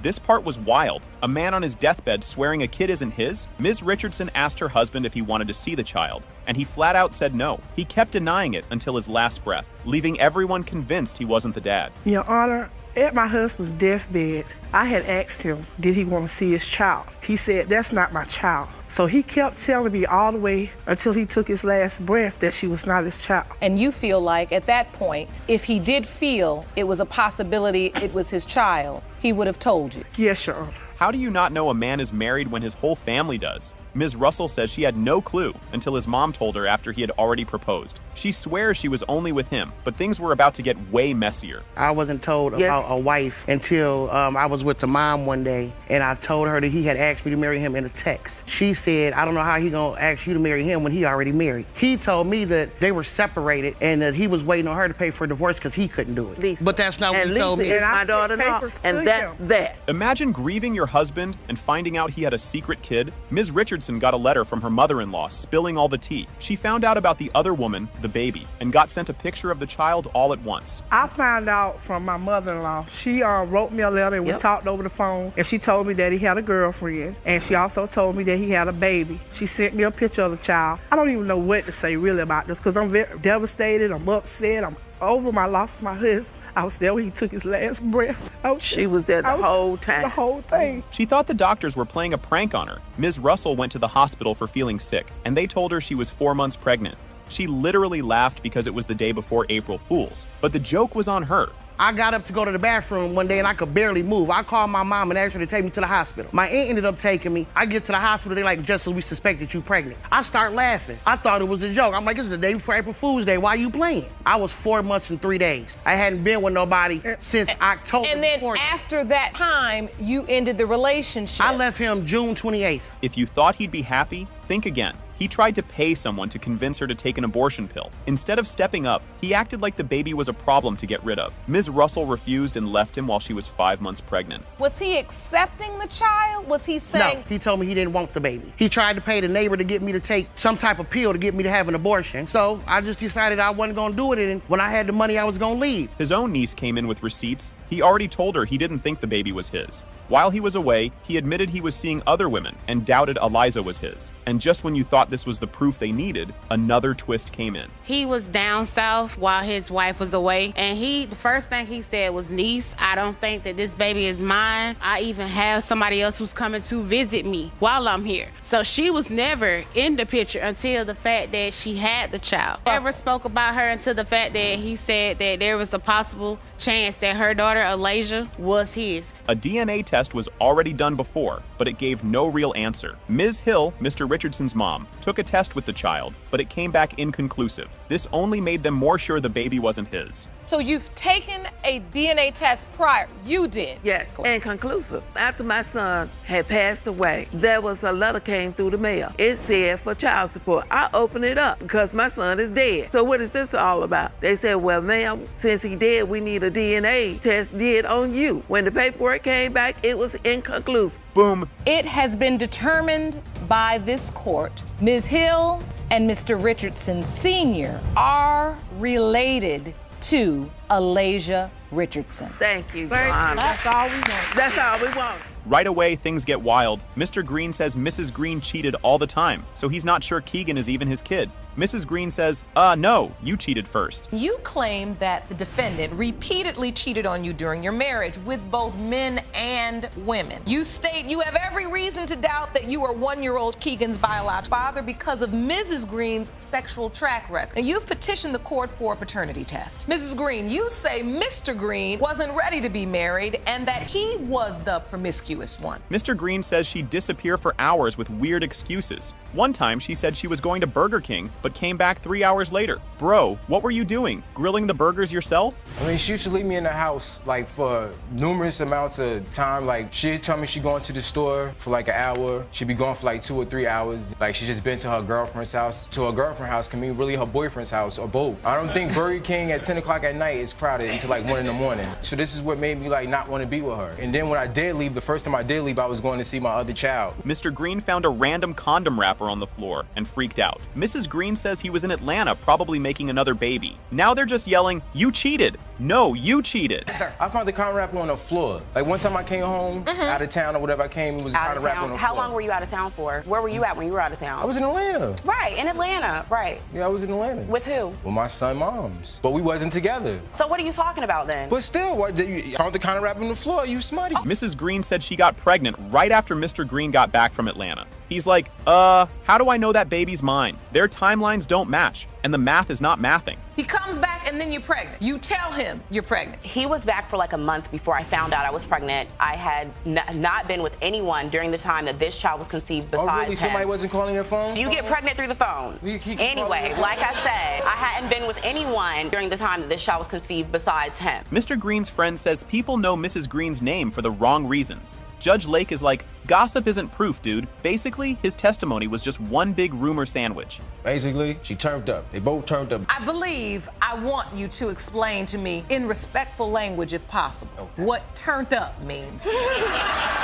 This part was wild. A man on his deathbed swearing a kid isn't his? Ms. Richardson asked her husband if he wanted to see the child, and he flat out said no. He kept denying it until his last breath, leaving everyone convinced he wasn't the dad. Your Honor, at my husband's deathbed, I had asked him, did he want to see his child? He said, that's not my child. So he kept telling me all the way until he took his last breath that she was not his child. And you feel like at that point, if he did feel it was a possibility it was his child, he would have told you? Yes, Your Honor. How do you not know a man is married when his whole family does? Ms. Russell says she had no clue until his mom told her after he had already proposed. She swears she was only with him, but things were about to get way messier. I wasn't told about a wife until I was with the mom one day, and I told her that he had asked me to marry him in a text. She said, I don't know how he gonna ask you to marry him when he already married. He told me that they were separated and that he was waiting on her to pay for a divorce because he couldn't do it. Lisa. But that's not what he told me. And my daughter papers and that's that. Imagine grieving your husband and finding out he had a secret kid. Ms. Richardson Richardson got a letter from her mother-in-law spilling all the tea. She found out about the other woman, the baby, and got sent a picture of the child all at once. I found out from my mother-in-law. She wrote me a letter and we talked over the phone, and she told me that he had a girlfriend, and she also told me that he had a baby. She sent me a picture of the child. I don't even know what to say really about this because I'm very devastated, I'm upset, I'm over my loss of my husband. I was there when he took his last breath. She was there the whole time. The whole thing. She thought the doctors were playing a prank on her. Ms. Russell went to the hospital for feeling sick, and they told her she was 4 months pregnant. She literally laughed because it was the day before April Fool's, but the joke was on her. I got up to go to the bathroom one day and I could barely move. I called my mom and asked her to take me to the hospital. My aunt ended up taking me. I get to the hospital, they're like, just so we suspected you pregnant. I start laughing. I thought it was a joke. I'm like, this is the day before April Fool's Day. Why are you playing? I was 4 months and 3 days. I hadn't been with nobody since October. And then after that time, you ended the relationship. I left him June 28th. If you thought he'd be happy, think again. He tried to pay someone to convince her to take an abortion pill. Instead of stepping up, he acted like the baby was a problem to get rid of. Ms. Russell refused and left him while she was 5 months pregnant. Was he accepting the child? Was he saying? No, he told me he didn't want the baby. He tried to pay the neighbor to get me to take some type of pill to get me to have an abortion. So I just decided I wasn't gonna do it, and when I had the money, I was gonna leave. His own niece came in with receipts. He already told her he didn't think the baby was his. While he was away, he admitted he was seeing other women and doubted Eliza was his. And just when you thought this was the proof they needed, another twist came in. He was down south while his wife was away, and the first thing he said was, niece, I don't think that this baby is mine. I even have somebody else who's coming to visit me while I'm here. So she was never in the picture until the fact that she had the child. Never spoke about her until the fact that he said that there was a possible chance that her daughter, Eliza, was his. A DNA test was already done before, but it gave no real answer. Ms. Hill, Mr. Richardson's mom, took a test with the child, but it came back inconclusive. This only made them more sure the baby wasn't his. So you've taken a DNA test prior. You did. Yes, inconclusive. After my son had passed away, there was a letter came through the mail. It said for child support. I opened it up because my son is dead. So what is this all about? They said, well, ma'am, since he dead, we need a DNA test did on you. When the paperwork came back, it was inconclusive. Boom. It has been determined by this court, Ms. Hill and Mr. Richardson Sr. are related to Eliza Richardson. Thank you, Mom. That's all we want. That's all we want. Right away, things get wild. Mr. Green says Mrs. Green cheated all the time, so he's not sure Keegan is even his kid. Mrs. Green says, no, you cheated first. You claim that the defendant repeatedly cheated on you during your marriage with both men and women. You state you have every reason to doubt that you are 1-year-old Keegan's biological father because of Mrs. Green's sexual track record. And you've petitioned the court for a paternity test. Mrs. Green, you say Mr. Green wasn't ready to be married and that he was the promiscuous one. Mr. Green says she'd disappear for hours with weird excuses. One time, she said she was going to Burger King, but came back 3 hours later. Bro, what were you doing? Grilling the burgers yourself? I mean, she used to leave me in the house, like, for numerous amounts of time. Like, she'd tell me she'd going to the store for, like, an hour. She'd be gone for, like, 2 or 3 hours. Like, she just been to her girlfriend's house. To her girlfriend's house can mean really her boyfriend's house, or both. I don't think Burger King at 10 o'clock at night is crowded until, like, 1 in the morning. So this is what made me, like, not want to be with her. And then when I did leave, the first time I did leave, I was going to see my other child. Mr. Green found a random condom wrapper on the floor and freaked out. Mrs. Green says he was in Atlanta, probably making another baby. Now they're just yelling, you cheated. No, you cheated. I found the condom wrapper on the floor. Like one time I came home out of town or whatever, I came, it was a condom wrapper on the floor. How long were you out of town for? Where were you at when you were out of town? I was in Atlanta. Right, in Atlanta, right. Yeah, I was in Atlanta. With who? With my son, moms. But we wasn't together. So what are you talking about then? But still, you found the condom wrapper on the floor, you smutty. Mrs. Green said she got pregnant right after Mr. Green got back from Atlanta. He's like, how do I know that baby's mine? Their timelines don't match, and the math is not mathing. He comes back and then you're pregnant. You tell him you're pregnant. He was back for like a month before I found out I was pregnant. I had not been with anyone during the time that this child was conceived besides him. Oh, really? him. Somebody wasn't calling your phone? So you get pregnant through the phone. Anyway, like I said, I hadn't been with anyone during the time that this child was conceived besides him. Mr. Green's friend says people know Mrs. Green's name for the wrong reasons. Judge Lake is like, gossip isn't proof, dude. Basically, his testimony was just one big rumor sandwich. Basically, she turned up They both turned up. I believe I want you to explain to me in respectful language, if possible, what turned up means.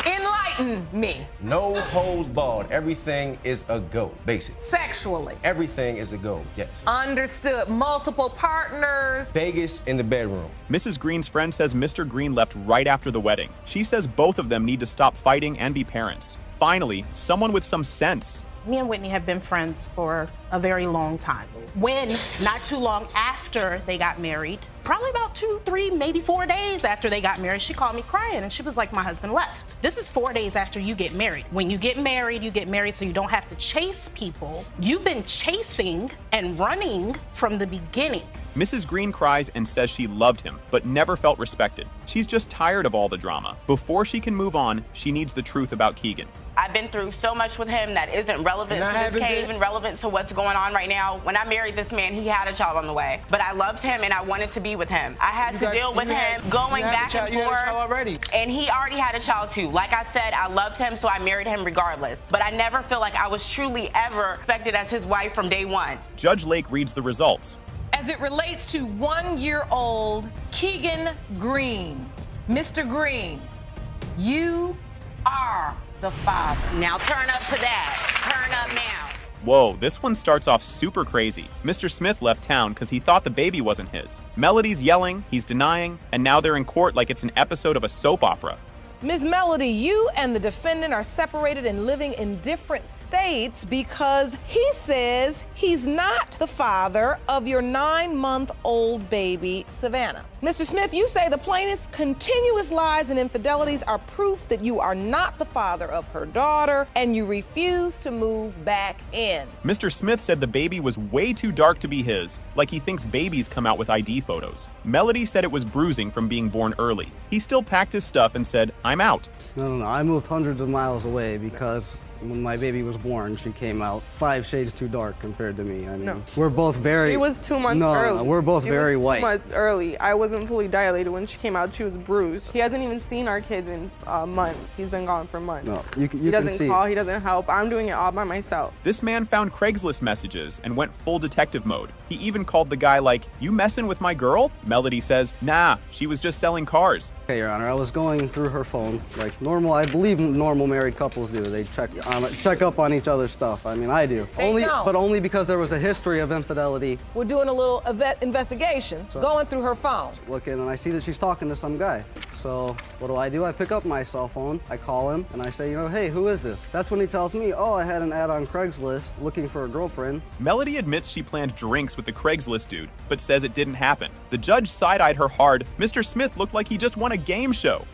Enlighten me. No holds barred. Everything is a go, basically. Sexually. Everything is a go, yes. Understood. Multiple partners. Vegas in the bedroom. Mrs. Green's friend says Mr. Green left right after the wedding. She says both of them need to stop fighting and be parents. Finally, someone with some sense. Me and Whitney have been friends for a very long time. When, not too long after they got married, probably about 2, 3, maybe 4 days after they got married, she called me crying and she was like, my husband left. This is 4 days after you get married. When you get married so you don't have to chase people. You've been chasing and running from the beginning. Mrs. Green cries and says she loved him, but never felt respected. She's just tired of all the drama. Before she can move on, she needs the truth about Keegan. I've been through so much with him that isn't relevant to this case, even relevant to what's going on right now. When I married this man, he had a child on the way. But I loved him and I wanted to be with him. I had to deal with him going back and forth. And he already had a child too. Like I said, I loved him, so I married him regardless. But I never feel like I was truly ever respected as his wife from day one. Judge Lake reads the results. As it relates to 1-year-old Keegan Green, Mr. Green, you are the father. Now turn up to that. Turn up now. Whoa, this one starts off super crazy. Mr. Smith left town because he thought the baby wasn't his. Melody's yelling, he's denying, and now they're in court like it's an episode of a soap opera. Ms. Melody, you and the defendant are separated and living in different states because he says he's not the father of your 9-month-old baby, Savannah. Mr. Smith, you say the plaintiff's continuous lies and infidelities are proof that you are not the father of her daughter and you refuse to move back in. Mr. Smith said the baby was way too dark to be his, like he thinks babies come out with ID photos. Melody said it was bruising from being born early. He still packed his stuff and said, I'm out. No, I moved hundreds of miles away because when my baby was born, she came out 5 shades too dark compared to me. I mean, we're both very... She was 2 months early. No, we're both very white. 2 months early. I wasn't fully dilated when she came out. She was bruised. He hasn't even seen our kids in a month. He's been gone for months. No, you he doesn't call, he doesn't help. I'm doing it all by myself. This man found Craigslist messages and went full detective mode. He even called the guy like, you messing with my girl? Melody says, nah, she was just selling cars. Okay, Your Honor, I was going through her phone like normal. I believe normal married couples do. They check up on each other's stuff. I mean, I do. But only because there was a history of infidelity. We're doing a little investigation, going through her phone. Looking, and I see that she's talking to some guy. So what do? I pick up my cell phone, I call him, and I say, hey, who is this? That's when he tells me, oh, I had an ad on Craigslist looking for a girlfriend. Melody admits she planned drinks with the Craigslist dude, but says it didn't happen. The judge side-eyed her hard. Mr. Smith looked like he just won a game show.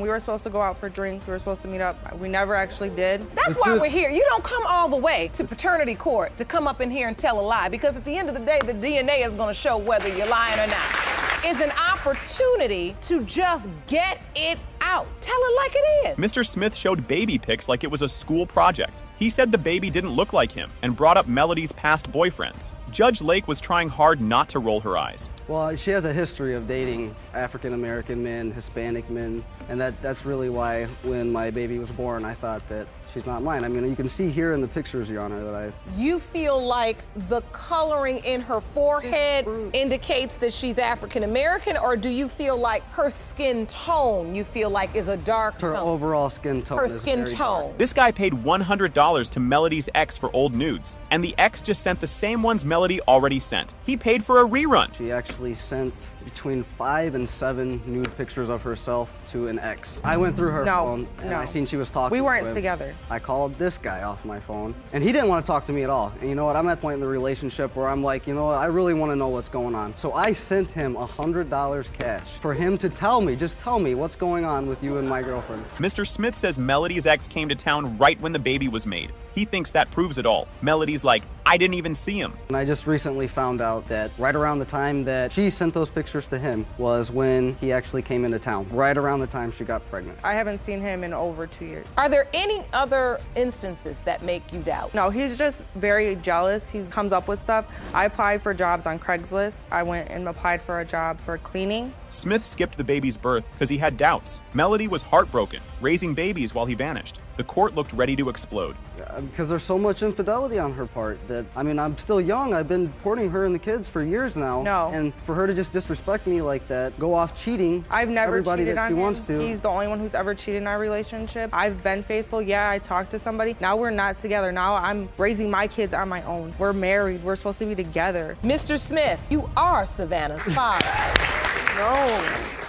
We were supposed to go out for drinks. We were supposed to meet up. We never actually did. That's why we're here. You don't come all the way to paternity court to come up in here and tell a lie, because at the end of the day, the DNA is going to show whether you're lying or not. It's an opportunity to just get it out. Tell it like it is. Mr. Smith showed baby pics like it was a school project. He said the baby didn't look like him and brought up Melody's past boyfriends. Judge Lake was trying hard not to roll her eyes. Well, she has a history of dating African-American men, Hispanic men, and that's really why when my baby was born, I thought that she's not mine. I mean, you can see here in the pictures, Your Honor, that You feel like the coloring in her forehead indicates that she's African-American, or do you feel like her skin tone you feel like is a dark tone? Her overall skin tone Her is skin very tone. dark. This guy paid $100 to Melody's ex for old nudes, and the ex just sent the same ones Melody already sent. He paid for a rerun. She actually sent between 5 and 7 nude pictures of herself to an ex. I went through her phone and I seen she was talking We weren't to him. together. I called this guy off my phone and he didn't want to talk to me at all. And you know what? I'm at the point in the relationship where I'm like, you know what? I really want to know what's going on. So I sent him $100 cash for him to tell me, just tell me what's going on with you and my girlfriend. Mr. Smith says Melody's ex came to town right when the baby was made. He thinks that proves it all. Melody's like, I didn't even see him. And I just recently found out that right around the time that she sent those pictures to him was when he actually came into town, right around the time she got pregnant. I haven't seen him in over 2 years. Are there any other instances that make you doubt? No, he's just very jealous. He comes up with stuff. I applied for jobs on Craigslist. I went and applied for a job for cleaning. Smith skipped the baby's birth because he had doubts. Melody was heartbroken, raising babies while he vanished. The court looked ready to explode. Because there's so much infidelity on her part that, I mean, I'm still young. I've been courting her and the kids for years now. No. And for her to just disrespect me like that, go off cheating I've never everybody cheated that on she him. wants to. He's the only one who's ever cheated in our relationship. I've been faithful. Yeah, I talked to somebody. Now we're not together. Now I'm raising my kids on my own. We're married. We're supposed to be together. Mr. Smith, you are Savannah's father. No.